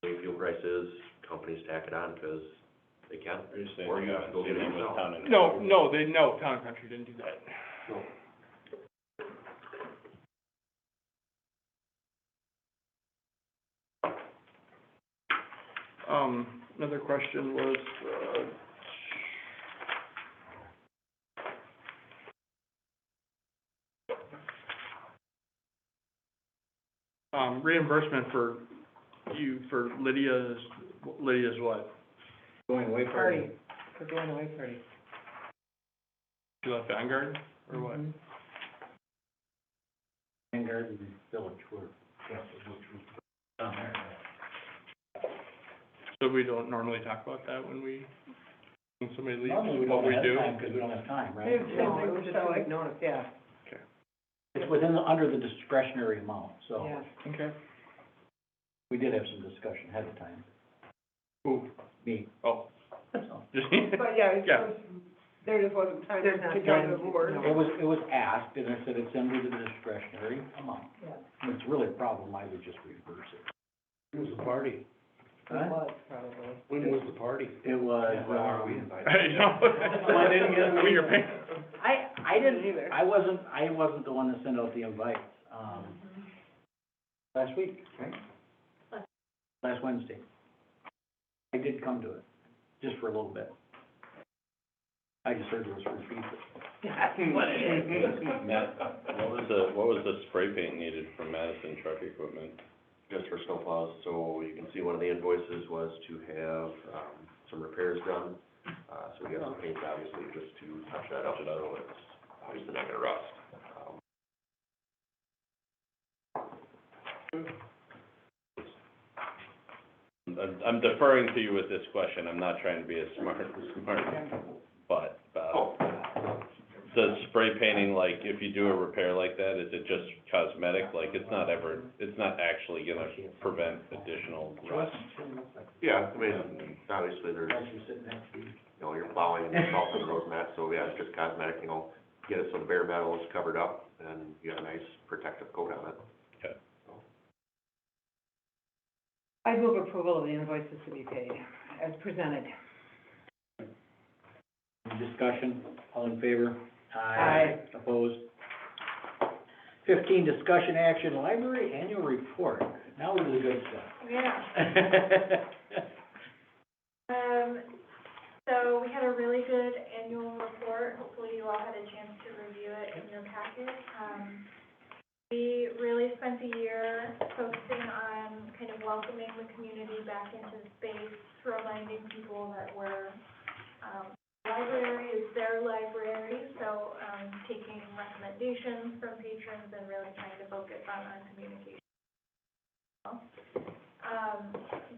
the fuel prices, companies tack it on because they can. Are you saying Or you you have to haven't go seen get it them with yourself. town and? No, Town and Country didn't do that. No. Another question was, reimbursement for Lydia's what? Going away Party, for going away party. She left Vanguard, or what? Mhm. Vanguard and Village were, down there. So we don't normally talk about that when somebody leaves, Normally, we what don't we have do? time, because we don't have time, right? It's- No, it was just a week notice, yeah, It's within, under the discretionary amount, so yeah. Okay. we did have some discussion ahead of time. Who? Me. Oh. So. But yeah, it's Yeah. just, there just wasn't time There's to not go to time the to- board. no. It was asked, and I said it's under the discretionary amount. Yeah. If it's really a problem, I would just reverse it. When was the party? It was, probably. When was the party? It was, Where are we invited? You know? I didn't get it. When you're paying. I didn't either. I wasn't the one that sent out the invites, last week, right? Last Wednesday. I did come to it, just for a little bit. I just heard it was repeated. That's what it is. Matt, what was the spray paint needed from Madison Truck Equipment? Just for snowplows, so you can see one of the invoices was to have, some repairs done. So we got some paint, obviously, just to touch that up, so it's obviously not gonna rust. I'm deferring to you with this question, I'm not trying to be a smart, but, does spray painting, like, if you do a repair like that, is it just cosmetic? Like, it's not actually gonna prevent additional rust? Yeah, I mean, obviously there's, you're plowing and salting those mats, so yeah, it's just cosmetic, get it so the bare metal is covered up and you have a nice protective coat on it. Okay. I move approval of the invoices to be paid as presented. Any discussion? All in favor? Aye. Opposed? 15, discussion action, library annual report. Now we're to the good stuff. Yeah. So we had a really good annual report. Hopefully you all had a chance to review it in your packet. We really spent a year focusing on kind of welcoming the community back into the space, reminding people that we're, library is their library, so taking recommendations from patrons and really trying to focus on communication.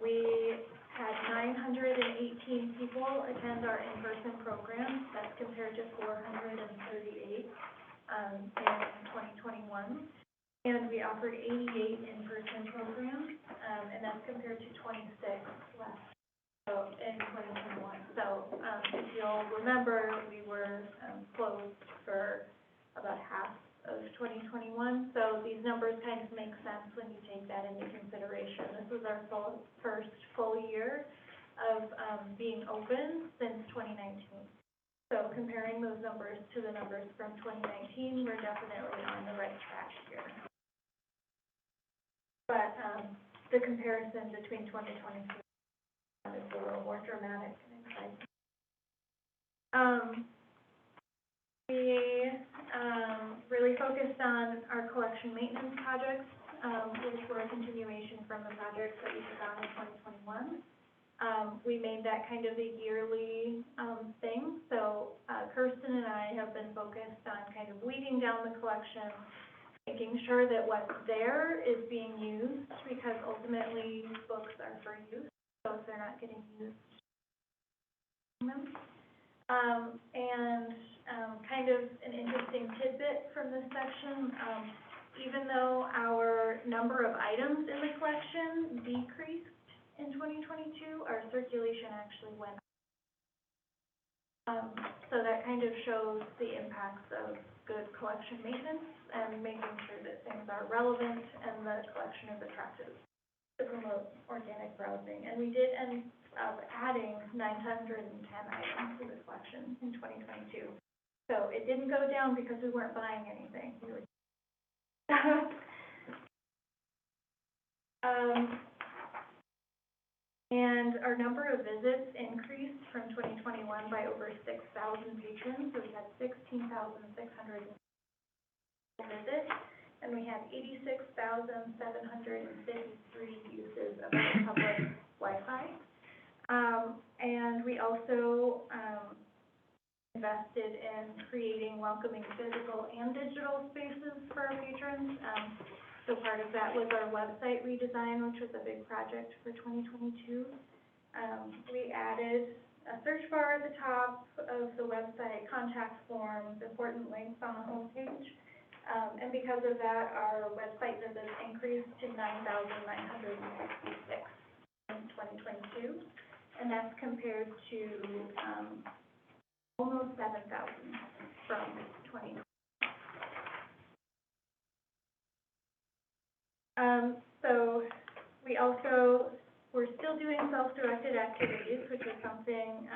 We had 918 people attend our in-person program. That's compared to 438 in 2021. And we offered 88 in-person programs, and that's compared to 26 last in 2021. So if you'll remember, we were closed for about half of 2021. So these numbers kind of make sense when you take that into consideration. This was our first full year of being open since 2019. So comparing those numbers to the numbers from 2019, we're definitely on the right track here. But the comparison between 2022 is a little more dramatic and exciting. We really focused on our collection maintenance projects, which were a continuation from the projects that we took on in 2021. We made that kind of a yearly thing. So Kirsten and I have been focused on kind of weeding down the collection, making sure that what's there is being used, because ultimately books are for use. So if they're not getting used, kind of an interesting tidbit from this section, even though our number of items in the collection decreased in 2022, our circulation actually went up. So that kind of shows the impacts of good collection maintenance and making sure that things are relevant and the collection is attractive to promote organic browsing. And we did end up adding 910 items to the collection in 2022. So it didn't go down because we weren't buying anything. We were and our number of visits increased from 2021 by over 6,000 patrons. So we had 16,600 visits, and we had 86,753 uses of our public Wi-Fi. And we also invested in creating welcoming physical and digital spaces for our patrons. So part of that was our website redesign, which was a big project for 2022. We added a search bar at the top of the website, contact forms, important links on the homepage. And because of that, our website visits increased to 9,966 in 2022. And that's compared to almost 7,000 from 2020. So we also, we're still doing self-directed activities, which is something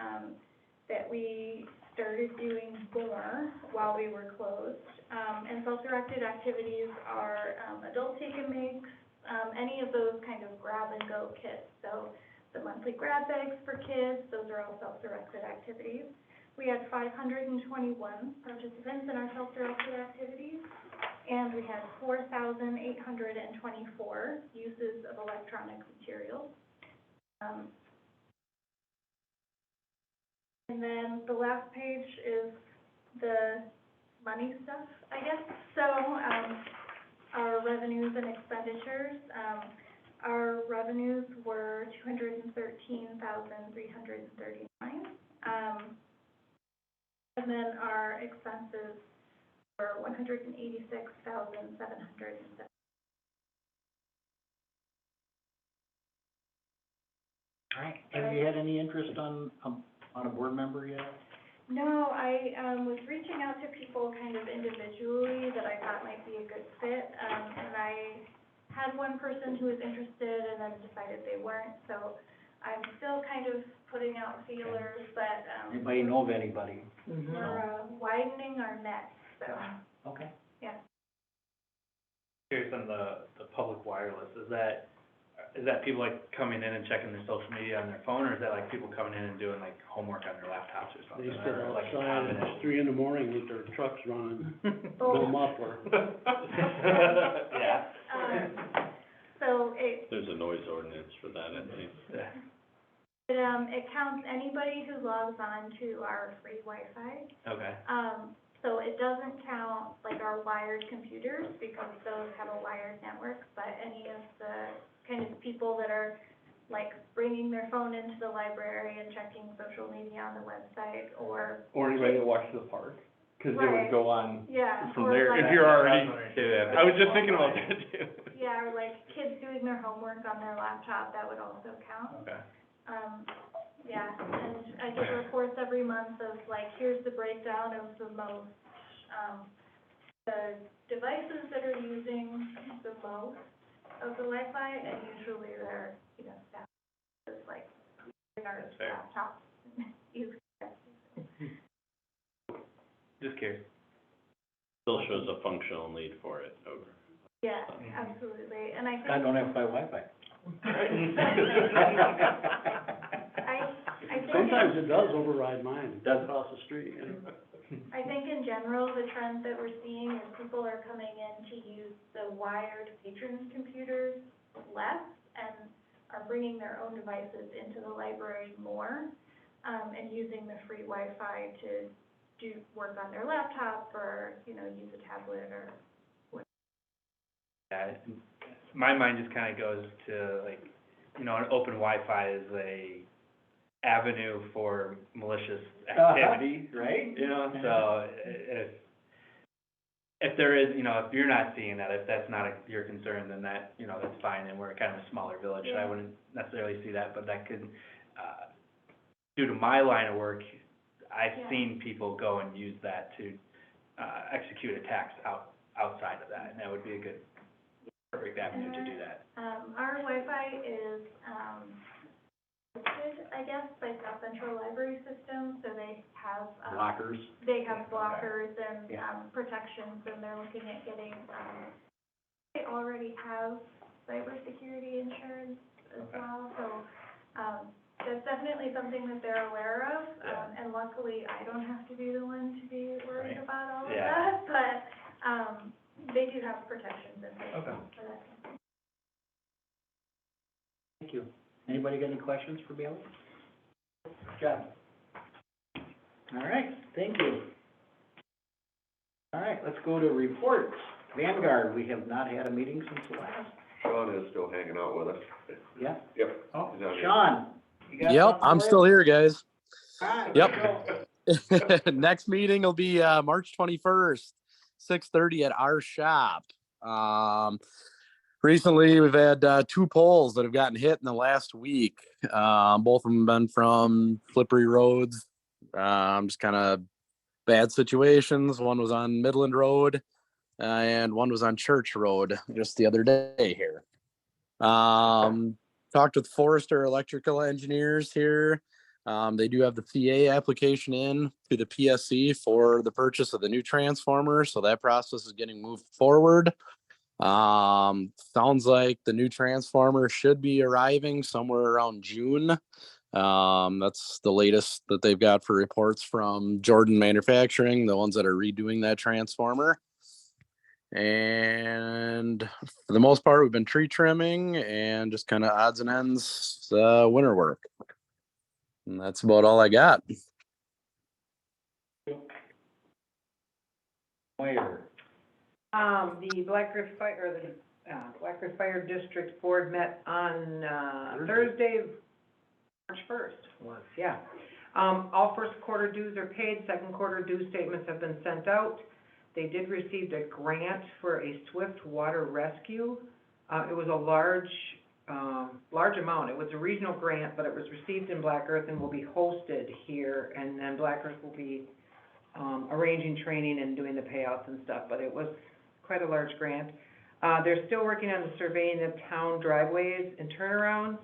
that we started doing more while we were closed. And self-directed activities are adult take and makes, any of those kind of grab-and-go kits. So the monthly grab bags for kids, those are all self-directed activities. We had 521 participants in our self-directed activities, and we had 4,824 uses of electronic materials. And then the last page is the money stuff, I guess. So our revenues and expenditures. Our revenues were $213,339. And then our expenses were $186,707. All right, have you had any interest on a board member yet? No, I, was reaching out to people kind of individually that I thought might be a good fit, and I had one person who was interested and then decided they weren't, so I'm still kind of putting out feelers, but, Anybody know of anybody? we're, widening our net, so, Okay. yeah. Curious on the public wireless, is that people like coming in and checking their social media on their phone, or is that like people coming in and doing like homework on their laptops or something? They sit or like a outside at combination? 3 in the morning with their trucks running, Oh. no muffler. Yeah. So it, There's a noise ordinance for that, I think. it counts anybody who logs on to our free Wi-Fi. Okay. So it doesn't count like our wired computers because those have a wired network, but any of the kind of people that are like bringing their phone into the library and checking social media on the website or. Or anybody that walks to the park, cause they Right. would go on Yeah, from or there, like- if you're already, Yeah, I was just thinking about that too. Yeah, or like kids doing their homework on their laptop, that would also count. Okay. Yeah, and I get reports every month of like, here's the breakdown of the most, the devices that are using the most of the Wi-Fi, and usually they're, staff, is like, our That's fair. laptops. Just curious. Still shows a functional need for it over. Yeah, absolutely, and I think. I don't have my Wi-Fi. I think. Sometimes it does override mine, it does across the street. I think in general, the trend that we're seeing is people are coming in to use the wired patron computers less and are bringing their own devices into the library more, and using the free Wi-Fi to do work on their laptop or, use a tablet or whatever. Yeah, my mind just kind of goes to like, an open Wi-Fi is a avenue for malicious activity. Right? So if there is, if you're not seeing that, if that's not your concern, then that, that's fine, and we're kind of a smaller village, so I Yeah. wouldn't necessarily see that, but that could, due to my line of work, I've Yeah. seen people go and use that to, execute attacks outside of that, and that would be a good, perfect avenue to do that. Our Wi-Fi is, hosted, I guess, by South Central Library System, so they have, Blockers. they have blockers and, Yeah. protections, and they're looking at getting, they already have cybersecurity insurance as Okay. well, so, that's definitely something that they're aware of, and luckily, I don't have to be the one to be worried Right. about all of Yeah. that, but, they do have protections in place Okay. for that. Thank you. Anybody got any questions for Bailey? Good job. All right, thank you. All right, let's go to reports. Vanguard, we have not had a meeting since the last. Sean is still hanging out with us. Yeah? Yep. Oh, He's on here. Sean, you got Yep, something I'm for still us? here, guys. All right, Yep. let's go. Next meeting will be March 21st, 6:30 at our shop. Recently, we've had 2 poles that have gotten hit in the last week. Both of them been from slippery roads, just kind of bad situations. One was on Midland Road, and one was on Church Road just the other day here. Talked with Forrester Electrical Engineers here. They do have the CA application in to the PSC for the purchase of the new transformer, so that process is getting moved forward. Sounds like the new transformer should be arriving somewhere around June. That's the latest that they've got for reports from Jordan Manufacturing, the ones that are redoing that transformer. And for the most part, we've been tree trimming and just kind of odds and ends, winter work. And that's about all I got. Moyer. The Black Earth Fire, Black Earth Fire District Board met on, Thursday, March 1st was, yeah. All first quarter dues are paid, second quarter due statements have been sent out. They did receive a grant for a swift water rescue. It was a large amount. It was a regional grant, but it was received in Black Earth and will be hosted here, and then Black Earth will be arranging training and doing the payouts and stuff, but it was quite a large grant. They're still working on the surveying of town driveways and turnarounds,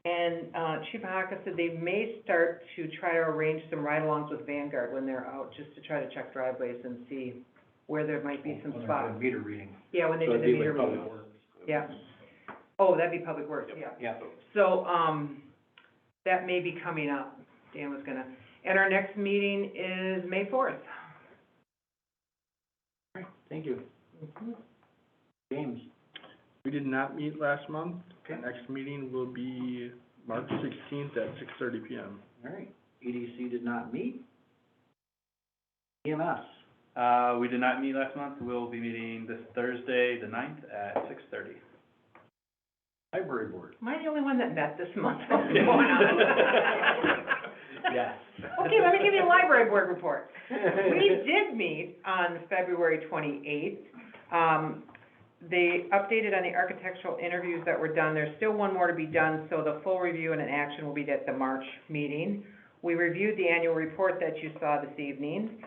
and Chief Haka said they may start to try to arrange some ride-alongs with Vanguard when they're out, just to try to check driveways and see where there might be some spots. Meter reading. Yeah, when they So did the it'd be meter like reading. Public Works. Yeah. Oh, that'd be Public Works, yeah. Yeah. So, that may be coming up. Dan was gonna, and our next meeting is May 4th. All right, thank you. James? We did not meet last month. Next meeting will be March 16th at 6:30 PM. All right, EDC did not meet. EMS? We did not meet last month. We'll be meeting this Thursday, the 9th at 6:30. Library Board? Am I the only one that met this month? What's going on? Yes. Okay, let me give you a library board report. We did meet on February 28th. They updated on the architectural interviews that were done. There's still one more to be done, so the full review and an action will be at the March meeting. We reviewed the annual report that you saw this evening.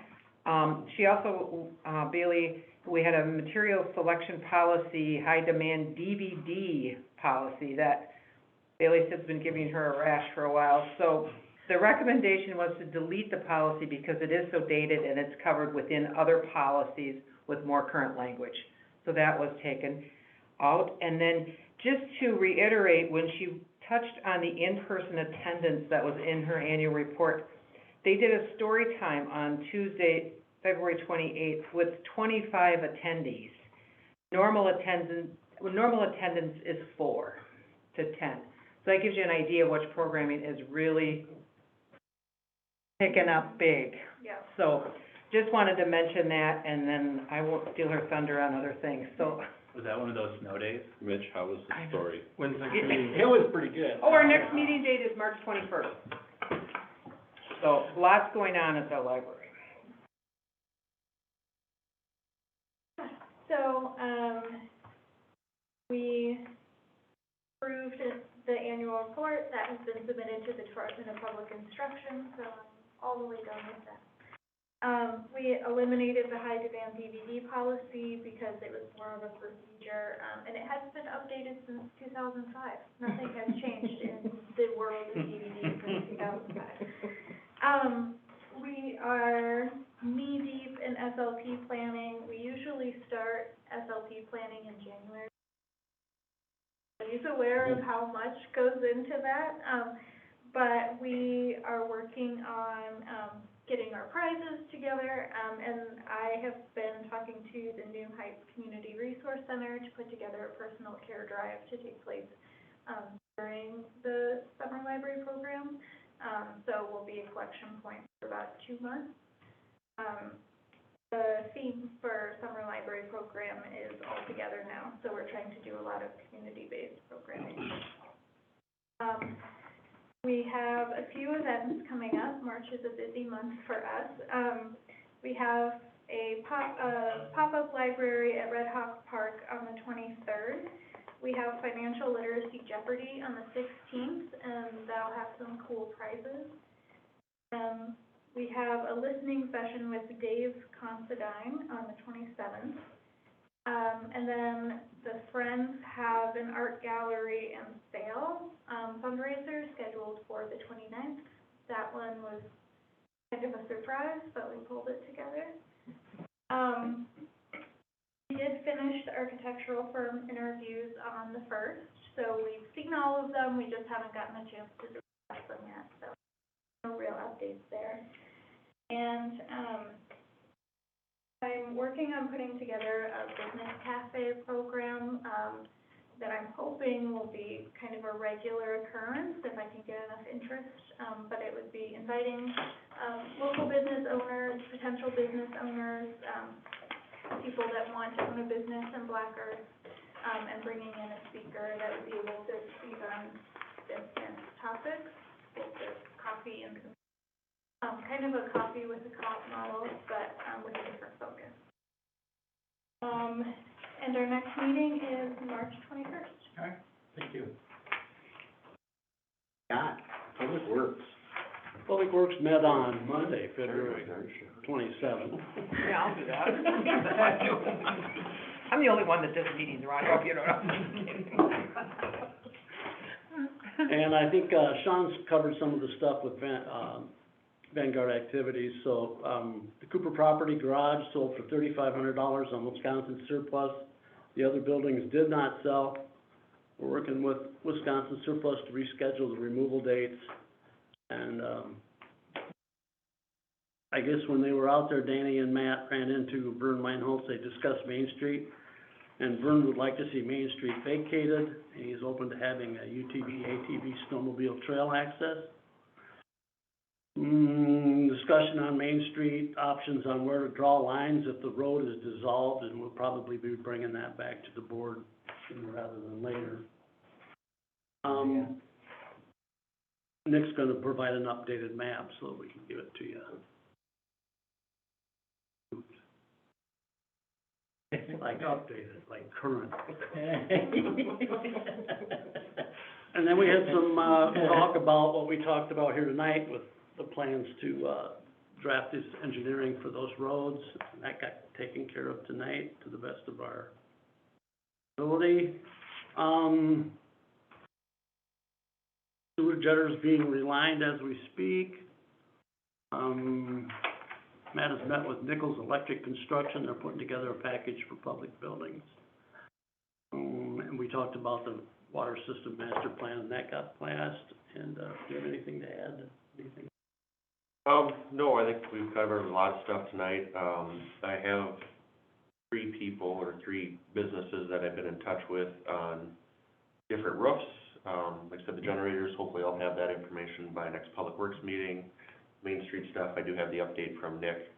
She also, Bailey, we had a material selection policy, high demand DVD policy that Bailey said's been giving her a rash for a while. So the recommendation was to delete the policy because it is so dated and it's covered within other policies with more current language. So that was taken out. And then just to reiterate, when she touched on the in-person attendance that was in her annual report, they did a story time on Tuesday, February 28th, with 25 attendees. Normal attendance is 4 to 10. So that gives you an idea of which programming is really picking up big. Yeah. So just wanted to mention that, and then I won't steal her thunder on other things, so. Was that one of those snow days? Mitch, how was the story? When's next It- meeting? It was pretty good. Oh, our next meeting date is March 21st. So lots going on at the library. So, we approved the annual report that has been submitted to the Department of Public Instruction, so I'm all the way done with that. We eliminated the high demand DVD policy because it was more of a procedure, and it hasn't been updated since 2005. Nothing has changed in the world of DVD since 2005. We are knee-deep in SLP planning. We usually start SLP planning in January. He's aware of how much goes into that, but we are working on getting our prizes together, and I have been talking to the New Heights Community Resource Center to put together a personal care drive to take place during the summer library program. So we'll be a collection point for about 2 months. The theme for summer library program is all together now, so we're trying to do a lot of community-based programming. We have a few events coming up. March is a busy month for us. We have a pop-up library at Red Hawk Park on the 23rd. We have Financial Literacy Jeopardy on the 16th, and that'll have some cool prizes. We have a listening session with Dave Considine on the 27th. And then the Friends have an art gallery and sale fundraiser scheduled for the 29th. That one was kind of a surprise, but we pulled it together. We did finish the architectural firm interviews on the 1st, so we've seen all of them, we just haven't gotten a chance to discuss them yet, so no real updates there. And I'm working on putting together a business cafe program that I'm hoping will be kind of a regular occurrence if I can get enough interest, but it would be inviting local business owners, potential business owners, people that want to own a business in Black Earth, and bringing in a speaker that would be able to speak on business topics, both the coffee and kind of a copy with the comp model, but, with a different focus. And our next meeting is March 21st. All right, thank you. Scott, Public Works. Public Works met on Monday, February 27th. Yeah, I'll do that. I'm the only one that does meetings around here, you know. And I think, Sean's covered some of the stuff with Vanguard activities, so, the Cooper property garage sold for $3,500 on Wisconsin surplus. The other buildings did not sell. We're working with Wisconsin surplus to reschedule the removal dates. And, I guess when they were out there, Danny and Matt ran into Vern Meinholz. They discussed Main Street. And Vern would like to see Main Street vacated, and he's open to having a UTV, ATV, snowmobile trail access. Discussion on Main Street, options on where to draw lines if the road is dissolved, and we'll probably be bringing that back to the board sooner rather than later. Nick's gonna provide an updated map so that we can give it to you. Like updated, like current. And then we had some, talk about what we talked about here tonight with the plans to, draft this engineering for those roads. And that got taken care of tonight to the best of our ability. Sewer jetters being relined as we speak. Matt has met with Nichols Electric Construction. They're putting together a package for public buildings. And we talked about the water system master plan, and that got passed. And, do you have anything to add? Anything? No, I think we've covered a lot of stuff tonight. I have 3 people or 3 businesses that I've been in touch with on different roofs. Like I said, the generators, hopefully I'll have that information by next Public Works meeting. Main Street stuff, I do have the update from Nick,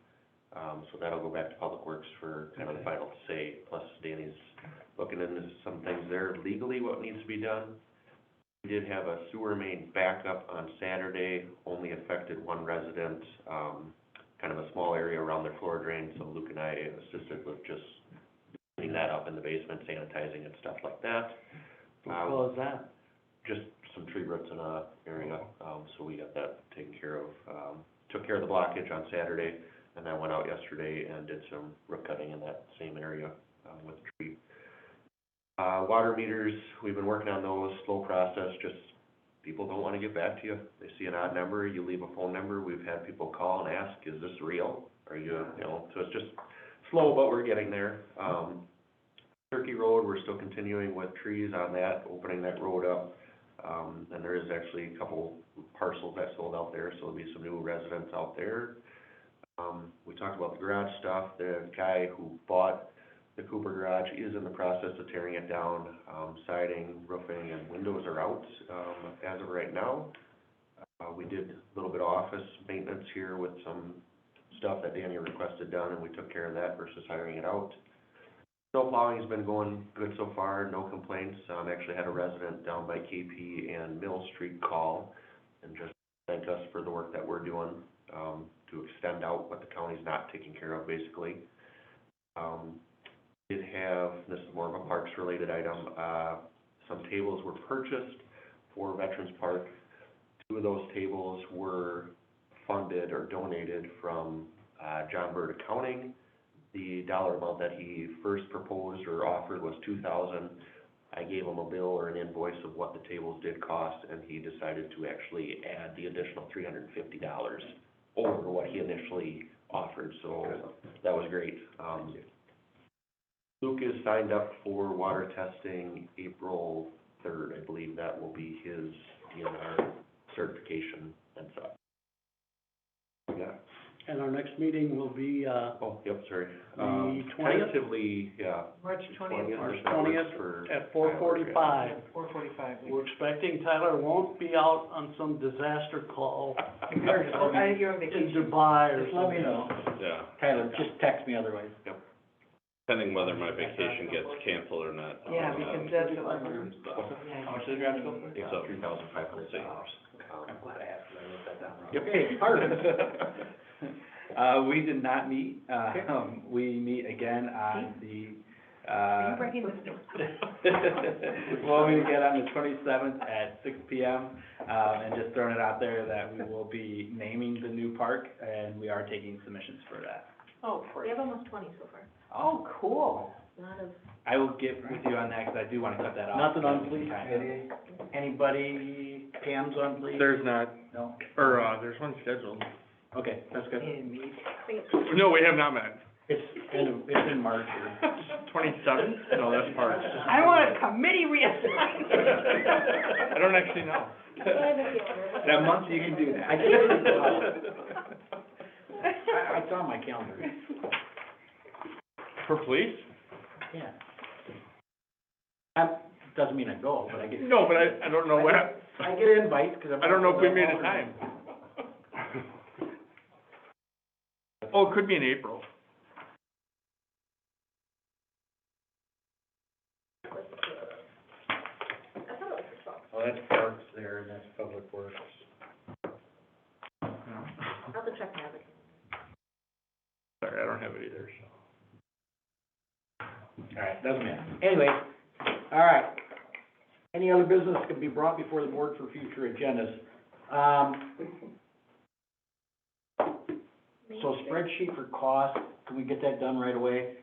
so that'll go back to Public Works for kind of the final say, plus Danny's looking into some things there legally, what needs to be done. We did have a sewer main backup on Saturday, only affected 1 resident, kind of a small area around their floor drain, so Luke and I assisted with just cleaning that up in the basement, sanitizing and stuff like that. What was that? Just some tree roots in a area, so we got that taken care of. Took care of the blockage on Saturday, and I went out yesterday and did some root cutting in that same area, with the tree. Water meters, we've been working on those, slow process, just people don't wanna get back to you. They see an odd number, you leave a phone number, we've had people call and ask, is this real? Are you know, so it's just slow, but we're getting there. Turkey Road, we're still continuing with trees on that, opening that road up. And there is actually a couple parcels that sold out there, so there'll be some new residents out there. We talked about the garage stuff. The guy who bought the Cooper garage is in the process of tearing it down. Siding, roofing, and windows are out, as of right now. We did a little bit of office maintenance here with some stuff that Danny requested done, and we took care of that versus hiring it out. Snow plowing's been going good so far, no complaints. Actually had a resident down by KP and Mill Street call and just thank us for the work that we're doing, to extend out what the county's not taking care of, basically. Did have, this is more of a parks related item, some tables were purchased for Veterans Park. 2 of those tables were funded or donated from, John Bird Accounting. The dollar amount that he first proposed or offered was $2,000. I gave him a bill or an invoice of what the tables did cost, and he decided to actually add the additional $350 over what he initially offered, so that was great. Luke is signed up for water testing April 3rd. I believe that will be his DNR certification and such. Yeah. And our next meeting will be, Oh, yep, sorry. the 20th? Tentatively, yeah. March 20th. March 20th at 4:45. 4:45. We're expecting Tyler won't be out on some disaster call I think you're on in vacation. Dubai or Just let me something. know. Yeah, Tyler, just text me otherwise. depending whether my vacation gets canceled or not. Yeah, because that's what How much did the garage go for? Yeah, So- $3,500. I'm glad I asked, I wrote that down. Okay, pardon. We did not meet, we meet again on the, Are you breaking this news? we'll meet again on the 27th at 6 PM. And just throwing it out there that we will be naming the new park, and we are taking submissions for that. Oh, We great. have almost 20 so far. Oh, cool. A lot of, I will get with you on that, because I do want to cut that off. Nothing on police committee? Anybody, Pam's on police? There's not, No? or, there's one scheduled. Okay, that's good. No, we have not met. It's in March or. 27th? No, that's March. I want a committee reassignment. I don't actually know. That month you can do that. I did. I saw my calendar. For police? Yeah. That doesn't mean I go, but I get. No, but I don't know what, I get invites because I'm. I don't know if we made a time. Oh, it could be in April. Oh, that's parks there, and that's public works. I'll have to check my other. Sorry, I don't have it either, so. All right, doesn't matter. Anyway, all right. Any other business can be brought before the board for future agendas. So spreadsheet for cost, can we get that done right away?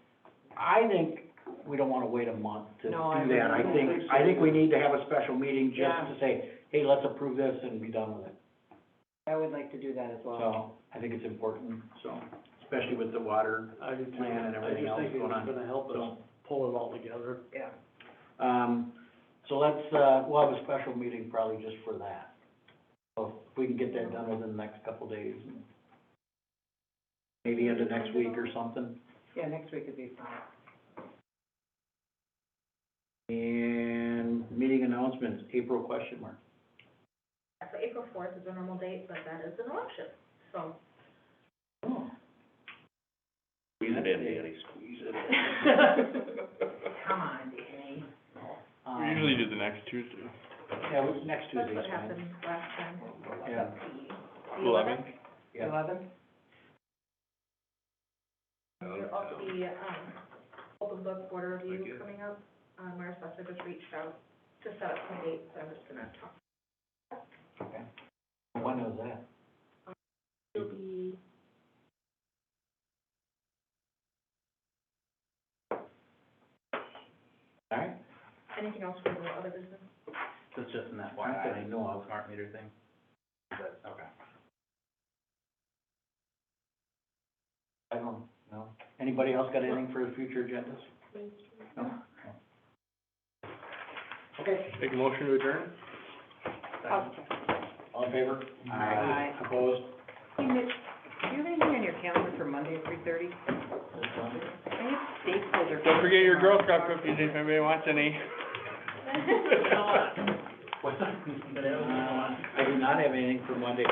I think we don't wanna wait a month to do No, I that. I think we need to have a special meeting just Yeah. to say, hey, let's approve this and be done with it. I would like to do that as well. So, I think it's important, so, especially with the water plan and everything else going on. I just think it's gonna help us pull it all together. Yeah. So let's, we'll have a special meeting probably just for that. So if we can get that done within the next couple days, maybe into next week or something. Yeah, next week would be fine. And meeting announcements, April question mark. So April 4th is a normal date, but that is an election, so. Oh. Squeeze it in, Danny, squeeze it in. Come on, Danny. We usually do the next Tuesday. Yeah, next That's Tuesday's what fine. happened last time. Yeah. The 11th? Yeah. 11? There'll also be, open book border review coming up. Our assessor just reached out to set up some dates, so I'm just gonna talk. Okay. When was that? It'll be, All right. anything else for the other business? It's just an Not that I FYI, know of. smart meter thing. Okay. I don't know. Anybody else got anything for the future agendas? No? Okay. Take a motion to adjourn? All in favor? Aye. Opposed? Hey, Mitch, do you have anything on your calendar for Monday at 3:30? I have stakeholder. Don't forget your Girl Scout cookies if anybody wants any. I do not have anything for Monday.